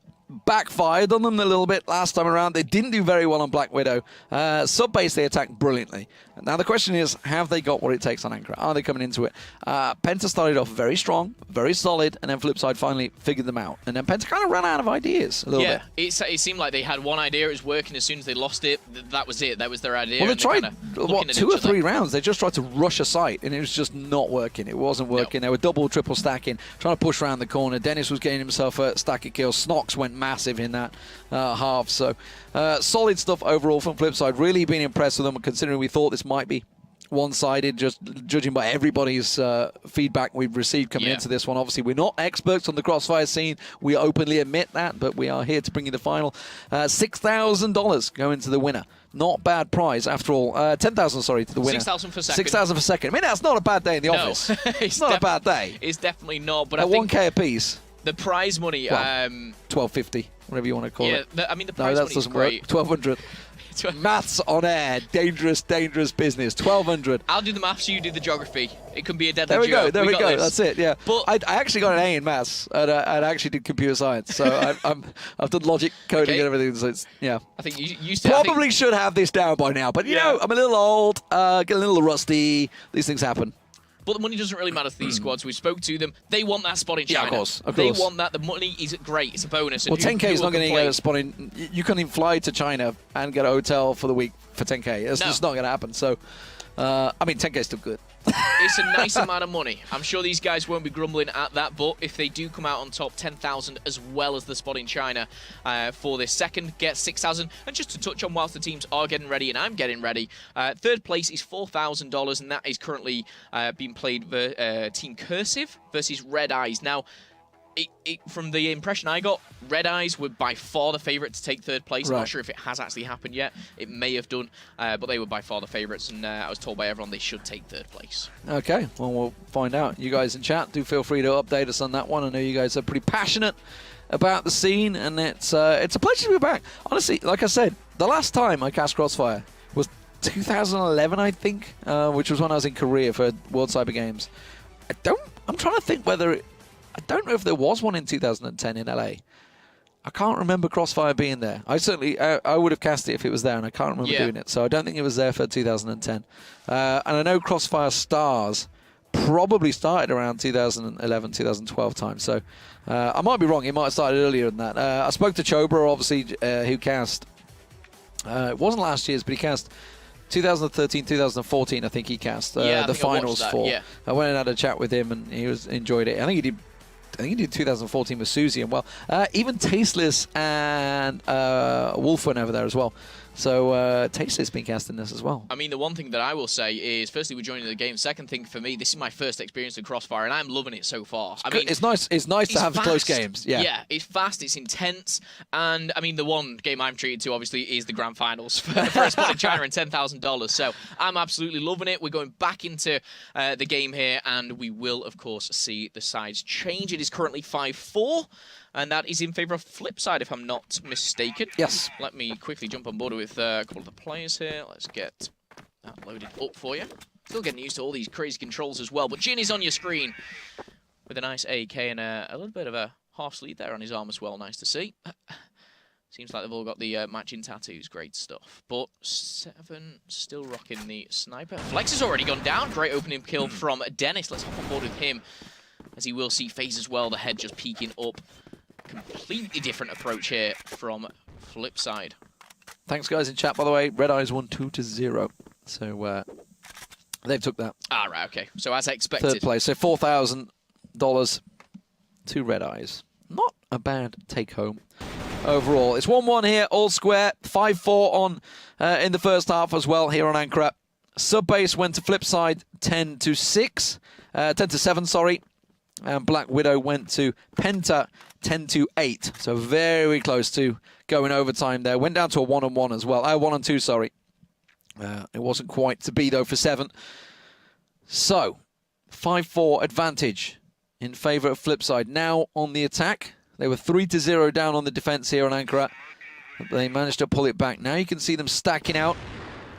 backfired on them a little bit last time around. They didn't do very well on Black Widow. Sub-base, they attacked brilliantly. Now the question is, have they got what it takes on Anchor? Are they coming into it? PENTA started off very strong, very solid, and then FlipSid finally figured them out. And then PENTA kind of ran out of ideas a little bit. Yeah, it seemed like they had one idea, it was working. As soon as they lost it, that was it. That was their idea. Well, they tried, what, 2 or 3 rounds? They just tried to rush a site, and it was just not working. It wasn't working. No. They were double, triple stacking, trying to push around the corner. Dennis was getting himself a stack of kills. Snox went massive in that half. So, solid stuff overall from FlipSid. Really been impressed with them, considering we thought this might be one-sided, just judging by everybody's feedback we've received coming into this one. Obviously, we're not experts on the Crossfire scene. We openly admit that, but we are here to bring you the final. $6,000 going to the winner. Not bad prize after all. 10,000, sorry, to the winner. 6,000 for second. 6,000 for second. I mean, that's not a bad day in the office. It's not a bad day. It's definitely not. But at I think 1K a piece. the prize money, $12.50, whatever you want to call it. I mean, the prize money is great. 1,200. Maths on air. Dangerous, dangerous business. 1200. I'll do the maths, you do the geography. It can be a deadly There we duo. go. There we got go. this. That's it. Yeah. But I actually got an A in maths, and I actually did computer science. So I've done logic, coding, Okay. and everything. So it's I think you used to. I think- probably should have this down by now. But you Yeah. know, I'm a little old, get a little rusty. These things happen. But the money doesn't really matter to these squads. We spoke to them. They want that spot in Yeah, China. of course, of They course. want that. The money is great. It's a bonus. And Well, 10K is who not going to complain? get a spot in. You can't even fly to China and get a hotel for the week for 10K. It's No. just not going to happen. So, I mean, 10K is still good. It's a nice amount of money. I'm sure these guys won't be grumbling at that, but if they do come out on top, 10,000 as well as the spot in China for this second, get 6,000. And just to touch on whilst the teams are getting ready and I'm getting ready, third place is $4,000, and that is currently being played Team Cursive versus Red Eyes. Now, from the impression I got, Red Eyes were by far the favourite to take third place. I'm Right. not sure if it has actually happened yet. It may have done, but they were by far the favourites, and I was told by everyone they should take third place. Okay, well, we'll find out. You guys in chat, do feel free to update us on that one. I know you guys are pretty passionate about the scene, and it's a pleasure to be back. Honestly, like I said, the last time I cast Crossfire was 2011, I think, which was when I was in Korea for World Cyber Games. I'm trying to think whether I don't know if there was one in 2010 in LA. I can't remember Crossfire being there. I would have cast it if it was there, and I can't remember doing it. So I don't think it was there for 2010. And I know Crossfire Stars probably started around 2011, 2012 time. So I might be wrong. It might have started earlier than that. I spoke to Chobra, obviously, who cast. It wasn't last year's, but he cast 2013, 2014. I think he cast Yeah, I the think I watched finals that, for. yeah. I went and had a chat with him, and he enjoyed it. I think he did 2014 with Susie, and even Tasteless and Wolf went over there as well. So Tasteless been cast in this as well. I mean, the one thing that I will say is, firstly, we're joining the game. Second thing for me, this is my first experience in Crossfire, and I'm loving it so far. I mean, It's nice. It's nice to have fast. close games. Yeah. Yeah, it's fast, it's intense, and I mean, the one game I'm treated to, obviously, is the grand finals for a spot in China and $10,000. So I'm absolutely loving it. We're going back into the game here, and we will, of course, see the sides change. It is currently 5-4. And that is in favour of FlipSid, if I'm not mistaken. Yes. Let me quickly jump on board with a couple of the players here. Let's get that loaded up for you. Still getting used to all these crazy controls as well. But Jin is on your screen with a nice AK and a little bit of a half sleeve there on his arm as well. Nice to see. Seems like they've all got the matching tattoos. Great stuff. But 7 still rocking the sniper. Flex has already gone down. Great opening kill from Dennis. Let's hop on board with him, as he will see FaZe as well. The head just peeking up. Completely different approach here from FlipSid. Thanks, guys in chat. By the way, Red Eyes won 2-0. So they've took that Ah, right, okay. So as I expected. third place. So $4,000 to Red Eyes. Not a bad take home overall. It's 1-1 here, all square. 5-4 on in the first half as well here on Ankara. Subbase went to FlipSid 10-6, 10-7, sorry. And Black Widow went to Penta 10-8. So very close to going overtime there. Went down to a 1-1 as well. 1-2, sorry. It wasn't quite to be, though, for 7. So, 5-4 advantage in favour of FlipSid. Now on the attack. They were 3-0 down on the defence here on Ankara. They managed to pull it back. Now you can see them stacking out.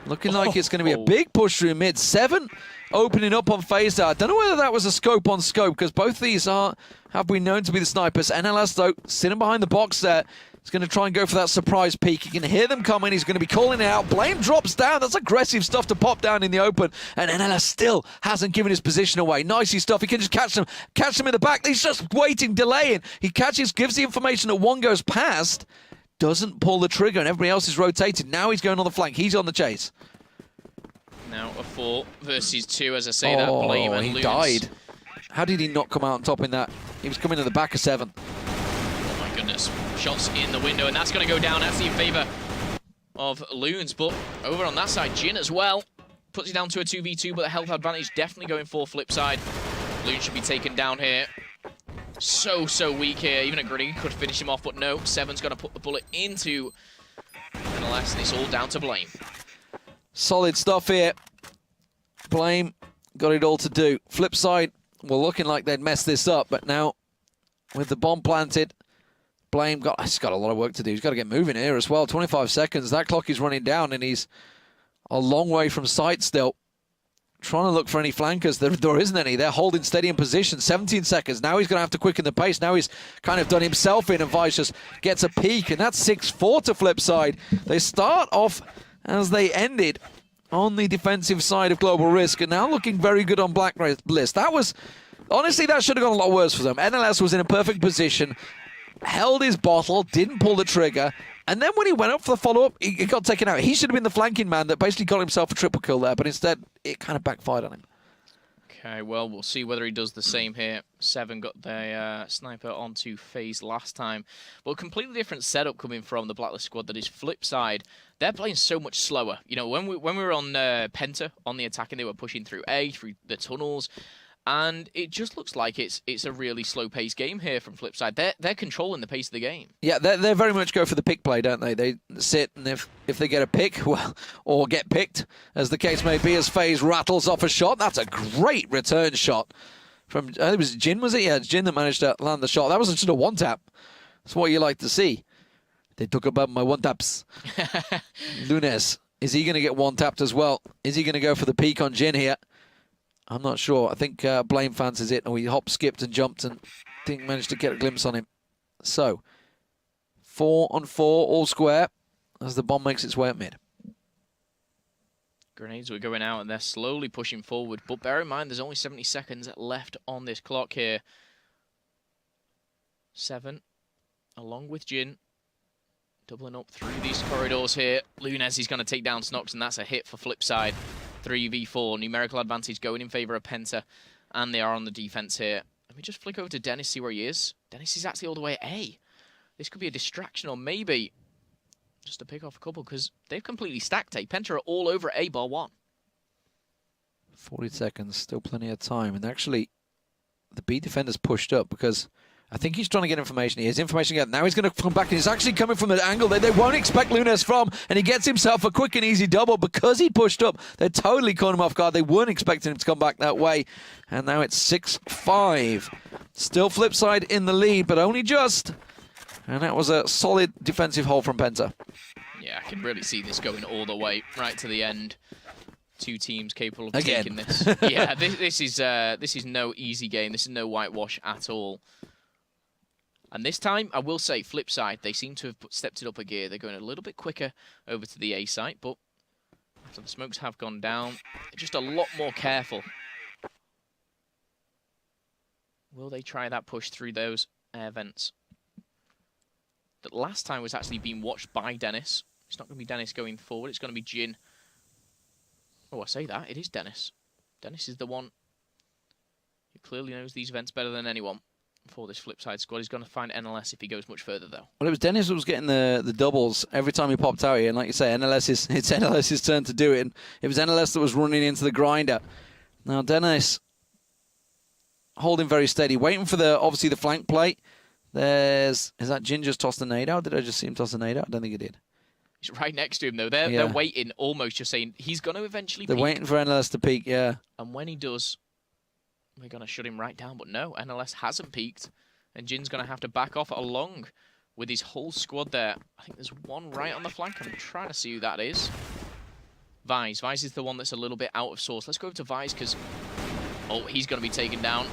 Looking like it's going to be a big push through mid. 7 opening up on FaZe. I don't know whether that was a scope on scope, because both these have been known to be the snipers. NLS, though, sitting behind the box there. He's going to try and go for that surprise peek. You can hear them coming. He's going to be calling it out. Blame drops down. That's aggressive stuff to pop down in the open. And NLS still hasn't given his position away. Nicey stuff. He can just catch them in the back. He's just waiting, delaying. He catches, gives the information that one goes past, doesn't pull the trigger, and everybody else is rotated. Now he's going on the flank. He's on the chase. Now a 4 versus 2, as I say that. Blame and he Loons. died. How did he not come out on top in that? He was coming to the back of 7. Oh my goodness. Shots in the window, and that's going to go down. That's in favour of Loons. But over on that side, Jin as well. Puts it down to a 2v2, but the health advantage definitely going for FlipSid. Loons should be taken down here. So weak here. Even a grenade could finish him off, but no. 7's going to put the bullet into NLS, and it's all down to Blame. Solid stuff here. Blame got it all to do. FlipSid were looking like they'd messed this up, but now with the bomb planted, Blame he's got a lot of work to do. He's got to get moving here as well. 25 seconds. That clock is running down, and he's a long way from sight still. Trying to look for any flankers. There isn't any. They're holding steady in position. 17 seconds. Now he's going to have to quicken the pace. Now he's kind of done himself in, and Vice just gets a peek, and that's 6-4 to FlipSid. They start off as they ended on the defensive side of Global Risk, and now looking very good on Blacklist. That was, honestly, that should have gone a lot worse for them. NLS was in a perfect position, held his bottle, didn't pull the trigger, and then when he went up for the follow-up, he got taken out. He should have been the flanking man that basically got himself a triple kill there, but instead, it kind of backfired on him. Okay, well, we'll see whether he does the same here. Seven got the sniper onto FaZe last time. But a completely different setup coming from the Blacklist squad that is FlipSid. They're playing so much slower. You know, when we were on PENTA, on the attacking, they were pushing through A, through the tunnels. And it just looks like it's a really slow-paced game here from FlipSid. They're controlling the pace of the game. Yeah, they very much go for the pick play, don't they? They sit, and if they get a pick, well, or get picked, as the case may be, as FaZe rattles off a shot. That's a great return shot from, it was Jin, was it? Yeah, it's Jin that managed to land the shot. That was just a one-tap. That's what you like to see. They took about my one-taps. Lunes, is he going to get one-tapped as well? Is he going to go for the peak on Jin here? I'm not sure. I think Blame fancies it, and we hop, skipped, and jumped, and didn't manage to get a glimpse on him. So, 4-on-4, all square, as the bomb makes its way up mid. Grenades were going out, and they're slowly pushing forward. But bear in mind, there's only 70 seconds left on this clock here. 7, along with Jin, doubling up through these corridors here. Lunes is going to take down Snox, and that's a hit for FlipSid. 3v4, numerical advantage going in favor of PENTA, and they are on the defense here. Let me just flick over to Dennis, see where he is. Dennis is actually all the way at A. This could be a distraction, or maybe just to pick off a couple, because they've completely stacked A. PENTA are all over A bar 1. 40 seconds, still plenty of time, and actually the B defender's pushed up because I think he's trying to get information. He has information again. Now he's going to come back, and he's actually coming from the angle that they won't expect Lunes from, and he gets himself a quick and easy double because he pushed up. They totally caught him off guard. They weren't expecting him to come back that way, and now it's 6-5. Still FlipSid in the lead, but only just. And that was a solid defensive hold from PENTA. Yeah, I can really see this going all the way right to the end. Two teams capable of taking this. Yeah, this is no easy game. This is no whitewash at all. And this time, I will say, FlipSid, they seem to have stepped it up a gear. They're going a little bit quicker over to the A site, but after the smokes have gone down, they're just a lot more careful. Will they try that push through those air vents? That last time was actually being watched by Dennis. It's not going to be Dennis going forward. It's going to be Jin. Oh, I say that. It is Dennis. Dennis is the one who clearly knows these events better than anyone. For this FlipSid squad, he's going to find NLS if he goes much further, though. Well, it was Dennis who was getting the doubles every time he popped out here, and like you say, it's NLS's turn to do it, and it was NLS that was running into the grinder. Now, Dennis holding very steady, waiting for obviously the flank plate. Is that Jin just tossed the nade out? Did I just see him toss the nade out? I don't think he did. He's right next to him, though. They're waiting, almost just saying he's going to eventually peak. They're waiting for NLS to peak, yeah. And when he does, we're going to shut him right down. But no, NLS hasn't peaked. And Jin's going to have to back off along with his whole squad there. I think there's one right on the flank. I'm trying to see who that is. Vice. Vice is the one that's a little bit out of source. Let's go over to Vice because, oh, he's going to be taken down.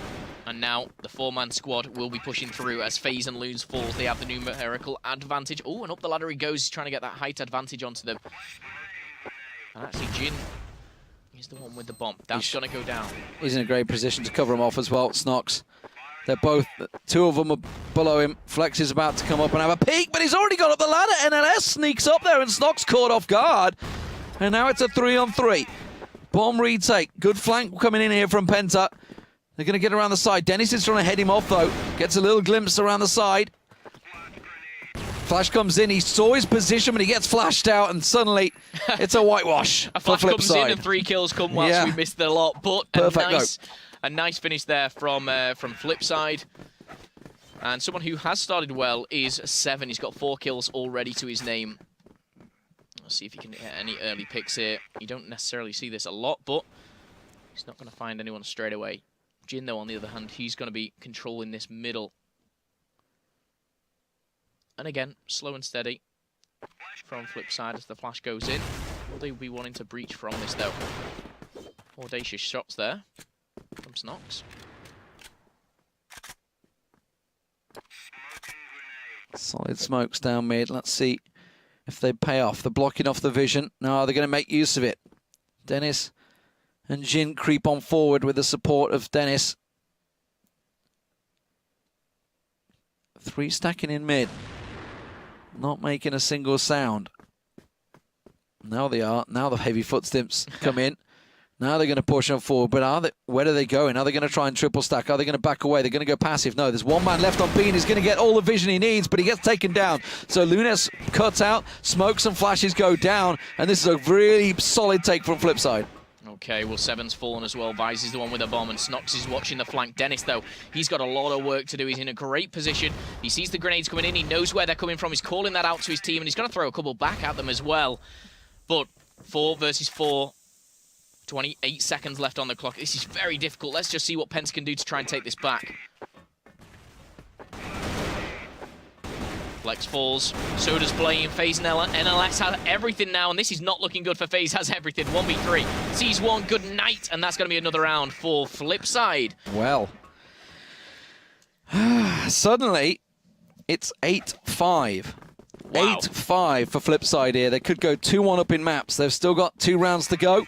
And now the 4-man squad will be pushing through as FaZe and Loons falls. They have the numerical advantage. Oh, and up the ladder he goes. He's trying to get that height advantage onto them. And actually, Jin is the one with the bomb. That's going to go down. He's in a great position to cover him off as well. Snox. They're both, 2 of them are below him. Flex is about to come up and have a peek, but he's already got up the ladder. NLS sneaks up there, and Snox caught off guard. And now it's a 3-on-3. Bomb retake. Good flank coming in here from PENTA. They're going to get around the side. Dennis is trying to head him off, though. Gets a little glimpse around the side. Flash comes in. He saw his position, but he gets flashed out, and suddenly it's a whitewash. A flash comes in, and 3 kills come whilst we missed the lot. But a nice finish there from FlipSid. And someone who has started well is Seven. He's got 4 kills already to his name. Let's see if he can get any early picks here. You don't necessarily see this a lot, but he's not going to find anyone straight away. Jin, though, on the other hand, he's going to be controlling this middle. And again, slow and steady from FlipSid as the flash goes in. Will they be wanting to breach from this, though? Audacious shots there from Snox. Solid smokes down mid. Let's see if they pay off. They're blocking off the vision. No, they're going to make use of it. Dennis and Jin creep on forward with the support of Dennis. 3 stacking in mid. Not making a single sound. Now they are. Now the heavy footsteps come in. Now they're going to push on forward, but where are they going? Are they going to try and triple stack? Are they going to back away? They're going to go passive. No, there's one man left on B, and he's going to get all the vision he needs, but he gets taken down. So Lunes cuts out, smokes and flashes go down, and this is a really solid take from FlipSid. Okay, well, Seven's fallen as well. Vice is the one with the bomb, and Snox is watching the flank. Dennis, though, he's got a lot of work to do. He's in a great position. He sees the grenades coming in. He knows where they're coming from. He's calling that out to his team, and he's going to throw a couple back at them as well. But 4 versus 4. 28 seconds left on the clock. This is very difficult. Let's just see what Penta can do to try and take this back. Flex falls. So does Blame. FaZe and NLS have everything now, and this is not looking good for FaZe. Has everything. 1v3. Sees one. Good night. And that's going to be another round for FlipSid. Well, suddenly it's 8-5. Wow. 8-5 for FlipSid here. They could go 2-1 up in maps. They've still got 2 rounds to go.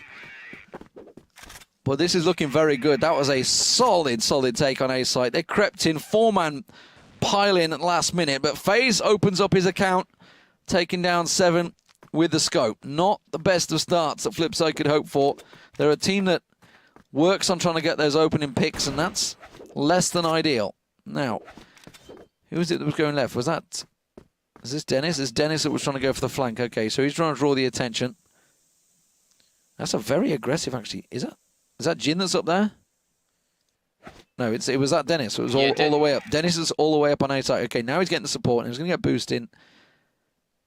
But this is looking very good. That was a solid take on A site. They crept in, 4-man pile in at last minute. But FaZe opens up his account, taking down 7 with the scope. Not the best of starts that FlipSid could hope for. They're a team that works on trying to get those opening picks, and that's less than ideal. Now, who was it that was going left? Is this Dennis? It's Dennis that was trying to go for the flank. Okay, so he's trying to draw the attention. That's a very aggressive, actually. Is that Jin that's up there? No, it was that Dennis. It was all the way up. Dennis is all the way up on A side. Okay, now he's getting the support, and he's going to get boosted.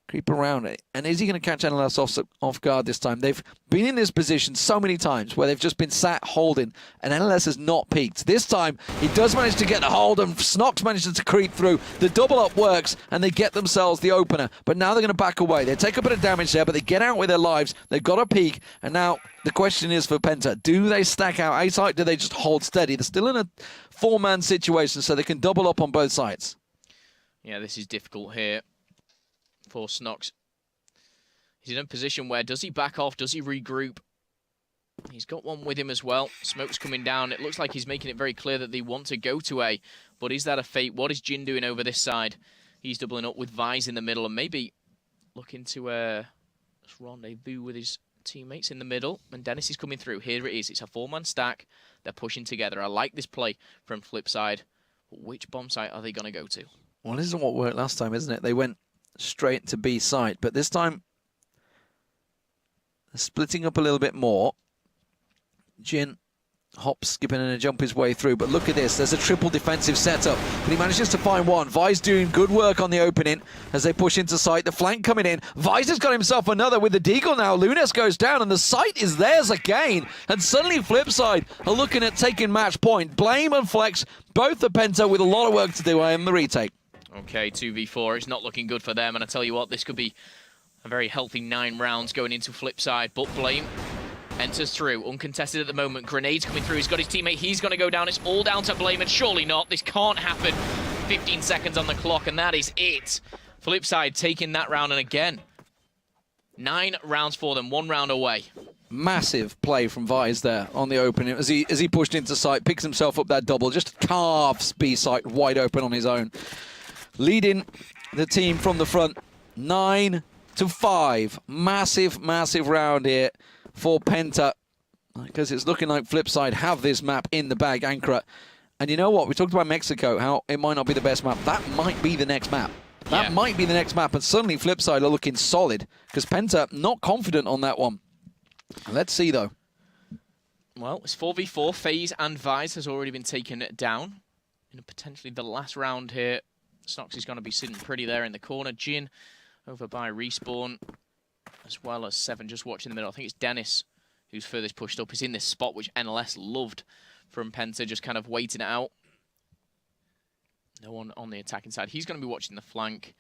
Creep around it. And is he going to catch NLS off guard this time? They've been in this position so many times where they've just been sat holding, and NLS has not peaked. This time, he does manage to get the hold, and Snox manages to creep through. The double up works, and they get themselves the opener. But now they're going to back away. They take a bit of damage there, but they get out with their lives. They've got a peak, and now the question is for Penta, do they stack out A site? Do they just hold steady? They're still in a 4-man situation, so they can double up on both sides. Yeah, this is difficult here for Snox. He's in a position where, does he back off? Does he regroup? He's got one with him as well. Smoke's coming down. It looks like he's making it very clear that they want to go to A. But is that a fate? What is Jin doing over this side? He's doubling up with Vice in the middle and maybe looking to rendezvous with his teammates in the middle. And Dennis is coming through. Here it is. It's a 4-man stack. They're pushing together. I like this play from FlipSid. But which bomb site are they going to go to? Well, this is what worked last time, isn't it? They went straight to B site, but this time splitting up a little bit more. Jin hops, skipping and a jump his way through, but look at this, there's a triple defensive setup, but he manages to find one. Vice doing good work on the opening as they push into site, the flank coming in. Vice has got himself another with the deagle now. Lunes goes down and the site is theirs again, and suddenly FlipSid are looking at taking match point. Blame and Flex, both the Penta with a lot of work to do in the retake. Okay, 2v4. It's not looking good for them, and I tell you what, this could be a very healthy 9 rounds going into FlipSid, but Blame enters through, uncontested at the moment. Grenades coming through. He's got his teammate. He's going to go down. It's all down to Blame, and surely not. This can't happen. 15 seconds on the clock, and that is it. FlipSid taking that round, and again, 9 rounds for them, 1 round away. Massive play from Vice there on the opening as he pushed into sight, picks himself up that double, just carves B site wide open on his own, leading the team from the front 9-5. Massive round here for Penta, because it's looking like FlipSid have this map in the bag, Ankara. And you know what? We talked about Mexico, how it might not be the best map. That might be the next map. That might be the next map, and suddenly FlipSid are looking solid, because Penta not confident on that one. Let's see, though. Well, it's 4v4. FaZe and Vice has already been taken down. In potentially the last round here, Snox is going to be sitting pretty there in the corner. Jin over by Respawn, as well as 7 just watching the middle. I think it's Dennis who's furthest pushed up. He's in this spot, which NLS loved from Penta, just kind of waiting it out. No one on the attacking side. He's going to be watching the flank.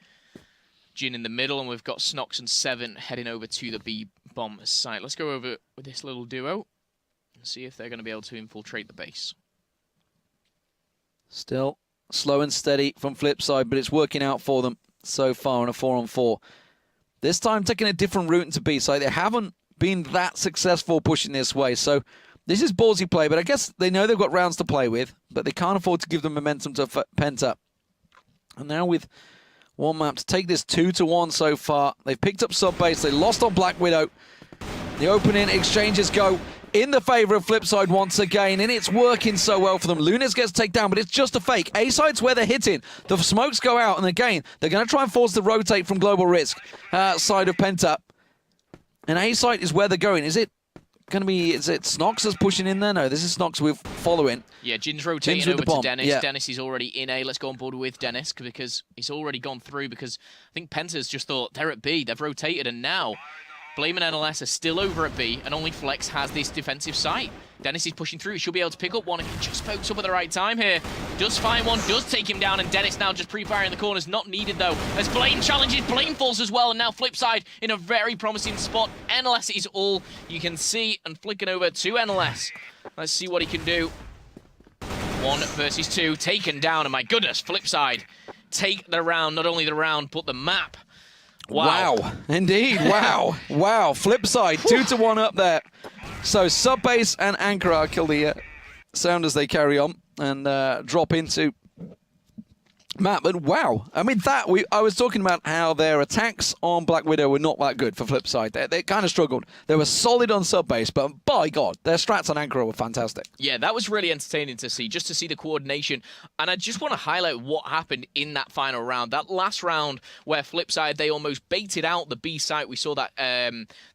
Jin in the middle, and we've got Snox and Seven heading over to the B-bomb site. Let's go over with this little duo and see if they're going to be able to infiltrate the base. Still slow and steady from FlipSid, but it's working out for them so far on a 4-on-4. This time taking a different route into B site. They haven't been that successful pushing this way, so this is ballsy play, but I guess they know they've got rounds to play with, but they can't afford to give them momentum to Penta. And now with one map to take this 2-1 so far. They've picked up sub-base. They lost on Black Widow. The opening exchanges go in the favor of FlipSid once again, and it's working so well for them. Lunas gets taken down, but it's just a fake. A-side's where they're hitting. The smokes go out, and again, they're going to try and force the rotate from Global Risk side of Penta. And A-side is where they're going. Is it going to be, is it Snox that's pushing in there? No, this is Snox with following. Yeah, Jin's rotating Jin's over to bomb. Dennis. Yeah. Dennis is already in A. Let's go on board with Dennis because he's already gone through because I think Penta's just thought they're at B. They've rotated, and now Blame and NLS are still over at B, and only Flex has this defensive site. Dennis is pushing through. He should be able to pick up one if he just pokes up at the right time here. Does find one, does take him down, and Dennis now just pre-firing the corners. Not needed, though, as Blame challenges. Blame falls as well, and now FlipSid in a very promising spot. NLS is all you can see, and flicking over to NLS. Let's see what he can do. 1 versus 2, taken down, and my goodness, FlipSid take the round, not only the round, but the map. Wow. Indeed, wow. Wow, FlipSid, 2-1 up there. So Subbase and Ankara kill the sound as they carry on and drop into map. And wow, I mean, I was talking about how their attacks on Black Widow were not that good for FlipSid. They kind of struggled. They were solid on Subbase, but by God, their strats on Ankara were fantastic. Yeah, that was really entertaining to see, just to see the coordination. And I just want to highlight what happened in that final round. That last round where FlipSid, they almost baited out the B site. We saw that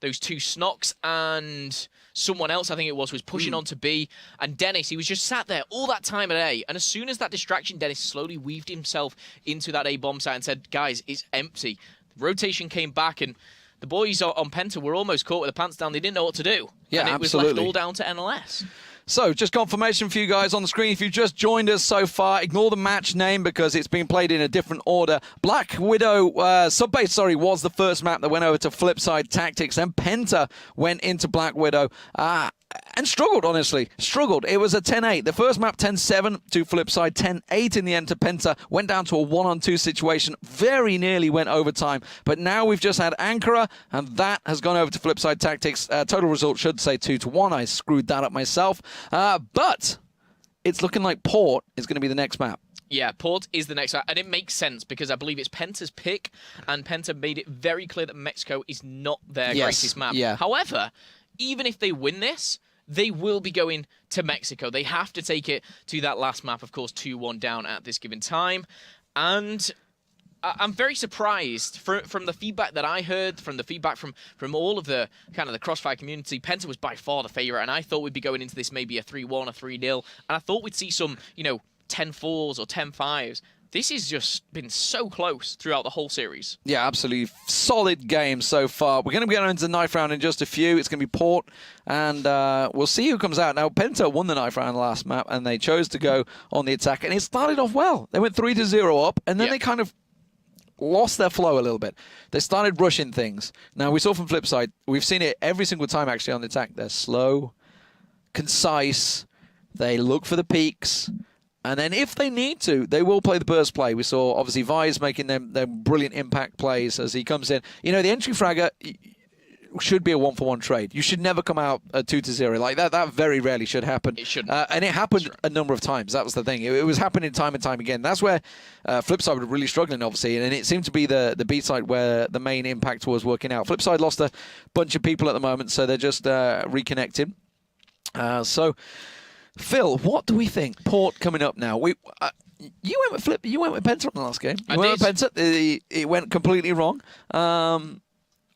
those two Snox and someone else, I think it was pushing on to B. And Dennis, he was just sat there all that time at A. And as soon as that distraction, Dennis slowly weaved himself into that A bomb site and said, guys, it's empty. Rotation came back, and the boys on Penta were almost caught with their pants down. They didn't know what to do. Yeah, and it absolutely. was left all down to NLS. So, just confirmation for you guys on the screen. If you've just joined us so far, ignore the match name because it's been played in a different order. Black Widow, Subbase, sorry, was the first map that went over to FlipSid Tactics. Then Penta went into Black Widow. And struggled, honestly. Struggled. It was a 10-8. The first map, 10-7 to FlipSid. 10-8 in the end to Penta. Went down to a 1-on-2 situation. Very nearly went overtime. But now we've just had Ankara, and that has gone over to FlipSid Tactics. Total result should say 2-1. I screwed that up myself. But it's looking like Port is going to be the next map. Yeah, Port is the next map, and it makes sense because I believe it's Penta's pick, and Penta made it very clear that Mexico is not their greatest map. Yeah. However, even if they win this, they will be going to Mexico. They have to take it to that last map, of course, 2-1 down at this given time. And I'm very surprised from the feedback that I heard, from the feedback from all of the kind of the Crossfire community. Penta was by far the favorite, and I thought we'd be going into this maybe a 3-1, a 3-0, and I thought we'd see some, 10-4s or 10-5s. This has just been so close throughout the whole series. Yeah, absolutely. Solid game so far. We're going to be going into the knife round in just a few. It's going to be Port, and we'll see who comes out. Now, Penta won the knife round last map, and they chose to go on the attack, and it started off well. They went 3-0 up, and then they kind of lost their flow a little bit. They started rushing things. Now, we saw from FlipSid, we've seen it every single time, actually, on the attack. They're slow, concise, they look for the peaks, and then if they need to, they will play the burst play. We saw, obviously, Vi's making them brilliant impact plays as he comes in. The entry fragger should be a 1-for-1 trade. You should never come out 2-0. Like that very rarely should happen. It shouldn't. And it happened a number of times. That was the thing. It was happening time and time again. That's where FlipSid were really struggling, obviously, and it seemed to be the B side where the main impact was working out. FlipSid lost a bunch of people at the moment, so they're just reconnecting. So, Phil, what do we think? Port coming up now. You went with Flip. You went with Penta on the last game. You went with Penta. It went completely wrong.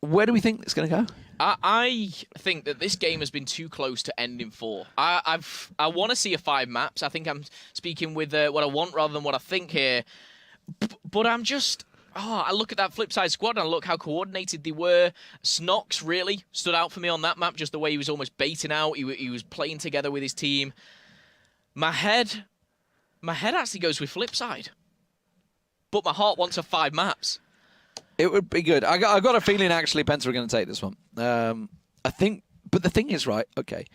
Where do we think it's going to go? I think that this game has been too close to ending 4. I want to see a 5 maps. I think I'm speaking with what I want rather than what I think here. But I'm just... I look at that FlipSid squad and I look how coordinated they were. Snox really stood out for me on that map, just the way he was almost baiting out. He was playing together with his team. My head actually goes with FlipSid. But my heart wants a 5 maps. It would be good. I got a feeling actually Penta are going to take this one. I think, but the thing is, right? Okay,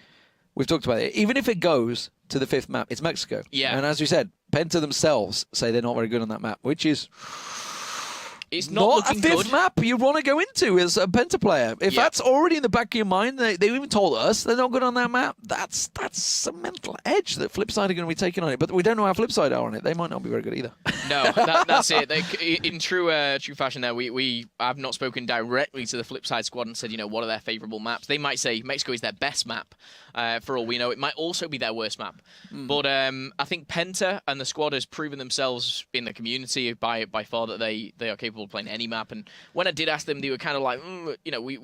we've talked about it. Even if it goes to the 5th map, it's Mexico. Yeah. And as we said, Penta themselves say they're not very good on that map, which is it's not a looking 5th good. map you want to go into as a Penta player. If that's already in the back of your mind, they even told us they're not good on that map. That's a mental edge that FlipSid are going to be taking on it. But we don't know how FlipSid are on it. They might not be very good either. No, that's it. In true fashion there, we have not spoken directly to the FlipSid squad and said, you know, what are their favourable maps. They might say Mexico is their best map. For all we know, it might also be their worst map. But I think Penta and the squad has proven themselves in the community by far that they are capable of playing any map. And when I did ask them, they were kind of like, you know, we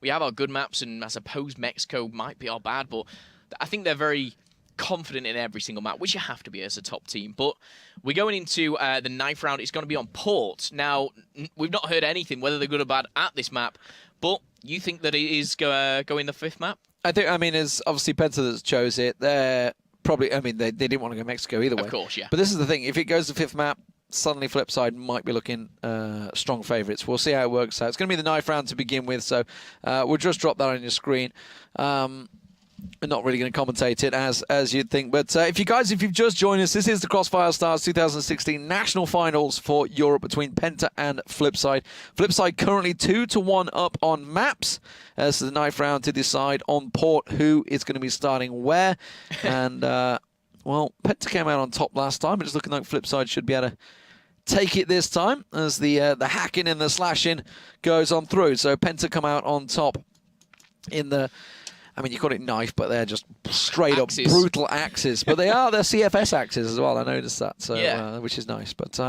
have our good maps, and I suppose Mexico might be our bad. But I think they're very confident in every single map, which you have to be as a top team. But we're going into the 9th round. It's going to be on Port. Now, we've not heard anything, whether they're good or bad at this map. But you think that it is go in the 5th map? I mean, it's obviously Penta that chose it. They're probably, I mean, they didn't want to go Mexico either way. Of course, yeah. But this is the thing. If it goes to 5th map, suddenly FlipSid might be looking strong favourites. We'll see how it works out. It's going to be the 9th round to begin with, so we'll just drop that on your screen. I'm not really going to commentate it as you'd think. But if you've just joined us, this is the Crossfire Stars 2016 National Finals for Europe between Penta and FlipSid. FlipSid currently 2-1 up on maps. So the 9th round to decide on Port who is going to be starting where. And, well, Penta came out on top last time. It's looking like FlipSid should be able to take it this time as the hacking and the slashing goes on through. So Penta come out on top in the... I mean, you call it knife, but they're just straight up brutal axes. But they're CFS axes as well. I noticed that, so which is nice. But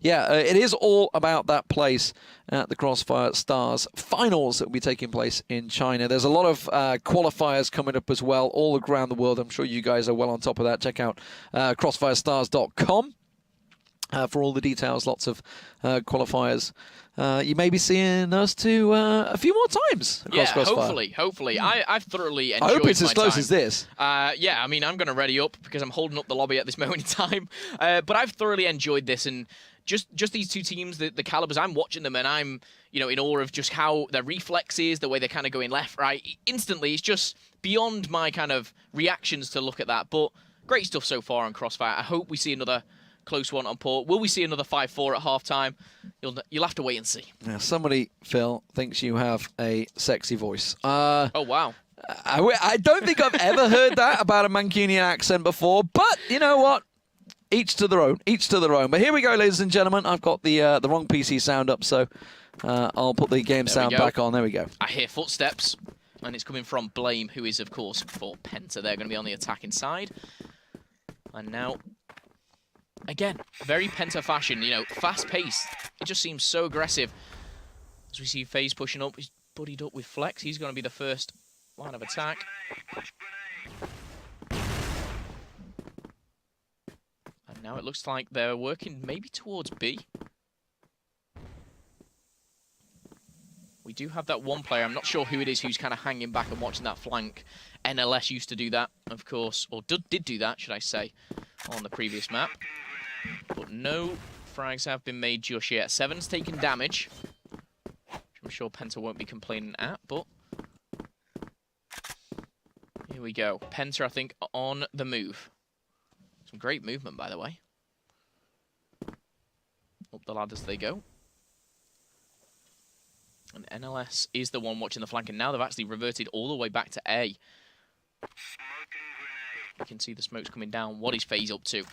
it is all about that place at the Crossfire Stars finals that will be taking place in China. There's a lot of qualifiers coming up as well, all around the world. I'm sure you guys are well on top of that. Check out crossfirestars.com. For all the details, lots of qualifiers. You may be seeing us to a few more times across Crossfire. Hopefully. I've thoroughly enjoyed my time. I hope it's as close as this. Yeah, I mean, I'm going to ready up because I'm holding up the lobby at this moment in time. But I've thoroughly enjoyed this, and just these two teams, the calibers, I'm watching them, and I'm, you know, in awe of just how their reflexes, the way they're kind of going left, right. Instantly, it's just beyond my kind of reactions to look at that. But great stuff so far on Crossfire. I hope we see another close one on Port. Will we see another 5-4 at half-time? You'll have to wait and see. Now, somebody, Phil, thinks you have a sexy voice. Oh, wow. I don't think I've ever heard that about a Mancunian accent before, but you know what? Each to their own. Each to their own. But here we go, ladies and gentlemen. I've got the wrong PC sound up, so I'll put the game sound back on. There we go. I hear footsteps, and it's coming from Blame, who is, of course, for Penta. They're going to be on the attacking side. And now... again, very Penta fashion, you know, fast-paced. It just seems so aggressive. As we see FaZe pushing up, he's buddied up with Flex. He's going to be the first line of attack. And now it looks like they're working maybe towards B. We do have that one player. I'm not sure who it is who's kind of hanging back and watching that flank. NLS used to do that, of course, or did do that, should I say, on the previous map. But no frags have been made just yet. 7's taken damage, which I'm sure Penta won't be complaining at, but here we go. Penta, I think, on the move. Some great movement, by the way. Up the ladders they go. And NLS is the one watching the flank, and now they've actually reverted all the way back to A. You can see the smokes coming down. What is FaZe up to?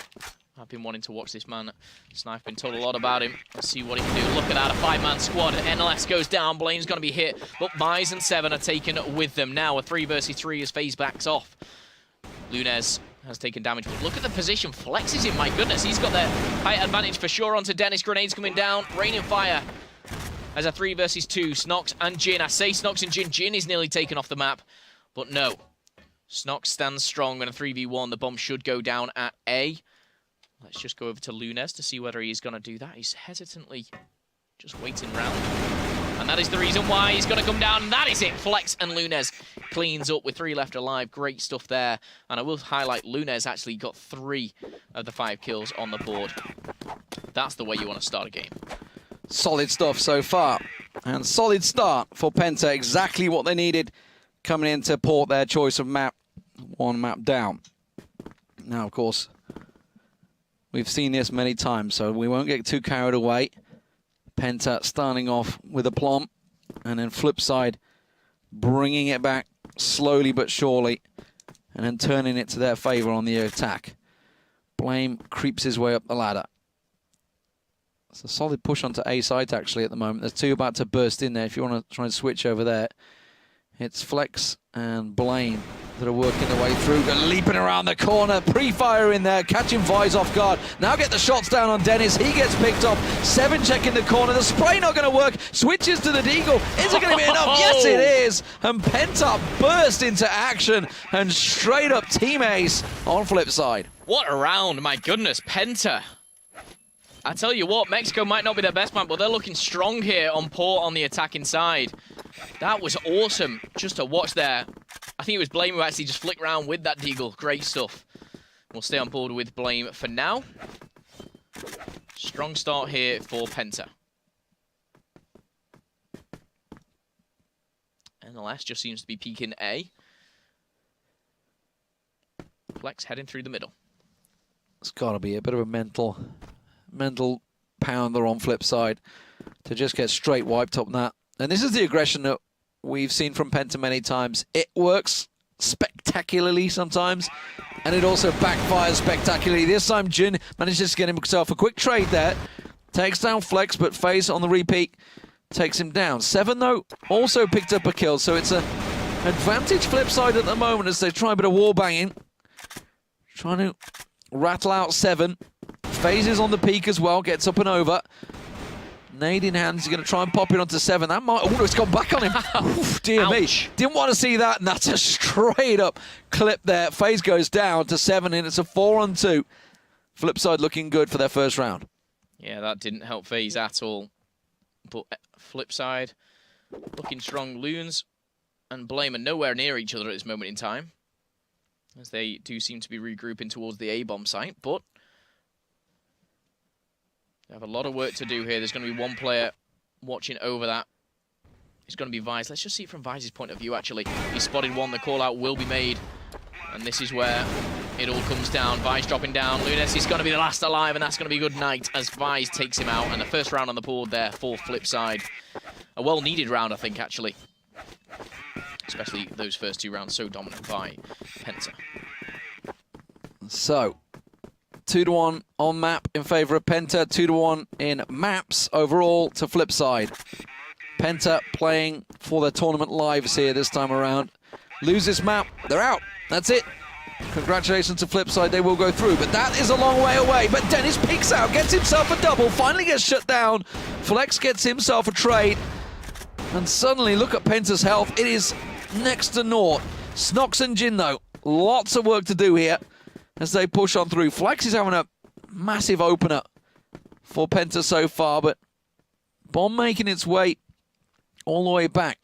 I've been wanting to watch this man. Snipe been told a lot about him. Let's see what he can do. Look at that, a 5-man squad. NLS goes down. Blame's going to be hit. But Mize and 7 are taken with them. Now a 3 versus 3 as FaZe backs off. Lunez has taken damage. But look at the position Flex is in. My goodness, he's got the height advantage for sure onto Dennis. Grenades coming down. Raining fire. As a 3 versus 2. Snox and Jin. I say Snox and Jin. Jin is nearly taken off the map. But no. Snox stands strong in a 3v1. The bomb should go down at A. Let's just go over to Lunez to see whether he's going to do that. He's hesitantly just waiting round. And that is the reason why he's going to come down. And that is it. Flex and Lunez cleans up with 3 left alive. Great stuff there. And I will highlight Lunez actually got 3 of the 5 kills on the board. That's the way you want to start a game. Solid stuff so far. And solid start for Penta. Exactly what they needed coming in to port their choice of map. One map down. Now, of course, we've seen this many times, so we won't get too carried away. Penta starting off with a plump, and then FlipSid bringing it back slowly but surely, and then turning it to their favor on the attack. Blame creeps his way up the ladder. It's a solid push onto A site, actually, at the moment. There's two about to burst in there. If you want to try and switch over there, it's Flex and Blame that are working their way through. They're leaping around the corner. Pre-fire in there, catching Vise off guard. Now get the shots down on Dennis. He gets picked off. 7 checking the corner. The spray not going to work. Switches to the Deagle. Is it going to be enough? Yes, it is. And Penta burst into action and straight up team ace on FlipSid. What a round, my goodness, Penta. I tell you what, Mexico might not be their best man, but they're looking strong here on port on the attacking side. That was awesome just to watch there. I think it was Blame who actually just flicked around with that Deagle. Great stuff. We'll stay on board with Blame for now. Strong start here for Penta. And the last just seems to be peeking A. Flex heading through the middle. It's got to be a bit of a mental pounder on FlipSid to just get straight wiped up that. And this is the aggression that we've seen from Penta many times. It works spectacularly sometimes, and it also backfires spectacularly. This time, Jin manages to get himself a quick trade there. Takes down Flex, but FaZe on the repeat takes him down. 7, though, also picked up a kill, so it's an advantage FlipSid at the moment as they try a bit of wall banging. Trying to rattle out 7. FaZe is on the peak as well, gets up and over. Nade in hand, he's going to try and pop it onto 7. That might... Oh, it's gone back on him. Oof, dear Ouch. me. Didn't want to see that, and that's a straight up clip there. FaZe goes down to 7, and it's a 4-on-2. FlipSid looking good for their first round. Yeah, that didn't help FaZe at all. But FlipSid looking strong. Loons and Blame are nowhere near each other at this moment in time, as they do seem to be regrouping towards the A-bomb site, but they have a lot of work to do here. There's going to be one player watching over that. It's going to be Vise. Let's just see it from Vise's point of view, actually. He spotted one. The call-out will be made. And this is where it all comes down. Vise dropping down. Lunes is going to be the last alive, and that's going to be good night as Vise takes him out. And the first round on the board there for FlipSid. A well-needed round, I think, actually. Especially those first 2 rounds so dominant by Penta. So, 2-1 on map in favor of Penta, 2-1 in maps overall to FlipSid. Penta playing for their tournament lives here this time around. Lose this map, they're out. That's it. Congratulations to FlipSid, they will go through, but that is a long way away. But Dennis peeks out, gets himself a double, finally gets shut down. Flex gets himself a trade, and suddenly look at Penta's health. It is next to naught. Snox and Jin, though, lots of work to do here as they push on through. Flex is having a massive opener for Penta so far, but bomb making its way all the way back.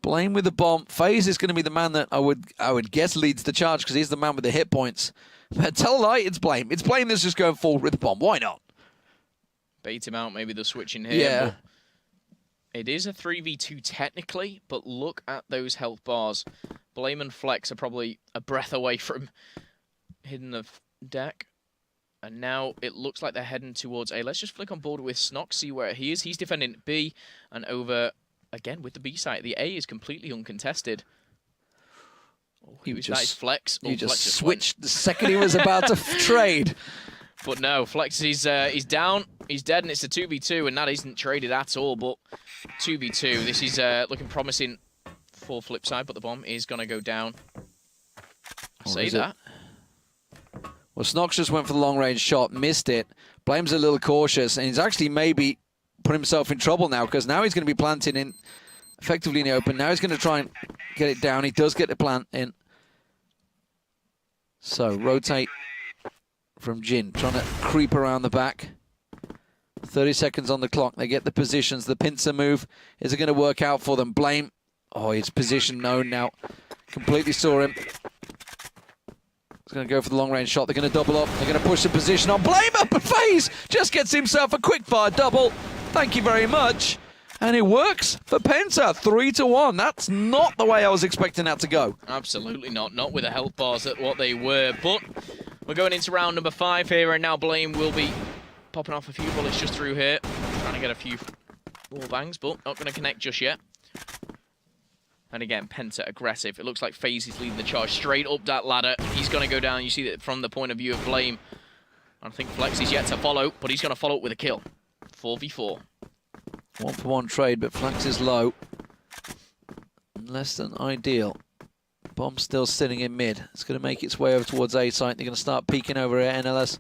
Blame with the bomb. FaZe is going to be the man that I would guess leads the charge because he's the man with the hit points. But tell a lie, it's Blame. It's Blame that's just going forward with the bomb. Why not? Bait him out, maybe the switch in here. Yeah. It is a 3v2 technically, but look at those health bars. Blame and Flex are probably a breath away from hitting the deck. And now it looks like they're heading towards A. Let's just flick on board with Snox, see where he is. He's defending B and over again with the B site. The A is completely uncontested. Oh, that is Flex. Oh, You Flex just went. switched the second he was about to trade. But no, Flex he's down, he's dead, and it's a 2v2, and that isn't traded at all, but 2v2. This is looking promising for FlipSid, but the bomb is going to go down. I say that. Well, Snox just went for the long-range shot, missed it. Blame's a little cautious, and he's actually maybe put himself in trouble now, because now he's going to be planting in effectively in the open. Now he's going to try and get it down. He does get the plant in. So, rotate from Jin, trying to creep around the back. 30 seconds on the clock. They get the positions. The pincer move, is it going to work out for them? Blame. Oh, his position known now. Completely saw him. He's going to go for the long-range shot. They're going to double up. They're going to push the position on. Blame up, but FaZe just gets himself a quick-fire double. Thank you very much. And it works for Penta, 3-1. That's not the way I was expecting that to go. Absolutely not. Not with the health bars at what they were. But we're going into round number 5 here, and now Blame will be popping off a few bullets just through here. Trying to get a few wall bangs, but not going to connect just yet. And again, Penta aggressive. It looks like FaZe is leading the charge straight up that ladder. He's going to go down. You see that from the point of view of Blame. I think Flex is yet to follow, but he's going to follow up with a kill. 4v4. 1-for-1 trade, but Flex is low. Less than ideal. Bomb still sitting in mid. It's going to make its way over towards A site. They're going to start peeking over at NLS.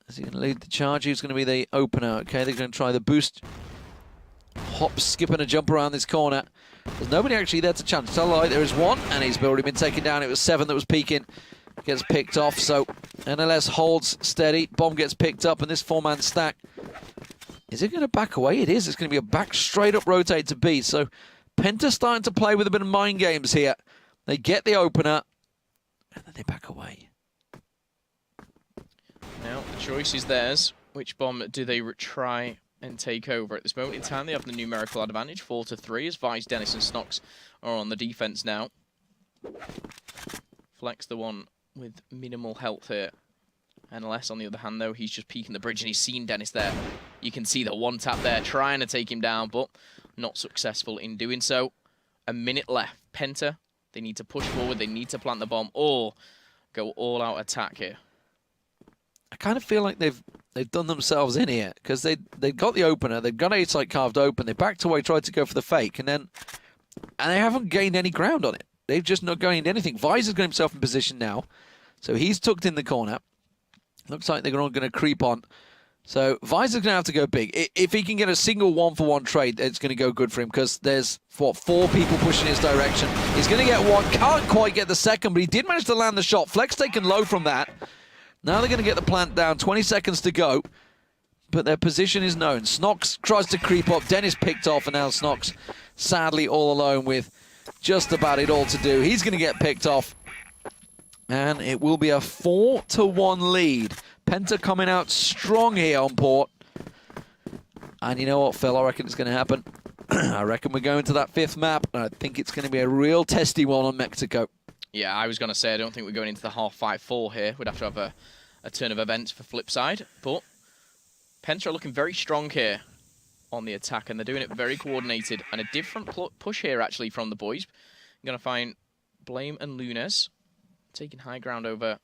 Is he going to lead the charge? Who's going to be the opener? Okay, they're going to try the boost. Hop, skip, and a jump around this corner. There's nobody actually there to challenge. Tell a lie, there is one, and he's already been taken down. It was 7 that was peeking. Gets picked off, so NLS holds steady. Bomb gets picked up, and this 4-man stack. Is it going to back away? It is. It's going to be a back straight up rotate to B. So Penta starting to play with a bit of mind games here. They get the opener, and then they back away. Now, the choice is theirs. Which bomb do they try and take over? At this moment in time, they have the numerical advantage, 4-3, as Vice, Dennis, and Snox are on the defense now. Flex, the one with minimal health here. NLS, on the other hand, though, he's just peeking the bridge, and he's seen Dennis there. You can see the one tap there, trying to take him down, but not successful in doing so. A minute left. Penta, they need to push forward, they need to plant the bomb, or go all-out attack here. I kind of feel like they've done themselves in here, because they got the opener, they've got A site carved open, they backed away, tried to go for the fake, and they haven't gained any ground on it. They've just not gained anything. Visor's got himself in position now, so he's tucked in the corner. Looks like they're all going to creep on. So Visor's going to have to go big. If he can get a single 1-for-1 trade, it's going to go good for him, because there's, what, 4 people pushing his direction. He's going to get one, can't quite get the second, but he did manage to land the shot. Flex taken low from that. Now they're going to get the plant down, 20 seconds to go, but their position is known. Snox tries to creep up, Dennis picked off, and now Snox sadly all alone with just about it all to do. He's going to get picked off, and it will be a 4-1 lead. Penta coming out strong here on port. And you know what, Phil, I reckon it's going to happen. I reckon we're going to that 5th map, and I think it's going to be a real testy one on Mexico. Yeah, I was going to say, I don't think we're going into the half 5-4 here. We'd have to have a turn of events for FlipSid, but Penta are looking very strong here on the attack, and they're doing it very coordinated, and a different push here, actually, from the boys. You're going to find Blame and Lunes taking high ground over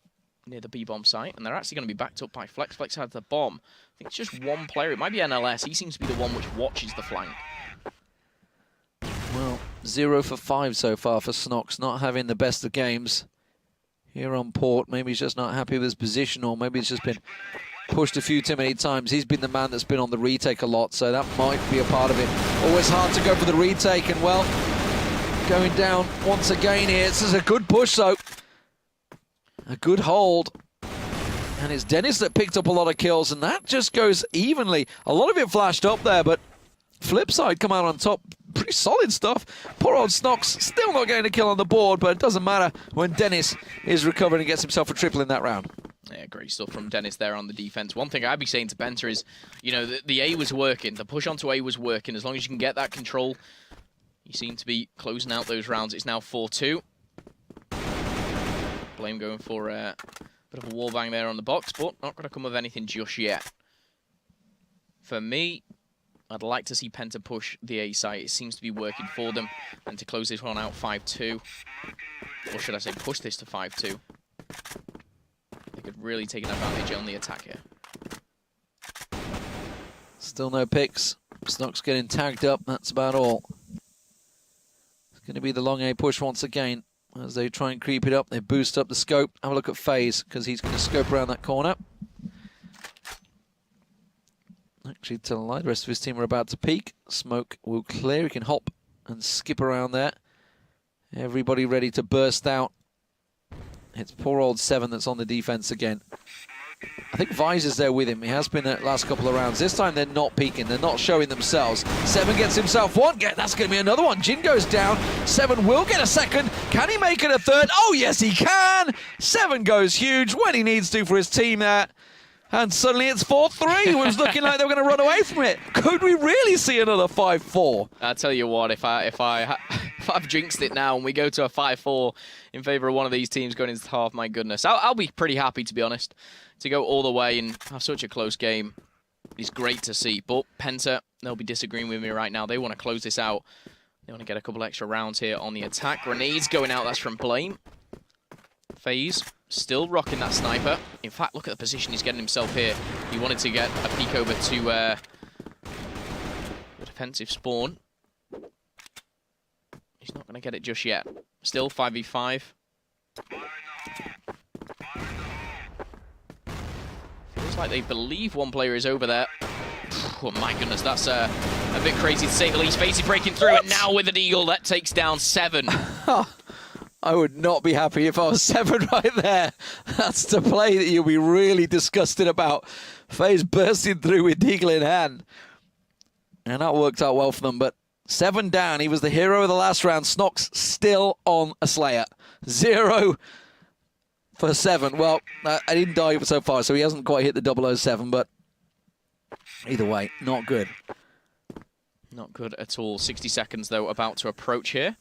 near the B-bomb site, and they're actually going to be backed up by Flex. Flex has the bomb. I think it's just one player. It might be NLS. He seems to be the one which watches the flank. Well, 0 for 5 so far for Snox, not having the best of games here on port. Maybe he's just not happy with his position, or maybe he's just been pushed a few too many times. He's been the man that's been on the retake a lot, so that might be a part of it. Always hard to go for the retake, and well, going down once again here. This is a good push, though. A good hold. And it's Dennis that picked up a lot of kills, and that just goes evenly. A lot of it flashed up there, but FlipSid come out on top. Pretty solid stuff. Poor old Snox still not getting a kill on the board, but it doesn't matter when Dennis is recovering and gets himself a triple in that round. Yeah, great stuff from Dennis there on the defense. One thing I'd be saying to Penta is, you know, the A was working. The push onto A was working. As long as you can get that control, you seem to be closing out those rounds. It's now 4-2. Blame going for a bit of a wall bang there on the box, but not going to come of anything just yet. For me, I'd like to see Penta push the A site. It seems to be working for them. And to close this one out 5-2. Or should I say push this to 5-2. They could really take an advantage on the attack here. Still no picks. Snox getting tagged up. That's about all. It's going to be the long A push once again. As they try and creep it up, they boost up the scope. Have a look at FaZe, because he's going to scope around that corner. Actually, tell a lie, the rest of his team are about to peek. Smoke will clear, he can hop and skip around there. Everybody ready to burst out. It's poor old 7 that's on the defense again. I think Visor's there with him. He has been the last couple of rounds. This time they're not peeking. They're not showing themselves. 7 gets himself one. That's going to be another one. Jin goes down. 7 will get a second. Can he make it a third? Oh, yes, he can. 7 goes huge when he needs to for his team there. And suddenly it's 4-3. It was looking like they were going to run away from it. Could we really see another 5-4? I'll tell you what, if I've jinxed it now and we go to a 5-4 in favor of one of these teams going into the half, my goodness. I'll be pretty happy, to be honest, to go all the way and have such a close game. It's great to see. But PENTA, they'll be disagreeing with me right now. They want to close this out. They want to get a couple extra rounds here on the attack. Grenades going out. That's from Blame. FaZe still rocking that sniper. In fact, look at the position he's getting himself here. He wanted to get a peek over to the defensive spawn. He's not going to get it just yet. Still 5v5. Feels like they believe one player is over there. Oh my goodness, that's a bit crazy to say the least. FaZe is breaking through, and now with an eagle that takes down 7. I would not be happy if I was 7 right there. That's the play that you'll be really disgusted about. FaZe bursting through with Deagle in hand. And that worked out well for them, but 7 down. He was the hero of the last round. Snox still on a Slayer. 0 for 7. Well, I didn't die so far, so he hasn't quite hit the 007, but either way, not good. Not good at all. 60 seconds, though, about to approach here.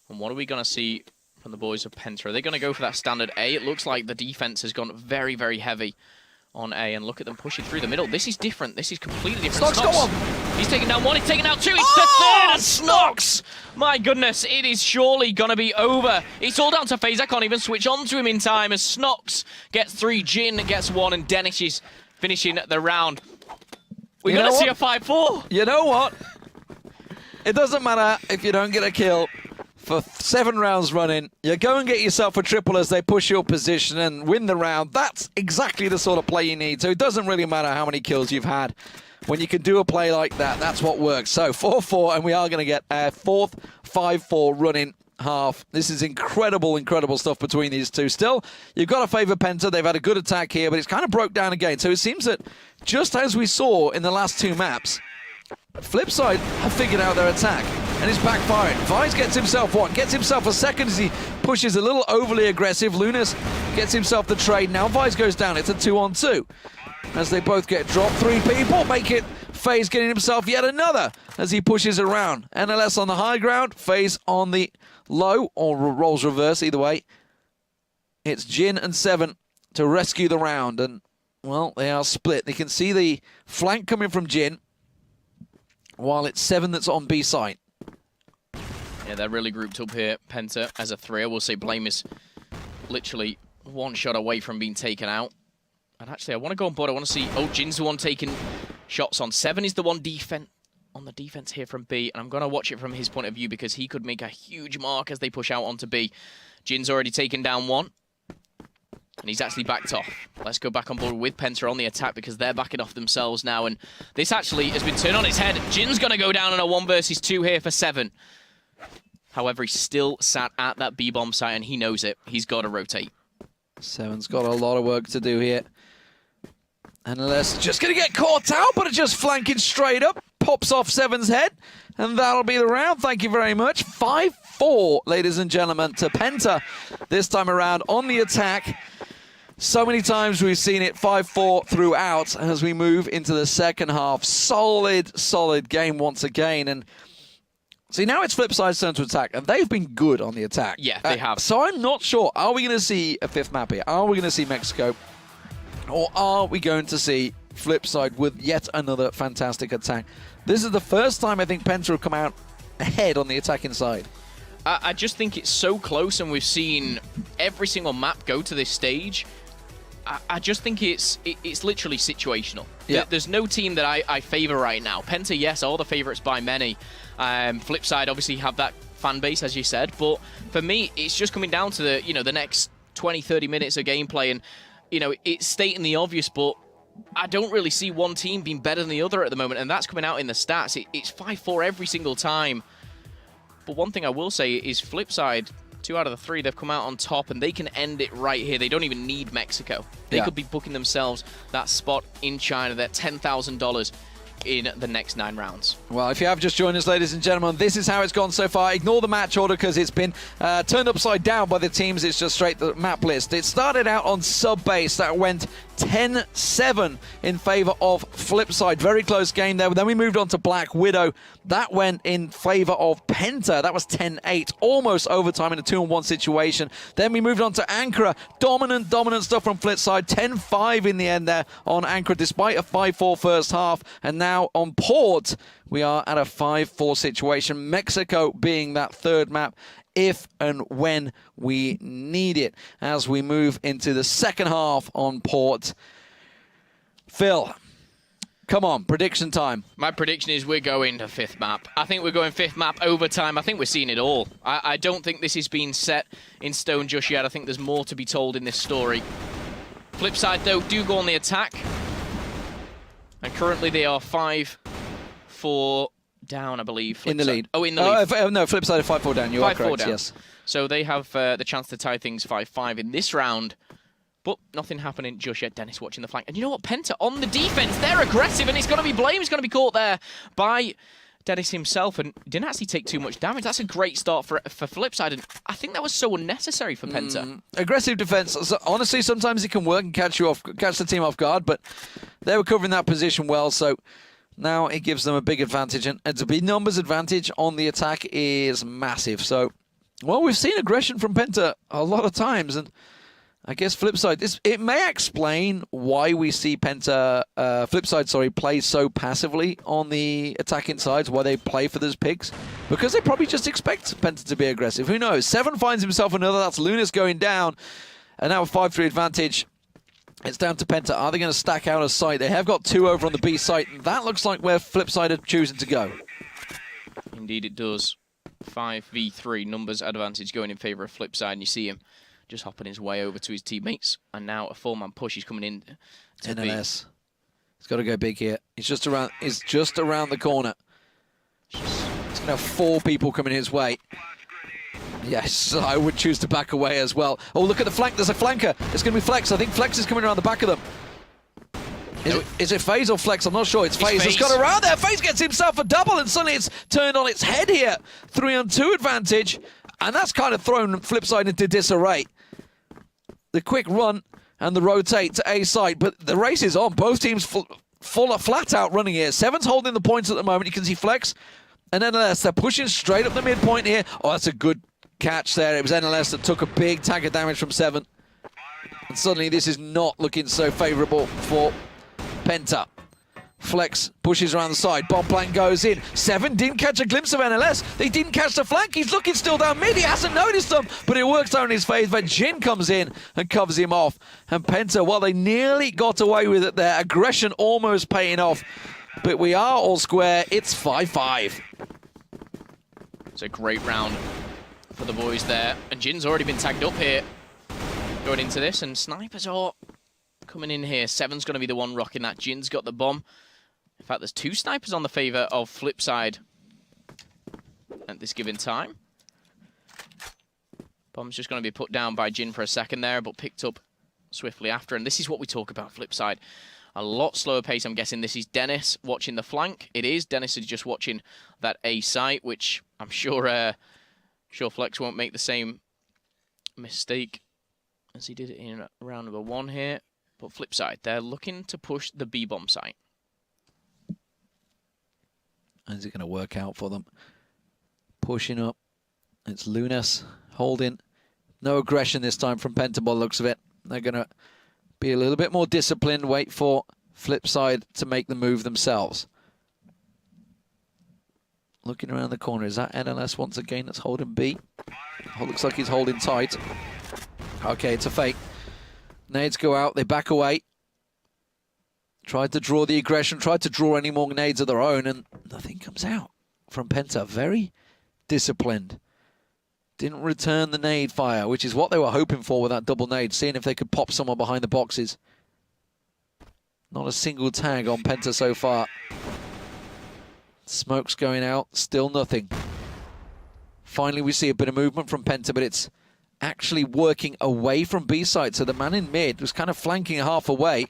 And what are we going to see from the boys of PENTA? Are they going to go for that standard A? It looks like the defense has gone very, very heavy on A, and look at them pushing through the middle. This is different. This is completely different. Snox, go on! He's taking down 1, he's taking down 2, it's the third, and Snox! My goodness, it is surely going to be over. It's all down to FaZe. I can't even switch on to him in time as Snox gets 3, Jin gets 1, and Dennis is finishing the round. We're going to see a 5-4. You know what? It doesn't matter if you don't get a kill for 7 rounds running. You go and get yourself a triple as they push your position and win the round. That's exactly the sort of play you need. So it doesn't really matter how many kills you've had. When you can do a play like that, that's what works. So 4-4, and we are going to get a 4th 5-4 running half. This is incredible, incredible stuff between these two. Still, you've got to favour PENTA. They've had a good attack here, but it's kind of broke down again. So it seems that just as we saw in the last 2 maps, FlipSid have figured out their attack, and it's backfiring. Vice gets himself 1, gets himself a second as he pushes a little overly aggressive. Lunas gets himself the trade. Now Vice goes down. It's a 2-on-2. As they both get dropped, 3 people make it. FaZe getting himself yet another as he pushes around. NLS on the high ground, FaZe on the low, or rolls reverse, either way. It's Jin and 7 to rescue the round, and, well, they are split. They can see the flank coming from Jin, while it's 7 that's on B site. Yeah, they're really grouped up here. PENTA as a 3. I will say Blame is literally 1 shot away from being taken out. And actually, I want to go on board. I want to see... Oh, Jin's the one taking shots on. 7 is the one on the defense here from B. And I'm going to watch it from his point of view because he could make a huge mark as they push out onto B. Jin's already taken down 1. And he's actually backed off. Let's go back on board with PENTA on the attack because they're backing off themselves now. And this actually has been turned on its head. Jin's going to go down on a 1 versus 2 here for 7. However, he's still sat at that B-bomb site and he knows it. He's got to rotate. 7's got a lot of work to do here. And unless just going to get caught out, but it's just flanking straight up. Pops off 7's head. And that'll be the round. Thank you very much. 5-4, ladies and gentlemen, to PENTA this time around on the attack. So many times we've seen it 5-4 throughout as we move into the second half. Solid, solid game once again. And see, now it's FlipSid's turn to attack, and they've been good on the attack. Yeah, they have. So I'm not sure. Are we going to see a 5th map here? Are we going to see Mexico? Or are we going to see FlipSid with yet another fantastic attack? This is the first time I think PENTA have come out ahead on the attacking side. I just think it's so close, and we've seen every single map go to this stage. I just think it's literally situational. Yeah. There's no team that I favour right now. PENTA, yes, are the favourites by many. FlipSid obviously have that fan base, as you said, but for me, it's just coming down to the next 20, 30 minutes of gameplay, and it's stating the obvious, but I don't really see one team being better than the other at the moment, and that's coming out in the stats. It's 5-4 every single time. But one thing I will say is FlipSid 2 out of the 3, they've come out on top, and they can end it right here. They don't even need Mexico. They could be booking themselves that spot in China, that $10,000 in the next 9 rounds. Well, if you have just joined us, ladies and gentlemen, this is how it's gone so far. Ignore the match order because it's been turned upside down by the teams. It's just straight the map list. It started out on sub-base. That went 10-7 in favor of FlipSid. Very close game there. Then we moved on to Black Widow. That went in favor of Penta. That was 10-8, almost overtime in a 2-on-1 situation. Then we moved on to Ankara. Dominant stuff from FlipSid. 10-5 in the end there on Ankara, despite a 5-4 first half. And now on Port, we are at a 5-4 situation. Mexico being that third map, if and when we need it, as we move into the second half on Port. Phil, come on, prediction time. My prediction is we're going to 5th map. I think we're going 5th map overtime. I think we're seeing it all. I don't think this has been set in stone just yet. I think there's more to be told in this story. FlipSid, though, do go on the attack. And currently they are 5-4 down, I believe. In the lead. Oh, in the lead. No, FlipSid 5-4 down. You are correct, down. yes. So they have the chance to tie things 5-5 in this round. But nothing happening just yet. Dennis watching the flank. And you know what? Penta on the defense. They're aggressive, and it's going to be blamed. He's going to be caught there by Dennis himself, and didn't actually take too much damage. That's a great start for FlipSid, and I think that was so unnecessary for Penta. Aggressive defense. So, honestly, sometimes it can work and catch the team off guard, but they were covering that position well, so now it gives them a big advantage, and to be numbers advantage on the attack is massive. So, well, we've seen aggression from Penta a lot of times, and I guess FlipSid, it may explain why we see FlipSid, play so passively on the attacking sides, why they play for those picks, because they probably just expect Penta to be aggressive. Who knows? 7 finds himself another. That's Lunas going down, and now a 5-3 advantage. It's down to Penta. Are they going to stack out a site? They have got 2 over on the B site, and that looks like where FlipSid are choosing to go. Indeed it does. 5v3, numbers advantage going in favor of FlipSid, and you see him just hopping his way over to his teammates. And now a 4-man push. He's coming in to NLS. He's got to go big here. He's just around the corner. He's going to have 4 people coming his way. Yes, I would choose to back away as well. Oh, look at the flank. There's a flanker. It's going to be Flex. I think Flex is coming around the back of them. Is it FaZe or Flex? I'm not sure. It's FaZe. It's got around there. FaZe gets himself a double, and suddenly it's turned on its head here. 3-on-2 advantage. And that's kind of thrown FlipSid into disarray. The quick run and the rotate to A side, but the race is on. Both teams flat out running here. 7's holding the points at the moment. You can see Flex and NLS. They're pushing straight up the midpoint here. Oh, that's a good catch there. It was NLS that took a big tag of damage from 7. And suddenly this is not looking so favorable for Penta. Flex pushes around the side. Bomb plank goes in. 7 didn't catch a glimpse of NLS. They didn't catch the flank. He's looking still down mid. He hasn't noticed them, but it works out in his face. But Jin comes in and covers him off. And Penta, well, they nearly got away with it there. Aggression almost paying off. But we are all square. It's 5-5. It's a great round for the boys there. And Jin's already been tagged up here going into this. And snipers are coming in here. 7's going to be the one rocking that. Jin's got the bomb. In fact, there's 2 snipers on the favor of FlipSid at this given time. Bomb's just going to be put down by Jin for a second there, but picked up swiftly after. And this is what we talk about FlipSid. A lot slower pace. I'm guessing this is Dennis watching the flank. It is. Dennis is just watching that A site, which I'm sure Flex won't make the same mistake as he did it in round number 1 here. But FlipSid, they're looking to push the B-bomb site. Is it going to work out for them? Pushing up. It's Lunas holding. No aggression this time from Penta by the looks of it. They're going to be a little bit more disciplined. Wait for FlipSid to make the move themselves. Looking around the corner. Is that NLS once again that's holding B? Oh, looks like he's holding tight. Okay, it's a fake. Nades go out. They back away. Tried to draw the aggression, tried to draw any more nades of their own, and nothing comes out from Penta. Very disciplined. Didn't return the nade fire, which is what they were hoping for with that double nade, seeing if they could pop someone behind the boxes. Not a single tag on Penta so far. Smoke's going out, still nothing. Finally, we see a bit of movement from Penta, but it's actually working away from B side. So the man in mid was kind of flanking half away.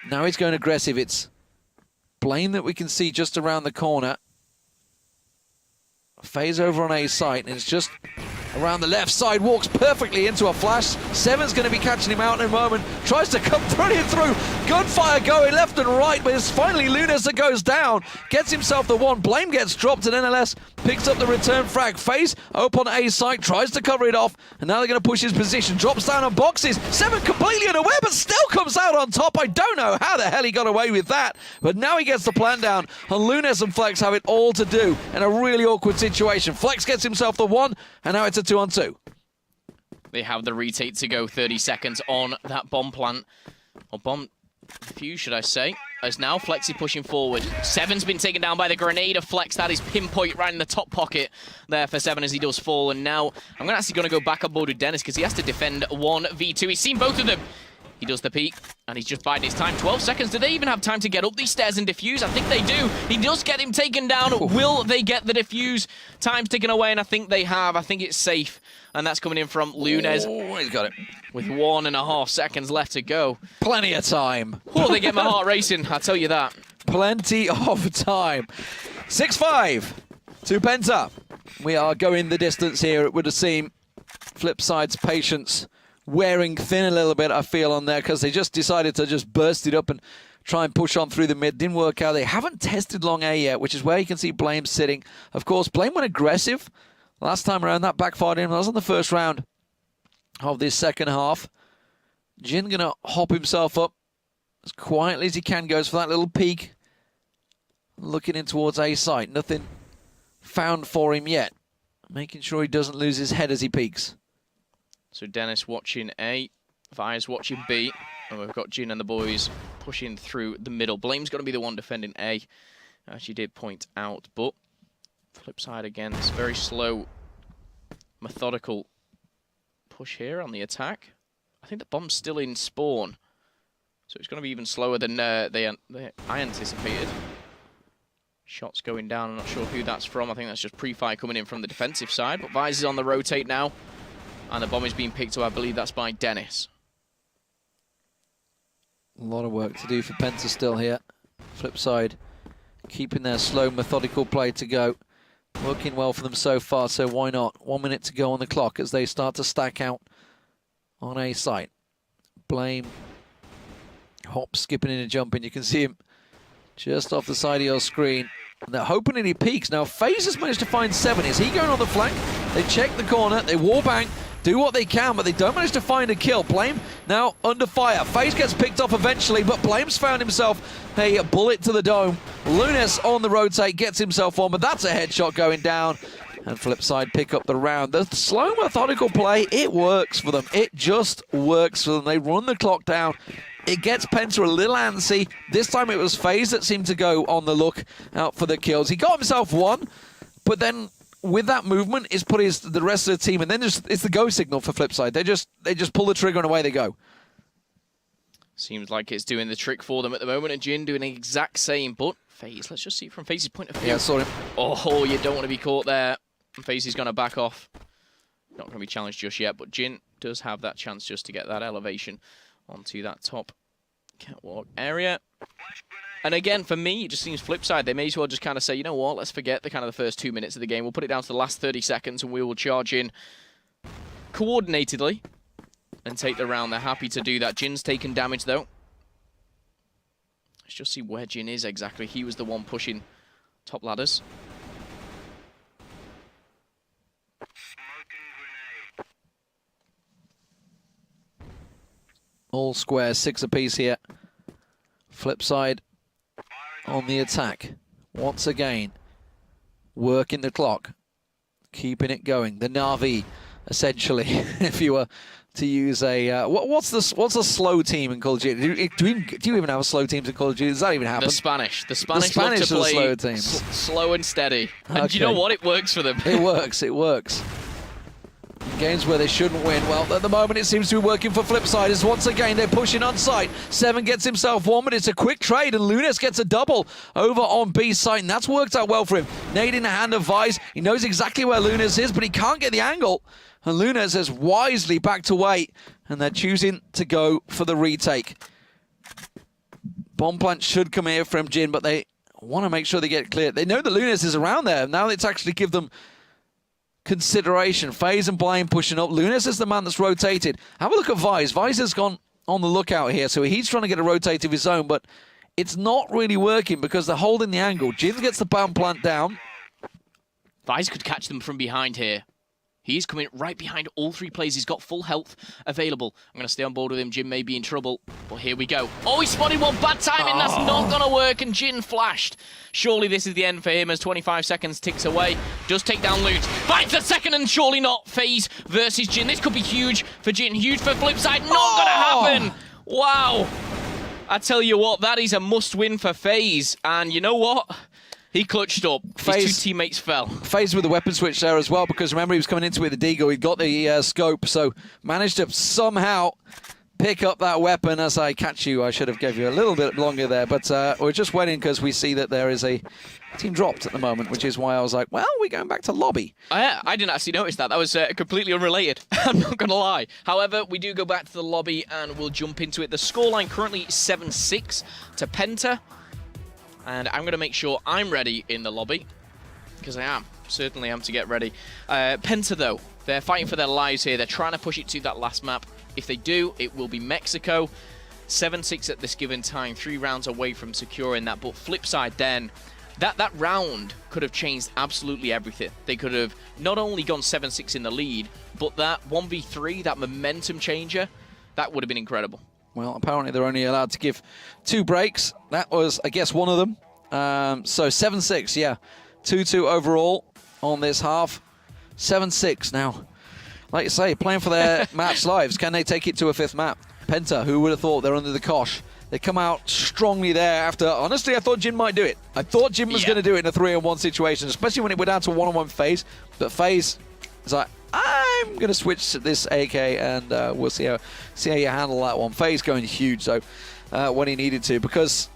Now he's going aggressive. It's Blame that we can see just around the corner. FaZe over on A site, and it's just around the left side, walks perfectly into a flash. Seven's going to be catching him out in a moment. Tries to come brilliant through. Gunfire going left and right, but it's finally Lunas that goes down. Gets himself the one. Blame gets dropped, and NLS picks up the return frag. FaZe up on A site, tries to cover it off, and now they're going to push his position. Drops down on boxes. Seven completely unaware, but still comes out on top. I don't know how the hell he got away with that, but now he gets the plant down, and Lunas and Flex have it all to do in a really awkward situation. Flex gets himself the one, and now it's a 2-on-2. They have the retake to go, 30 seconds on that bomb plant. Or bomb defuse, should I say. As now Flexy pushing forward. Seven's been taken down by the grenade of Flex. That is pinpoint right in the top pocket there for Seven as he does fall. And now I'm actually going to go back on board with Dennis because he has to defend 1v2. He's seen both of them. He does the peek, and he's just biding his time. 12 seconds. Do they even have time to get up these stairs and defuse? I think they do. He does get him taken down. Will they get the defuse? Time's ticking away, and I think they have. I think it's safe. And that's coming in from Lunes. Oh, he's got it. With 1.5 seconds left to go. Plenty of time. Oh, they get my heart racing, I'll tell you that. Plenty of time. 6-5 to Penta. We are going the distance here, it would seem. FlipSid's patience wearing thin a little bit, I feel, on there, because they just decided to just burst it up and try and push on through the mid. Didn't work out. They haven't tested long A yet, which is where you can see Blame sitting. Of course, Blame went aggressive last time around. That backfired him. That was on the first round of this second half. Jin going to hop himself up as quietly as he can. Goes for that little peek. Looking in towards A site. Nothing found for him yet. Making sure he doesn't lose his head as he peeks. So Dennis watching A, Vi's watching B, and we've got Jin and the boys pushing through the middle. Blame's going to be the one defending A, as you did point out, but flip side again, it's very slow, methodical push here on the attack. I think the bomb's still in spawn, so it's going to be even slower than I anticipated. Shots going down, I'm not sure who that's from. I think that's just pre-fire coming in from the defensive side, but Vi's is on the rotate now. And the bomb is being picked up, I believe that's by Dennis. A lot of work to do for Penta still here. Flip side, keeping their slow, methodical play to go. Working well for them so far, so why not? 1 minute to go on the clock as they start to stack out on A site. Blame, hop, skipping in and jumping. You can see him just off the side of your screen. And they're hoping and he peaks. Now, FaZe has managed to find Seven. Is he going on the flank? They check the corner, they warbang, do what they can, but they don't manage to find a kill. Blame now under fire. FaZe gets picked off eventually, but Blame's found himself a bullet to the dome. Lunas on the rotate gets himself on, but that's a headshot going down. And FlipSide pick up the round. The slow, methodical play, it works for them. It just works for them. They run the clock down. It gets Penta a little antsy. This time it was FaZe that seemed to go on the look out for the kills. He got himself one, but then with that movement, it's put the rest of the team, and then it's the go signal for FlipSide. They just pull the trigger and away they go. Seems like it's doing the trick for them at the moment, and Jin doing the exact same, but FaZe, let's just see it from FaZe's point of view. Yeah, I saw him. Oh, you don't want to be caught there. FaZe is going to back off. Not going to be challenged just yet, but Jin does have that chance just to get that elevation onto that top catwalk area. And again, for me, it just seems FlipSide. They may as well just kind of say, you know what, let's forget the first 2 minutes of the game. We'll put it down to the last 30 seconds and we will charge in coordinatedly and take the round. They're happy to do that. Jin's taken damage, though. Let's just see where Jin is exactly. He was the one pushing top ladders. All squares, 6 apiece here. FlipSide on the attack. Once again, working the clock. Keeping it going. The Na'Vi, essentially, if you were to use a... what's a slow team in Call of Duty? Do you even have a slow team in Call of Duty? Does that even happen? The Spanish. The Spanish love to are play slow teams. slow and steady. And Okay. you know what? It works for them. It works, it works. games where they shouldn't win. Well, at the moment, it seems to be working for FlipSid, as once again, they're pushing on site. Seven gets himself one, but it's a quick trade, and Lunas gets a double over on B site, and that's worked out well for him. Nade in the hand of Vice. He knows exactly where Lunas is, but he can't get the angle. And Lunas has wisely backed away, and they're choosing to go for the retake. Bomb plant should come here from Jin, but they want to make sure they get cleared. They know that Lunas is around there. Now let's actually give them consideration. FaZe and Blind pushing up. Lunas is the man that's rotated. Have a look at Vice. Vice has gone on the lookout here, so he's trying to get a rotate of his own, but it's not really working because they're holding the angle. Jin gets the bomb plant down. Vice could catch them from behind here. He's coming right behind all three players. He's got full health available. I'm going to stay on board with him. Jin may be in trouble, but here we go. Oh, he spotted one. Bad timing. That's not going to work, and Jin flashed. Surely this is the end for him as 25 seconds ticks away. Does take down Loot. Finds the second, and surely not. FaZe versus Jin. This could be huge for Jin. Huge for FlipSid. Not going to happen. Wow. I tell you what, that is a must-win for FaZe. And you know what? He clutched up. His two teammates fell. FaZe with the weapon switch there as well, because remember, he was coming into it with the Deagle. He'd got the scope, so managed to somehow pick up that weapon. As I catch you, I should have gave you a little bit longer there, but we're just waiting because we see that there is a team dropped at the moment, which is why I was like, well, we're going back to lobby. I didn't actually notice that. That was completely unrelated. I'm not going to lie. However, we do go back to the lobby and we'll jump into it. The scoreline currently 7-6 to Penta. And I'm going to make sure I'm ready in the lobby, because I am. Certainly am to get ready. Penta, though, they're fighting for their lives here. They're trying to push it to that last map. If they do, it will be Mexico. 7-6 at this given time, 3 rounds away from securing that. But FlipSid then, that round could have changed absolutely everything. They could have not only gone 7-6 in the lead, but that 1v3, that momentum changer, that would have been incredible. Well, apparently they're only allowed to give 2 breaks. That was, I guess, one of them. So 7-6, yeah. 2-2 overall on this half. 7-6 now. Like you say, playing for their match lives. Can they take it to a 5th map? Penta, who would have thought they're under the cosh? They come out strongly there after, honestly, I thought Jin might do it. I thought Jin was going to do it in a 3-on-1 situation, especially when it went down to 1-on-1 FaZe. But FaZe is like, I'm going to switch to this AK, and we'll see how you handle that one. FaZe going huge, though, when he needed to, because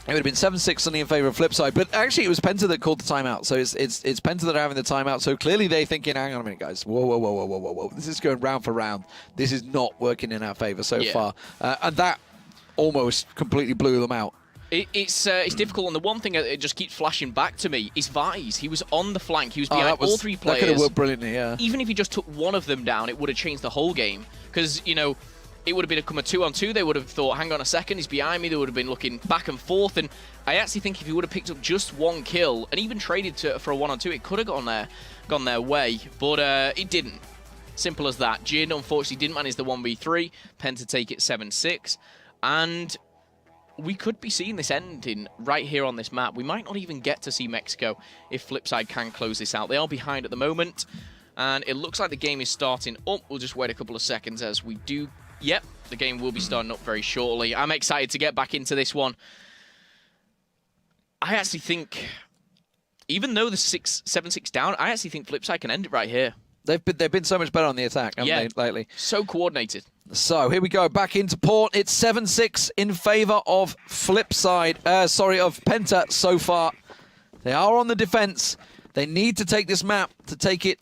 it would have been 7-6 suddenly in favor of FlipSid. But actually, it was Penta that called the timeout. So it's Penta that are having the timeout. So clearly they're thinking, hang on a minute, guys. Whoa. This is going round for round. This is not working in our favor so far. And that almost completely blew them out. It's difficult, and the one thing that just keeps flashing back to me is Vice. He was on the flank. He was behind all 3 players. That could have worked brilliantly, yeah. Even if he just took one of them down, it would have changed the whole game. Because, you know, it would have become a 2-on-2. They would have thought, hang on a second, he's behind me. They would have been looking back and forth. And I actually think if he would have picked up just 1 kill and even traded for a 1-on-2, it could have gone their way. But it didn't. Simple as that. Jin, unfortunately, didn't manage the 1v3. Penta take it 7-6. And we could be seeing this ending right here on this map. We might not even get to see Mexico if FlipSid can close this out. They are behind at the moment, and it looks like the game is starting up. We'll just wait a couple of seconds as we do. Yep, the game will be starting up very shortly. I'm excited to get back into this one. I actually think, even though the 7-6 down, I actually think FlipSid can end it right here. They've been so much better on the attack, haven't they, lately? So coordinated. So here we go, back into port. It's 7-6 in favor of FlipSid. Of Penta so far. They are on the defense. They need to take this map to take it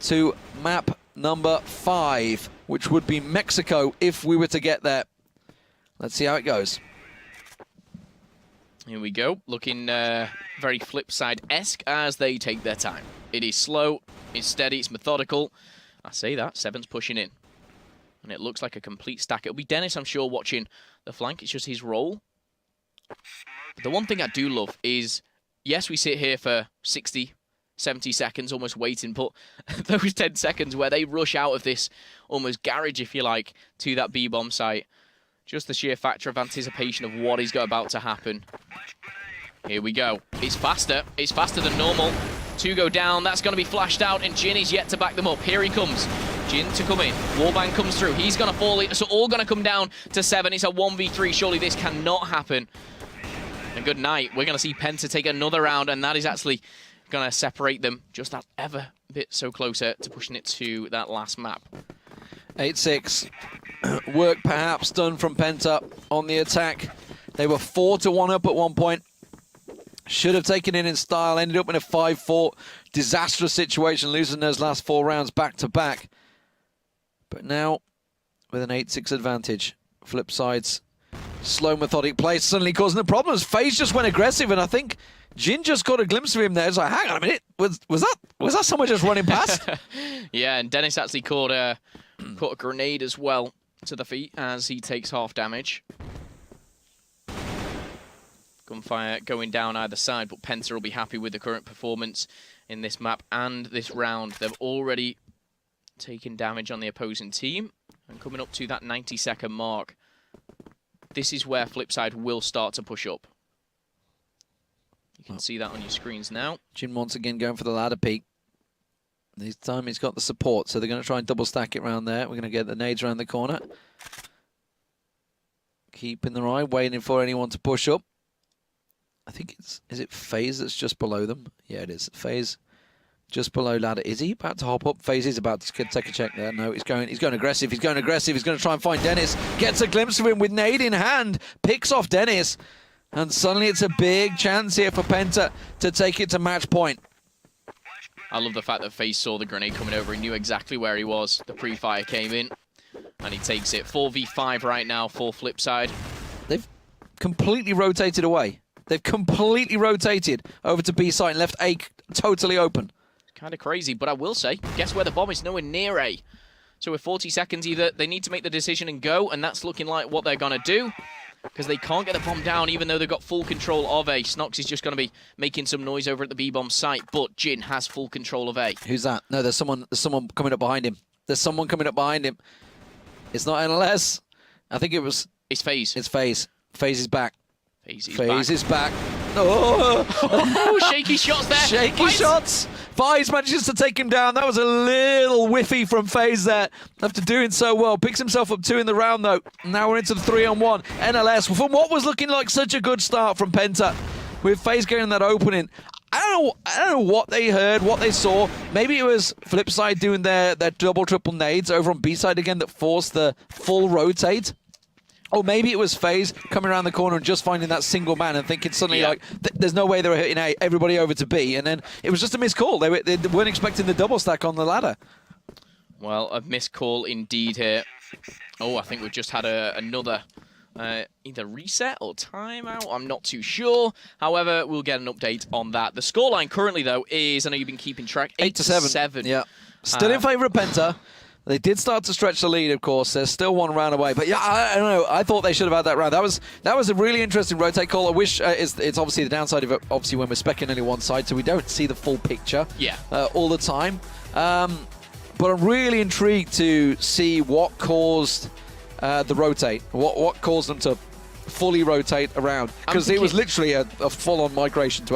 to map number 5, which would be Mexico if we were to get there. Let's see how it goes. Here we go, looking very FlipSid-esque as they take their time. It is slow, it's steady, it's methodical. I say that, 7's pushing in. And it looks like a complete stack. It'll be Dennis, I'm sure, watching the flank. It's just his role. But the one thing I do love is, yes, we sit here for 60, 70 seconds almost waiting, but those 10 seconds where they rush out of this almost garage, if you like, to that B-bomb site. Just the sheer factor of anticipation of what is about to happen. Here we go. It's faster than normal. 2 go down, that's going to be flashed out, and Jin is yet to back them up. Here he comes. Jin to come in. Warbang comes through. He's going to fall in. So all going to come down to 7. It's a 1v3. Surely this cannot happen. And good night. We're going to see Penta take another round, and that is actually going to separate them just that ever bit so closer to pushing it to that last map. 8-6. Work perhaps done from Penta on the attack. They were 4-1 up at one point. Should have taken it in style. Ended up in a 5-4 disastrous situation, losing those last 4 rounds back to back. But now, with an 8-6 advantage, FlipSide's slow, methodic play suddenly causing the problems. FaZe just went aggressive, and I think Jin just got a glimpse of him there. It's like, hang on a minute, was that someone just running past? Yeah, and Dennis actually caught a grenade as well to the feet as he takes half damage. Gunfire going down either side, but Penta will be happy with the current performance in this map and this round. They've already taken damage on the opposing team, and coming up to that 90-second mark, this is where FlipSide will start to push up. You can see that on your screens now. Jin once again going for the ladder peak. This time he's got the support, so they're going to try and double stack it around there. We're going to get the nades around the corner. Keeping their eye, waiting for anyone to push up. I think is it FaZe that's just below them? Yeah, it is. FaZe just below ladder. Is he about to hop up? FaZe is about to take a check there. No, he's going aggressive. He's going aggressive. He's going to try and find Dennis. Gets a glimpse of him with nade in hand. Picks off Dennis. And suddenly it's a big chance here for Penta to take it to match point. I love the fact that FaZe saw the grenade coming over. He knew exactly where he was. The pre-fire came in, and he takes it. 4v5 right now for FlipSide. They've completely rotated away. They've completely rotated over to B site and left A totally open. Kind of crazy, but I will say, guess where the bomb is? Nowhere near A. So with 40 seconds, either they need to make the decision and go, and that's looking like what they're going to do, because they can't get the bomb down, even though they've got full control of A. Snox is just going to be making some noise over at the B-bomb site, but Jin has full control of A. Who's that? No, there's someone coming up behind him. There's someone coming up behind him. It's not NLS. I think it was... It's FaZe. It's FaZe. FaZe is back. FaZe is back. Oh! Oh, shaky shots there. Shaky shots. FaZe manages to take him down. That was a little whiffy from FaZe there. After doing so well. Picks himself up 2 in the round, though. Now we're into the 3-on-1. NLS, from what was looking like such a good start from Penta, with FaZe getting that opening. I don't know what they heard, what they saw. Maybe it was FlipSide doing their double, triple nades over on B side again that forced the full rotate. Or maybe it was FaZe coming around the corner and just finding that single man and thinking suddenly, like, there's no way they were hitting A, everybody over to B. And then it was just a missed call. They weren't expecting the double stack on the ladder. Well, a missed call indeed here. Oh, I think we've just had another either reset or timeout. I'm not too sure. However, we'll get an update on that. The scoreline currently, though, is, I know you've been keeping track, 8-7. Yeah. Still in favor of Penta. They did start to stretch the lead, of course. There's still 1 round away. But yeah, I don't know. I thought they should have had that round. That was a really interesting rotate call. I wish it's obviously the downside of it, obviously, when we're specking only one side, so we don't see the full picture all the time. But I'm really intrigued to see what caused the rotate. What caused them to fully rotate around, because it was literally a full-on migration to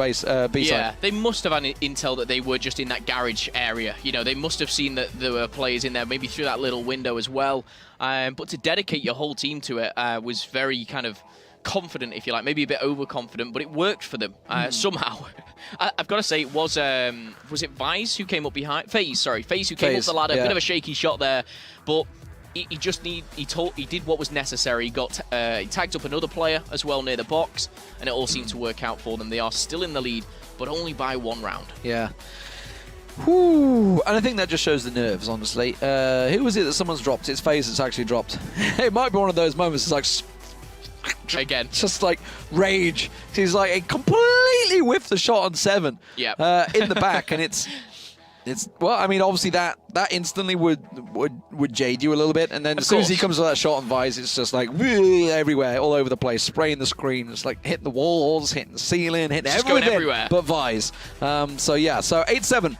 B side. Yeah, they must have had intel that they were just in that garage area. You know, they must have seen that there were players in there, maybe through that little window as well. But to dedicate your whole team to it was very kind of confident, if you like, maybe a bit overconfident, but it worked for them somehow. I've got to say, it was it Vice who came up behind? FaZe who came up the ladder. Bit of a shaky shot there, but he did what was necessary. He tagged up another player as well near the box, and it all seemed to work out for them. They are still in the lead, but only by 1 round. Yeah. Whew. And I think that just shows the nerves, honestly. Who was it that someone's dropped? It's FaZe that's actually dropped. It might be one of those moments. It's like again, just like rage. He's like, it completely whiffed the shot on 7. Yeah. In the back, and it's well, I mean, obviously that instantly would jade you a little bit, and then as soon as he comes with that shot on Vice, it's just like everywhere, all over the place, spraying the screen. It's like hitting the walls, hitting the ceiling, hitting everything, everywhere. But Vice. So yeah, so 8-7.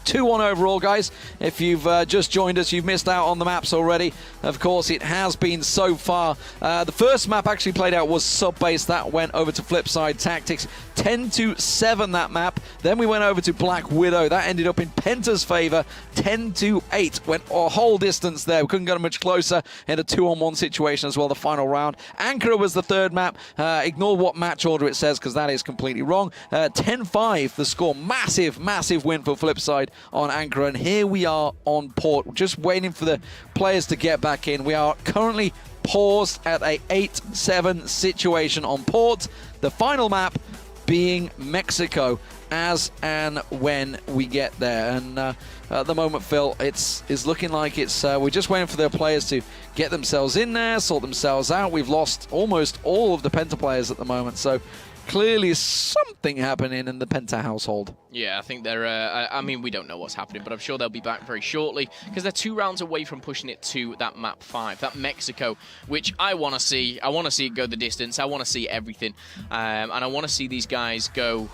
2-1 overall, guys. If you've just joined us, you've missed out on the maps already. Of course, it has been so far. The first map actually played out was sub-base. That went over to FlipSide Tactics. 10-7 that map. Then we went over to Black Widow. That ended up in Penta's favor. 10-8. Went a whole distance there. We couldn't get much closer in a 2-on-1 situation as well, the final round. Ankara was the third map. Ignore what match order it says, because that is completely wrong. 10-5 the score. Massive, massive win for FlipSide. on Anchor, and here we are on port, just waiting for the players to get back in. We are currently paused at a 8-7 situation on port. The final map being Mexico, as and when we get there. And at the moment, Phil, it's looking like we're just waiting for the players to get themselves in there, sort themselves out. We've lost almost all of the Penta players at the moment, so clearly something happening in the Penta household. Yeah, I think they're, I mean, we don't know what's happening, but I'm sure they'll be back very shortly, because they're 2 rounds away from pushing it to that map 5, that Mexico, which I want to see. I want to see it go the distance. I want to see everything. And I want to see these guys go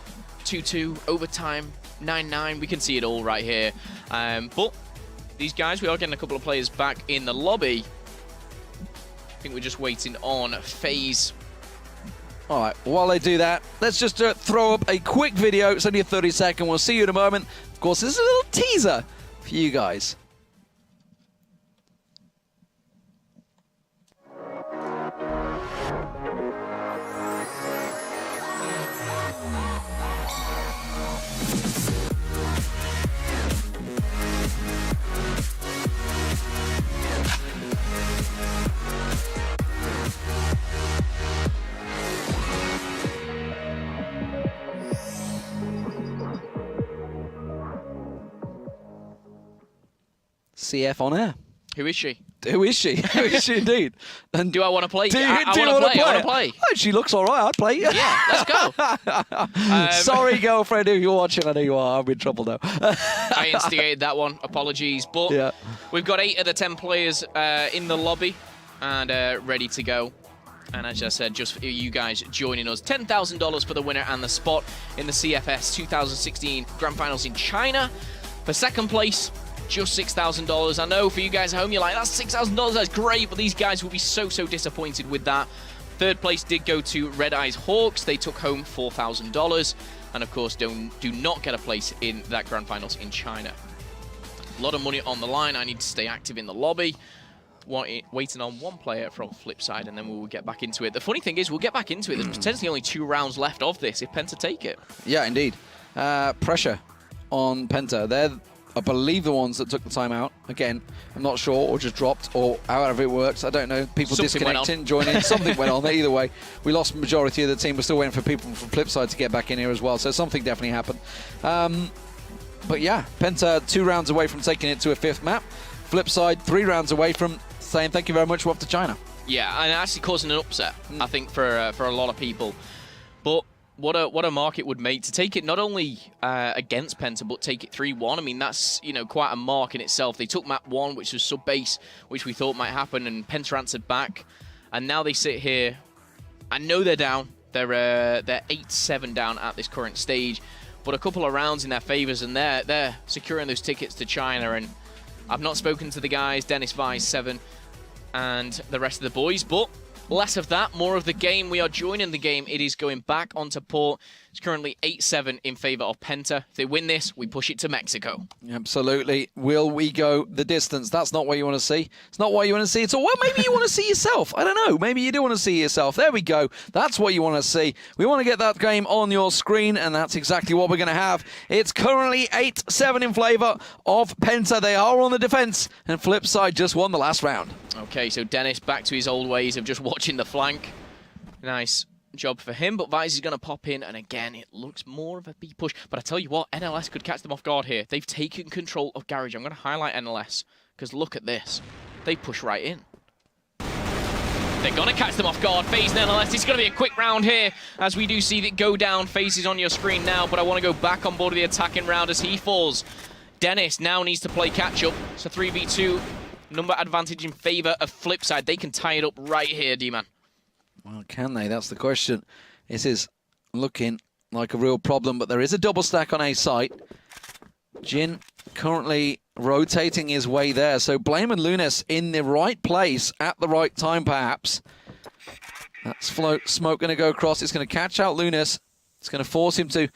2-2, overtime, 9-9. We can see it all right here. But these guys, we are getting a couple of players back in the lobby. I think we're just waiting on FaZe. All right, while they do that, let's just throw up a quick video. It's only a 30-second. We'll see you in a moment. Of course, this is a little teaser for you guys. CF on air. Who is she? Who is she? Who is she indeed? And Do I want to play? do you, I do you want want to play. I want to play. Oh, she looks all right. I'd play. Yeah, let's go. Sorry, girlfriend, if you're watching. I know you are. I'm in trouble now. I instigated that one. Apologies. But Yeah. we've got 8 of the 10 players in the lobby and ready to go. And as I said, just for you guys joining us, $10,000 for the winner and the spot in the CFS 2016 Grand Finals in China. For second place, just $6,000. I know for you guys at home, you're like, that's $6,000, that's great, but these guys will be so disappointed with that. Third place did go to Red Eyes Hawks. They took home $4,000. And of course, do not get a place in that Grand Finals in China. A lot of money on the line. I need to stay active in the lobby. Waiting on one player from FlipSid, and then we will get back into it. The funny thing is, we'll get back into it. There's potentially only 2 rounds left of this if Penta take it. Yeah, indeed. Pressure on Penta. They're, I believe, the ones that took the time out. Again, I'm not sure, or just dropped, or however it works. I don't know. People disconnecting, joining. Something went on. Either way, we lost the majority of the team. We're still waiting for people from FlipSid to get back in here as well. So something definitely happened. But yeah, Penta 2 rounds away from taking it to a 5th map. FlipSid 3 rounds away from saying thank you very much, we're off to China. Yeah, and actually causing an upset, I think, for a lot of people. But what a mark it would make to take it not only against Penta, but take it 3-1. I mean, that's, you know, quite a mark in itself. They took map 1, which was sub-base, which we thought might happen, and Penta answered back. And now they sit here. I know they're down. They're 8-7 down at this current stage, but a couple of rounds in their favors, and they're securing those tickets to China. And I've not spoken to the guys, Dennis, Vice, 7, and the rest of the boys, but less of that, more of the game. We are joining the game. It is going back onto port. It's currently 8-7 in favor of Penta. If they win this, we push it to Mexico. Absolutely. Will we go the distance? That's not what you want to see. It's not what you want to see at all. Well, maybe you want to see yourself. I don't know. Maybe you do want to see yourself. There we go. That's what you want to see. We want to get that game on your screen, and that's exactly what we're going to have. It's currently 8-7 in favor of Penta. They are on the defense, and FlipSid just won the last round. Okay, so Dennis back to his old ways of just watching the flank. Nice job for him, but Vice is going to pop in, and again, it looks more of a B push. But I tell you what, NLS could catch them off guard here. They've taken control of Garage. I'm going to highlight NLS, because look at this. They push right in. They're going to catch them off guard. FaZe and NLS. It's going to be a quick round here, as we do see that go down. FaZe is on your screen now, but I want to go back on board of the attacking round as he falls. Dennis now needs to play catch-up. It's a 3v2. Number advantage in favor of FlipSid. They can tie it up right here, D-Man. Well, can they? That's the question. This is looking like a real problem, but there is a double stack on A site. Jin currently rotating his way there, so Blame and Lunas in the right place at the right time, perhaps. That's float smoke going to go across. It's going to catch out Lunas. It's going to force him to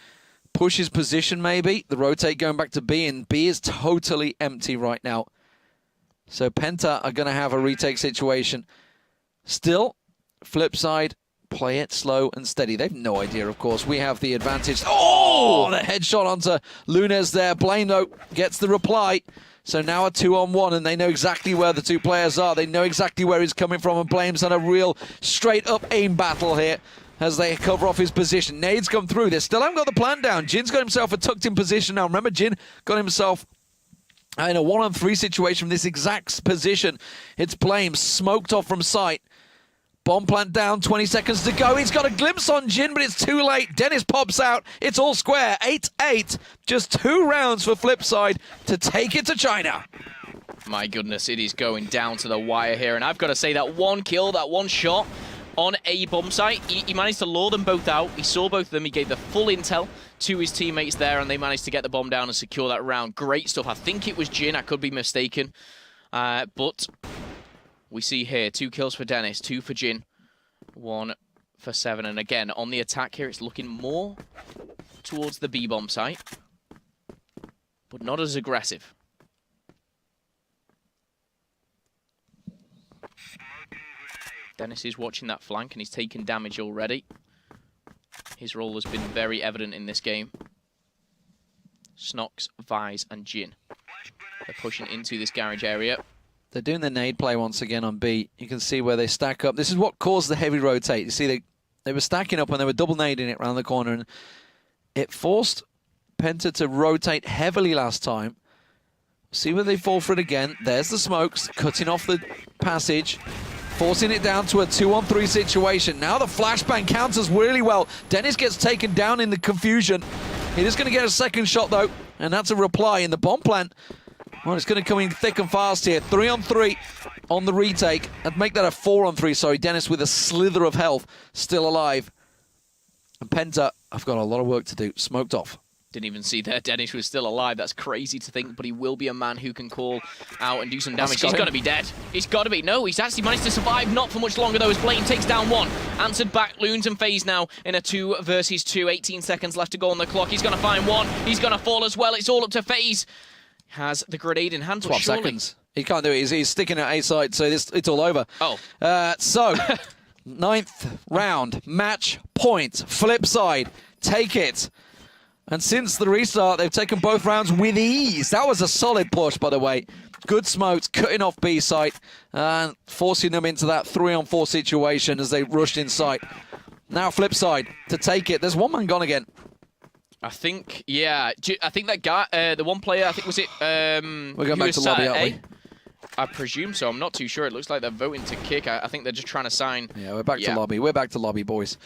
push his position, maybe. The rotate going back to B, and B is totally empty right now. So Penta are going to have a retake situation. Still, FlipSid play it slow and steady. They've no idea, of course. We have the advantage. Oh, the headshot onto Lunes there. Blame, though, gets the reply. So now a 2-on-1, and they know exactly where the two players are. They know exactly where he's coming from, and Blame's on a real straight-up aim battle here as they cover off his position. Nades come through. They still haven't got the plant down. Jin's got himself a tucked-in position now. Remember, Jin got himself in a 1-on-3 situation from this exact position. It's Blame, smoked off from sight. Bomb plant down, 20 seconds to go. He's got a glimpse on Jin, but it's too late. Dennis pops out. It's all square. 8-8. Just 2 rounds for FlipSid to take it to China. My goodness, it is going down to the wire here. And I've got to say that one kill, that one shot on a bomb site, he managed to lure them both out. He saw both of them. He gave the full intel to his teammates there, and they managed to get the bomb down and secure that round. Great stuff. I think it was Jin. I could be mistaken. But we see here 2 kills for Dennis, 2 for Jin, 1 for 7. And again, on the attack here, it's looking more towards the B-bomb site, but not as aggressive. Dennis is watching that flank, and he's taken damage already. His role has been very evident in this game. Snox, Vise, and Jin. They're pushing into this garage area. They're doing the nade play once again on B. You can see where they stack up. This is what caused the heavy rotate. You see, they were stacking up and they were double nading it around the corner, and it forced Penta to rotate heavily last time. See where they fall for it again. There's the smokes, cutting off the passage, forcing it down to a 2-on-3 situation. Now the flashbang counters really well. Dennis gets taken down in the confusion. He is going to get a second shot, though, and that's a reply in the bomb plant. Well, it's going to come in thick and fast here. 3-on-3 on the retake. I'd make that a 4-on-3, sorry. Dennis with a slither of health, still alive. And Penta, I've got a lot of work to do. Smoked off. Didn't even see that Dennis was still alive. That's crazy to think, but he will be a man who can call out and do some damage. He's got to be dead. He's got to be. No, he's actually managed to survive. Not for much longer, though, as Blaine takes down 1. Answered back. Loons and FaZe now in a 2 versus 2. 18 seconds left to go on the clock. He's going to find 1. He's going to fall as well. It's all up to FaZe. Has the grenade in hand. 12 seconds. He can't do it. He's sticking at A side, so it's all over. Oh. So, 9th round, match point. FlipSid, take it. And since the restart, they've taken both rounds with ease. That was a solid push, by the way. Good smokes, cutting off B site, and forcing them into that 3-on-4 situation as they rushed in sight. Now FlipSid to take it. There's one man gone again. I think, yeah. I think that guy, the one player, I think, was it... We're going back to lobby, aren't we? I presume so. I'm not too sure. It looks like they're voting to kick. I think they're just trying to sign... Yeah, we're back to lobby. We're back to lobby, boys.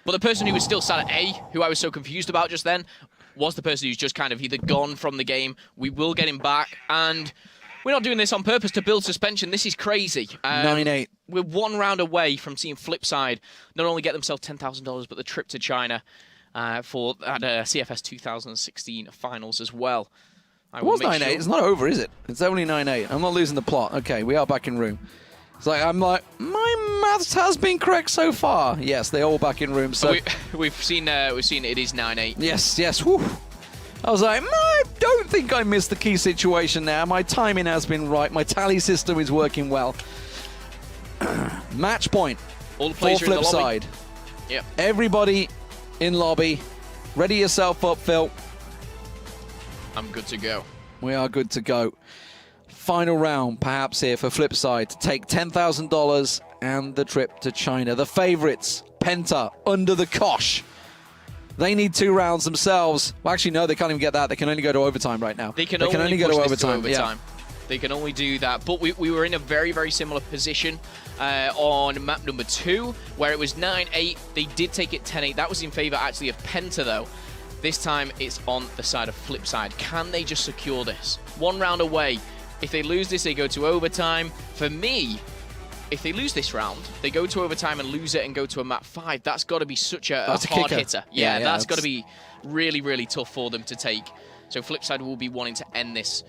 But the person who was still sat at A, who I was so confused about just then, was the person who's just kind of either gone from the game. We will get him back, and we're not doing this on purpose to build suspension. This is crazy. 9-8. We're 1 round away from seeing FlipSid not only get themselves $10,000, but the trip to China for at CFS 2016 finals as well. It was 9-8. Sure. It's not over, is it? It's only 9-8. I'm not losing the plot. Okay, we are back in room. I'm like, my maths has been correct so far. Yes, they're all back in room. So we've seen it is 9-8. Yes. Whew. I was like, I don't think I missed the key situation now. My timing has been right. My tally system is working well. Match point. All the players for FlipSid. Yep. Everybody in lobby. Ready yourself up, Phil. I'm good to go. We are good to go. Final round, perhaps, here for FlipSid to take $10,000 and the trip to China. The favorites, Penta, under the cosh. They need 2 rounds themselves. Well, actually, no, they can't even get that. They can only go to overtime right now. They can only go to overtime. Yeah. They can only do that. But we were in a very, very similar position on map number 2, where it was 9-8. They did take it 10-8. That was in favor, actually, of Penta, though. This time, it's on the side of FlipSid. Can they just secure this? 1 round away. If they lose this, they go to overtime. For me, if they lose this round, they go to overtime and lose it and go to a map 5. That's got to be such a hard hitter. Yeah, that's got to be really, really tough for them to take. So FlipSid will be wanting to end this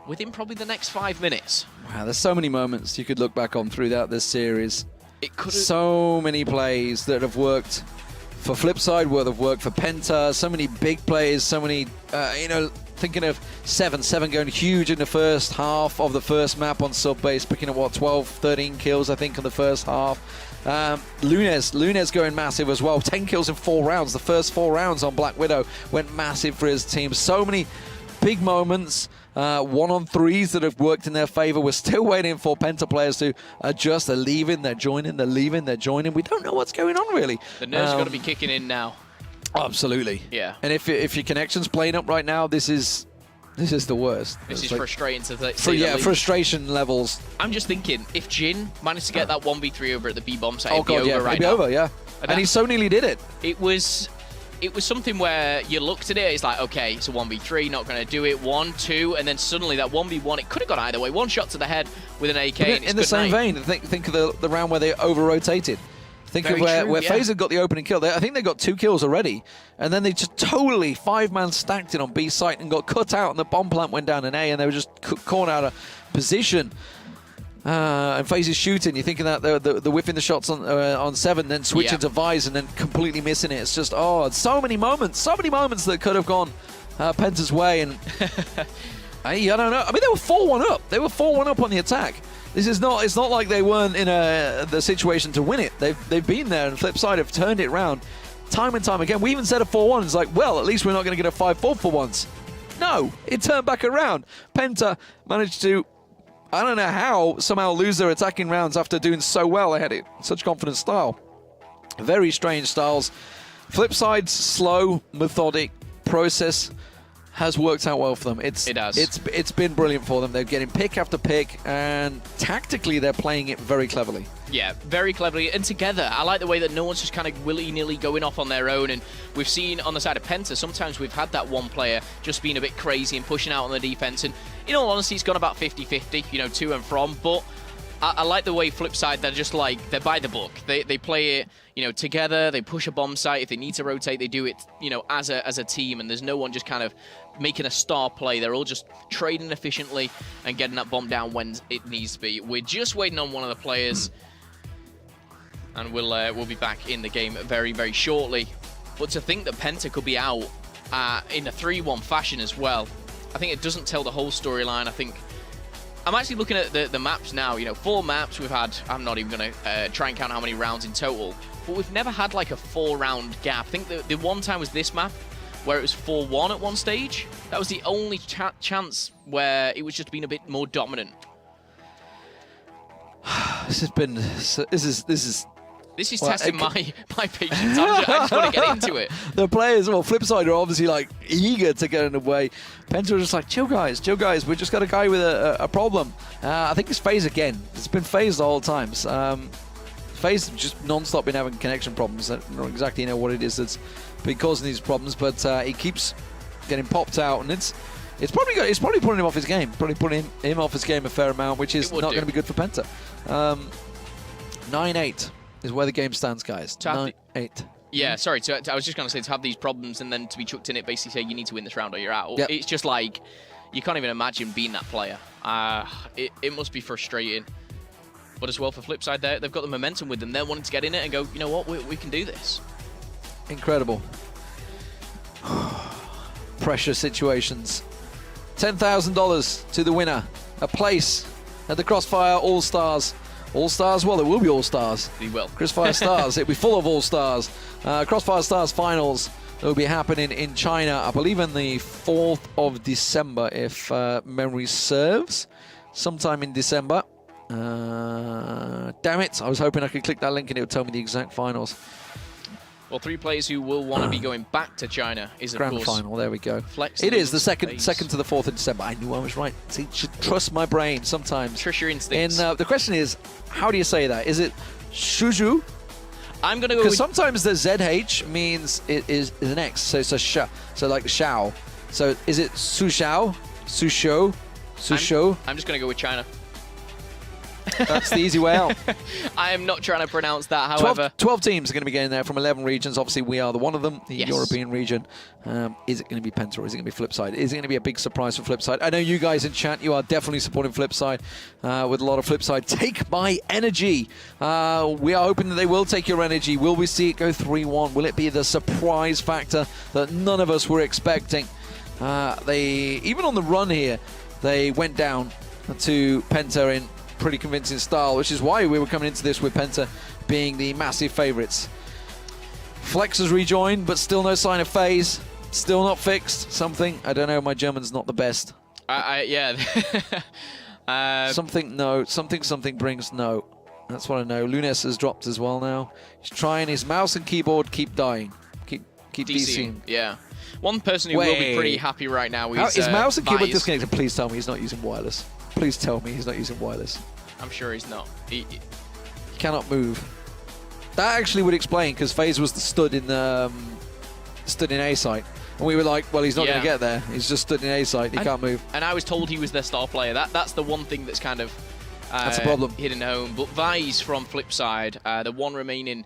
within probably the next 5 minutes. Wow, there's so many moments you could look back on throughout this series. It could so many plays that have worked for FlipSid, that have worked for Penta. So many big plays, so many, thinking of 7 going huge in the first half of the first map on sub base, picking up, 12, 13 kills, I think, in the first half. Lunes going massive as well. 10 kills in 4 rounds. The first 4 rounds on Black Widow went massive for his team. So many big moments. 1-on-3s that have worked in their favor. We're still waiting for Penta players to adjust. They're leaving, they're joining, they're leaving, they're joining. We don't know what's going on, really. The nerves are going to be kicking in now. Absolutely. Yeah. And if your connection's playing up right now, this is the worst. This is like, frustrating to say the least. Frustration levels. I'm just thinking, if Jin managed to get that 1v3 over at the B bomb site, Oh it'd be god, over yeah, right it'd be now. over, yeah. And he so nearly did it. It was something where you looked at it, it's like, okay, it's a 1v3, not going to do it. 1, 2, and then suddenly that 1v1, it could have gone either way. One shot to the head with an AK, and it's in the good same night. vein, think of the round where they over-rotated. Think Very of where true, yeah. FaZe got the opening kill. I think they got 2 kills already, and then they just totally 5-man stacked it on B site and got cut out, and the bomb plant went down in A, and they were just caught out of position. And FaZe is shooting. You're thinking that the whiffing the shots on 7, then switching to Vise, and then completely missing it. It's just so many moments that could have gone Penta's way, and I don't know. I mean, they were 4-1 up. They were 4-1 up on the attack. This is not. It's not like they weren't in the situation to win it. They've been there, and FlipSid have turned it around time and time again. We even said a 4-1. It's like, well, at least we're not going to get a 5-4 for once. No, it turned back around. Penta managed to, I don't know how, somehow lose their attacking rounds after doing so well. They had it such confident style. Very strange styles. FlipSid's slow, methodic process has worked out well for them. It has. It's been brilliant for them. They're getting pick after pick, and tactically they're playing it very cleverly. Yeah, very cleverly and together. I like the way that no one's just kind of willy-nilly going off on their own. And we've seen on the side of Penta, sometimes we've had that one player just being a bit crazy and pushing out on the defense. And in all honesty, it's gone about 50-50, to and from. But I like the way FlipSid, they're just like, they're by the book. They play it, together. They push a bomb site. If they need to rotate, they do it, as a team. And there's no one just kind of making a star play. They're all just trading efficiently and getting that bomb down when it needs to be. We're just waiting on one of the players, and we'll be back in the game very, very shortly. But to think that Penta could be out in a 3-1 fashion as well, I think it doesn't tell the whole storyline. I think I'm actually looking at the maps now. 4 maps we've had. I'm not even going to try and count how many rounds in total, but we've never had like a 4-round gap. I think the one time was this map, where it was 4-1 at one stage. That was the only chance where it was just being a bit more dominant. This is testing my patience. I just want to get into it. The players, FlipSid are obviously like eager to get in the way. Penta are just like, chill guys. We just got a guy with a problem. I think it's FaZe again. It's been FaZe the whole time. FaZe just non-stop been having connection problems. I don't exactly know what it is that's been causing these problems, but he keeps getting popped out, and it's probably putting him off his game. Probably putting him off his game a fair amount, which is not going to be good for Penta. 9-8 is where the game stands, guys. 9-8. Yeah, sorry. I was just going to say, to have these problems and then to be chucked in it, basically say you need to win this round or you're out. Yep. It's just like, you can't even imagine being that player. It must be frustrating. But as well for FlipSid, they've got the momentum with them. They're wanting to get in it and go, you know what, we can do this. Incredible. Pressure situations. $10,000 to the winner. A place at the Crossfire All-Stars. All-Stars? Well, there will be All-Stars. They will. Crossfire Stars. It'll be full of All-Stars. Crossfire Stars Finals will be happening in China, I believe in the 4th of December, if memory serves. Sometime in December. Damn it. I was hoping I could click that link and it would tell me the exact finals. Well, 3 players who will want to be going back to China is, of Grand course, final. There we go. Flex. It is the second to the 4th of December. I knew I was right. See, you should trust my brain sometimes. Trust your instincts. And the question is, how do you say that? Is it Shuju? I'm going to go Because with... sometimes the ZH means it is an X, so it's a sh. So like Shao. So is it Sushao? Susho? Susho? I'm just going to go with China. That's the easy way out. I am not trying to pronounce that, however. 12 teams are going to be getting there from 11 regions. Obviously, we are one of them, the Yes. European region. Is it going to be Penta or is it going to be FlipSid? Is it going to be a big surprise for FlipSid? I know you guys in chat, you are definitely supporting FlipSid with a lot of FlipSid. Take my energy. We are hoping that they will take your energy. Will we see it go 3-1? Will it be the surprise factor that none of us were expecting? Even on the run here, they went down to Penta in pretty convincing style, which is why we were coming into this with Penta being the massive favourites. Flex has rejoined, but still no sign of FaZe. Still not fixed. Something, I don't know, my German's not the best. Yeah. Something, no. Something brings no. That's what I know. Lunes has dropped as well now. He's trying his mouse and keyboard keep dying. Keep DCing. Yeah. One person who will be pretty happy right now is his mouse and keyboard Vize. disconnected. Please tell me he's not using wireless. Please tell me he's not using wireless. I'm sure he's not. He cannot move. That actually would explain, because FaZe was stood in A site. And we were like, well, he's not going to get there. He's just stood in A site. He can't move. And I was told he was their star player. That's the one thing that's kind of that's a problem. Hidden home. But Vize from FlipSid, the one remaining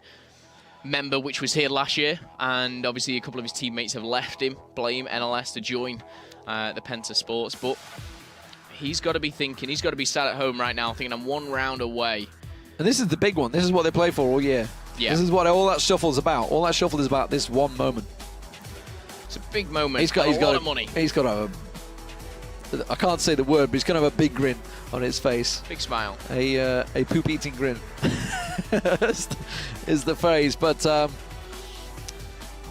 member which was here last year, and obviously a couple of his teammates have left him, blame NLS, to join the Penta Sports. But he's got to be thinking, he's got to be sat at home right now thinking, I'm one round away. And this is the big one. This is what they play for all year. Yeah. This is what all that shuffle is about. All that shuffle is about this one moment. It's a big moment. He's got a lot of money. He's got a, I can't say the word, but he's going to have a big grin on his face. Big smile. A poop-eating grin is the phrase. But,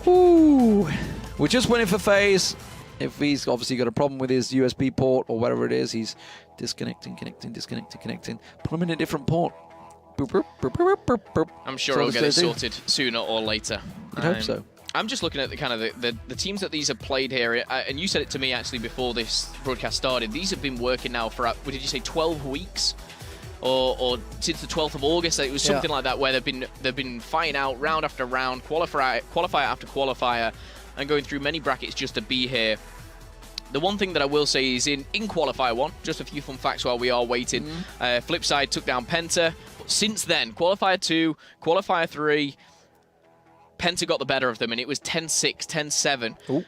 we're just waiting for FaZe. If he's obviously got a problem with his USB port or whatever it is, he's disconnecting, connecting. Put him in a different port. I'm sure he'll get it sorted sooner or later. You'd hope so. I'm just looking at the kind of the teams that these have played here, and you said it to me actually before this broadcast started. These have been working now for, what did you say, 12 weeks, or since the 12th of August? It was something like that, where they've been fighting out round after round, qualifier after qualifier, and going through many brackets just to be here. The one thing that I will say is in qualifier 1, just a few fun facts while we are waiting. FlipSid took down Penta. But since then, qualifier 2, qualifier 3. Penta got the better of them, and it was 10-6, 10-7. Ooh.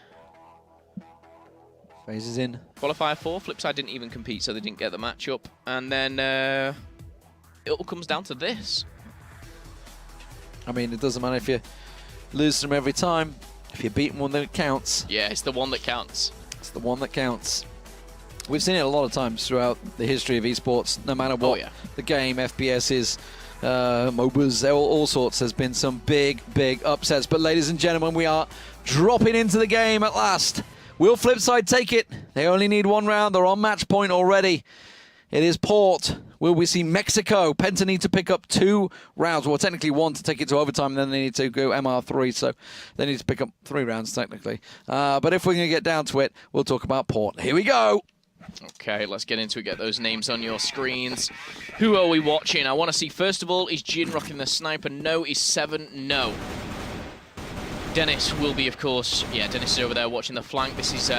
FaZe is in. Qualifier 4, FlipSid didn't even compete, so they didn't get the matchup. And then it all comes down to this. I mean, it doesn't matter if you lose them every time. If you beat one, then it counts. Yeah, it's the one that counts. It's the one that counts. We've seen it a lot of times throughout the history of esports, no matter what the game, FPS is. MOBAs, all sorts. There's been some big upsets. But ladies and gentlemen, we are dropping into the game at last. Will FlipSid take it? They only need one round. They're on match point already. It is Port. Will we see Mexico? Penta need to pick up 2 rounds. Well, technically 1 to take it to overtime, and then they need to go MR3, so they need to pick up 3 rounds technically. But if we're going to get down to it, we'll talk about Port. Here we go. Okay, let's get into it. Get those names on your screens. Who are we watching? I want to see, first of all, is Jin rocking the sniper? No. Is 7? No. Dennis will be, of course. Yeah, Dennis is over there watching the flank. This is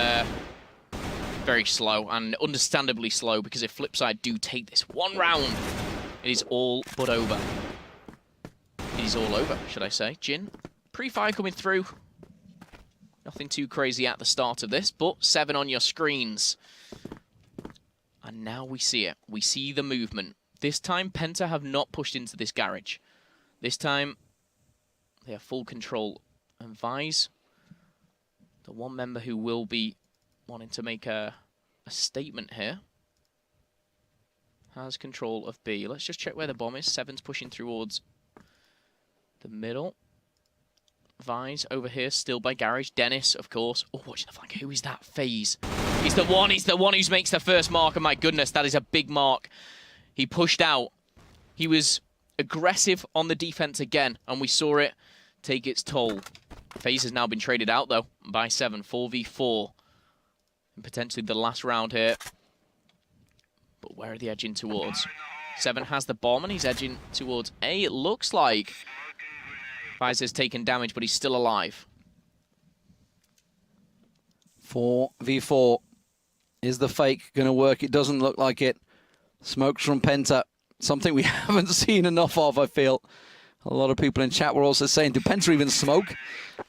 very slow, and understandably slow, because if FlipSid do take this one round, it is all but over. It is all over, should I say. Jin, pre-fire coming through. Nothing too crazy at the start of this, but 7 on your screens. And now we see it. We see the movement. This time, Penta have not pushed into this garage. This time, they have full control. And Vize, the one member who will be wanting to make a statement here, has control of B. Let's just check where the bomb is. 7's pushing towards the middle. Vize over here, still by garage. Dennis, of course. Oh, watching the flank. Who is that? FaZe. He's the one who makes the first mark. And my goodness, that is a big mark. He pushed out. He was aggressive on the defense again, and we saw it take its toll. FaZe has now been traded out, though, by 7. 4v4. And potentially the last round here. But where are they edging towards? 7 has the bomb, and he's edging towards A. It looks like Vize has taken damage, but he's still alive. 4v4. Is the fake going to work? It doesn't look like it. Smokes from Penta. Something we haven't seen enough of, I feel. A lot of people in chat were also saying, do Penta even smoke?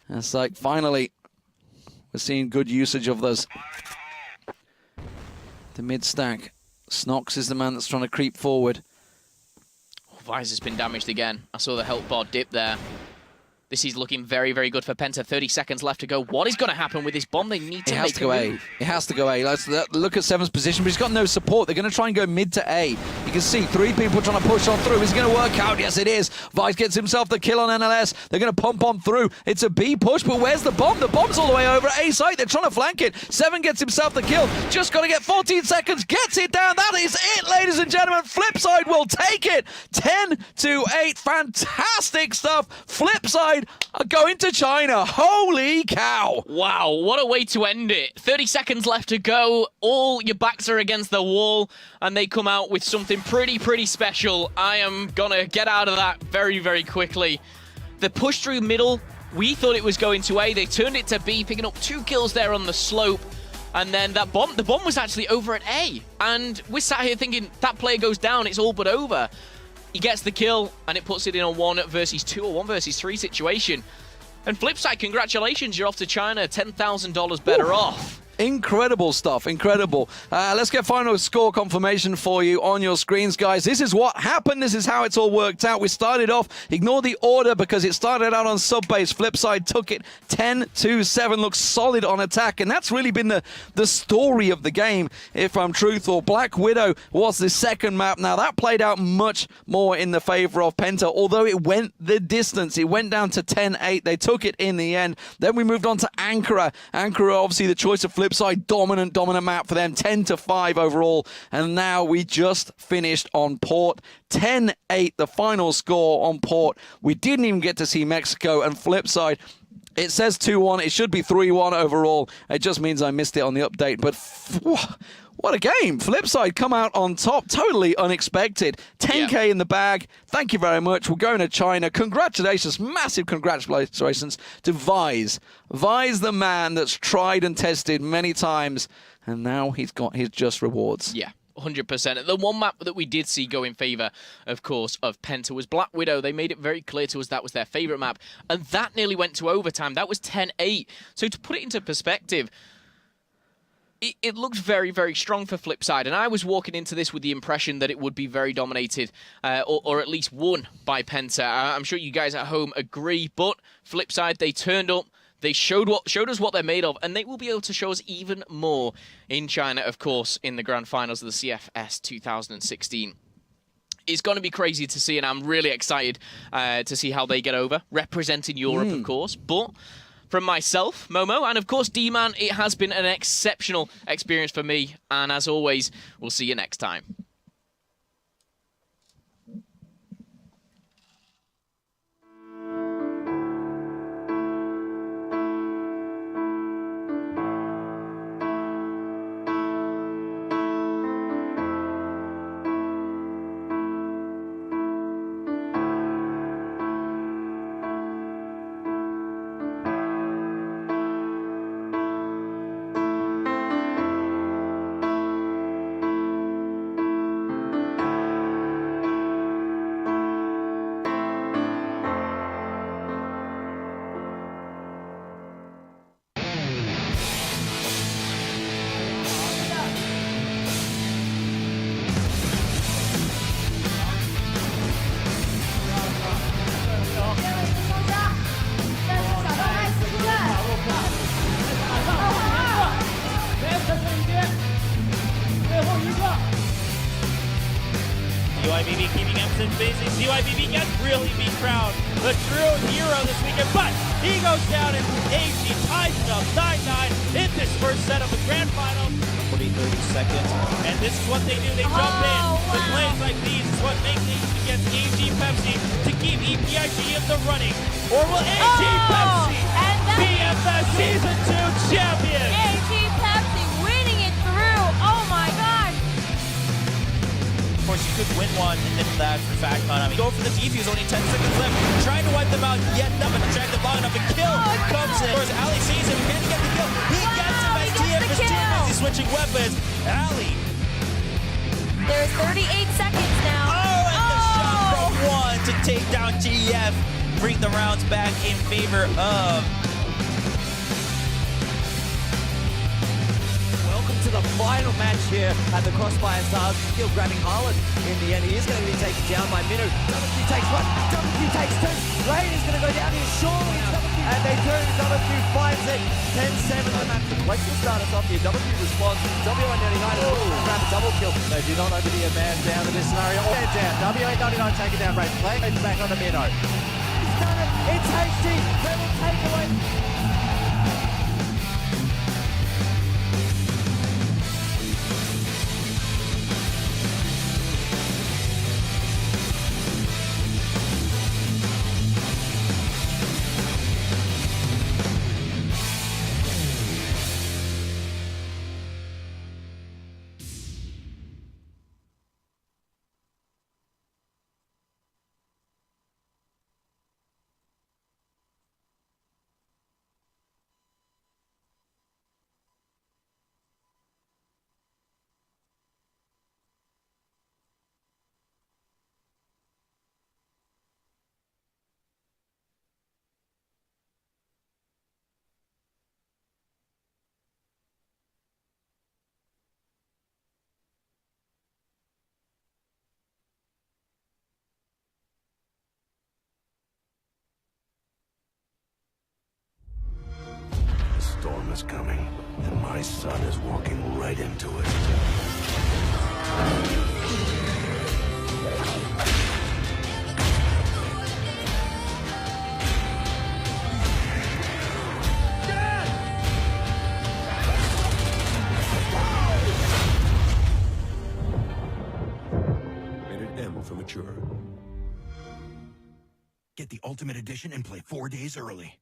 And it's like, finally, we're seeing good usage of those. The mid-stack. Snox is the man that's trying to creep forward. Oh, Vize has been damaged again. I saw the health bar dip there. This is looking very, very good for Penta. 30 seconds left to go. What is going to happen with this bomb? They need to make a move. It has to go A. Let's look at 7's position, but he's got no support. They're going to try and go mid to A. You can see 3 people trying to push on through. Is it going to work out? Yes, it is. Vice gets himself the kill on NLS. They're going to pump on through. It's a B push, but where's the bomb? The bomb's all the way over at A site. They're trying to flank it. 7 gets himself the kill. Just got to get 14 seconds. Gets it down. That is it, ladies and gentlemen. FlipSid will take it. 10-8. Fantastic stuff. FlipSid are going to China. Holy cow. Wow, what a way to end it. 30 seconds left to go. All your backs are against the wall, and they come out with something pretty special. I am gonna get out of that very, very quickly. The push through middle, we thought it was going to A. They turned it to B, picking up 2 kills there on the slope. And then that bomb, the bomb was actually over at A. And we're sat here thinking, that player goes down, it's all but over. He gets the kill, and it puts it in a 1 versus 2 or 1 versus 3 situation. And FlipSid, congratulations, you're off to China, $10,000 better off. Incredible stuff, incredible. Let's get final score confirmation for you on your screens, guys. This is what happened. This is how it's all worked out. We started off, ignore the order because it started out on sub-base. FlipSid took it 10-7, looks solid on attack, and that's really been the story of the game, if I'm truthful. Black Widow was the second map. Now, that played out much more in the favor of Penta, although it went the distance. It went down to 10-8. They took it in the end. Then we moved on to Ankara. Ankara, obviously, the choice of FlipSid, dominant map for them, 10-5 overall. And now we just finished on Port, 10-8, the final score on Port. We didn't even get to see Mexico, and FlipSid, it says 2-1. It should be 3-1 overall. It just means I missed it on the update. But what a game. FlipSid come out on top. Totally unexpected. 10K in the bag. Thank you very much. We're going to China. Congratulations. Massive congratulations to Vise. Vise, the man that's tried and tested many times. And now he's got his just rewards. Yeah. 100%. The one map that we did see go in favor, of course, of Penta was Black Widow. They made it very clear to us that was their favorite map, and that nearly went to overtime. That was 10-8. So to put it into perspective, it looks very, very strong for FlipSid, and I was walking into this with the impression that it would be very dominated, or at least won by Penta. I'm sure you guys at home agree, but FlipSid, they turned up. They showed us what they're made of, and they will be able to show us even more in China, of course, in the grand finals of the CFS 2016. It's going to be crazy to see, and I'm really excited to see how they get over, representing Europe, of course. But from myself, Momo, and of course D-Man, it has been an exceptional experience for me, and as always, we'll see you next time. CYBB keeping Emerson busy. CYBB can really be crowned the true hero this weekend, but he goes down and AG ties it up 9-9 in this first set of the grand final. 30 seconds, and this is what they do. They jump in. The plays like these is what makes AG against AG Pepsi to keep EPIG in the running. Or will AG Pepsi be FS Season 2 champion? AG Pepsi winning it through. Oh my God. Of course, you could win one and then that for fact. I mean, go for the defuse, only 10 seconds left. Trying to wipe them out yet another, but drag them long enough. A kill comes in. Of course, Ali sees him. Can he get the kill? He gets him as TF is too busy switching weapons. Ali. There's 38 seconds now. Oh, and the shot from one to take down GF. Bring the rounds back in favor of. Welcome to the the final match here at the Crossfire Stars. Still grabbing Haaland in the end. He is going to be taken down by Minu. WQ takes one, WQ takes two. Rain is going to go down here, surely. And they do. WQ finds it. 10-7 the match. Blake will start us off here. WQ responds. W199 grab a double kill. They do not open the man down in this scenario. All down. W899 taking down Rain. Play back on the Mino. He's done it. It's HD. They will take away. The storm is coming, and my son is walking right into it. Rated M for mature. Get the Ultimate Edition and play 4 days early.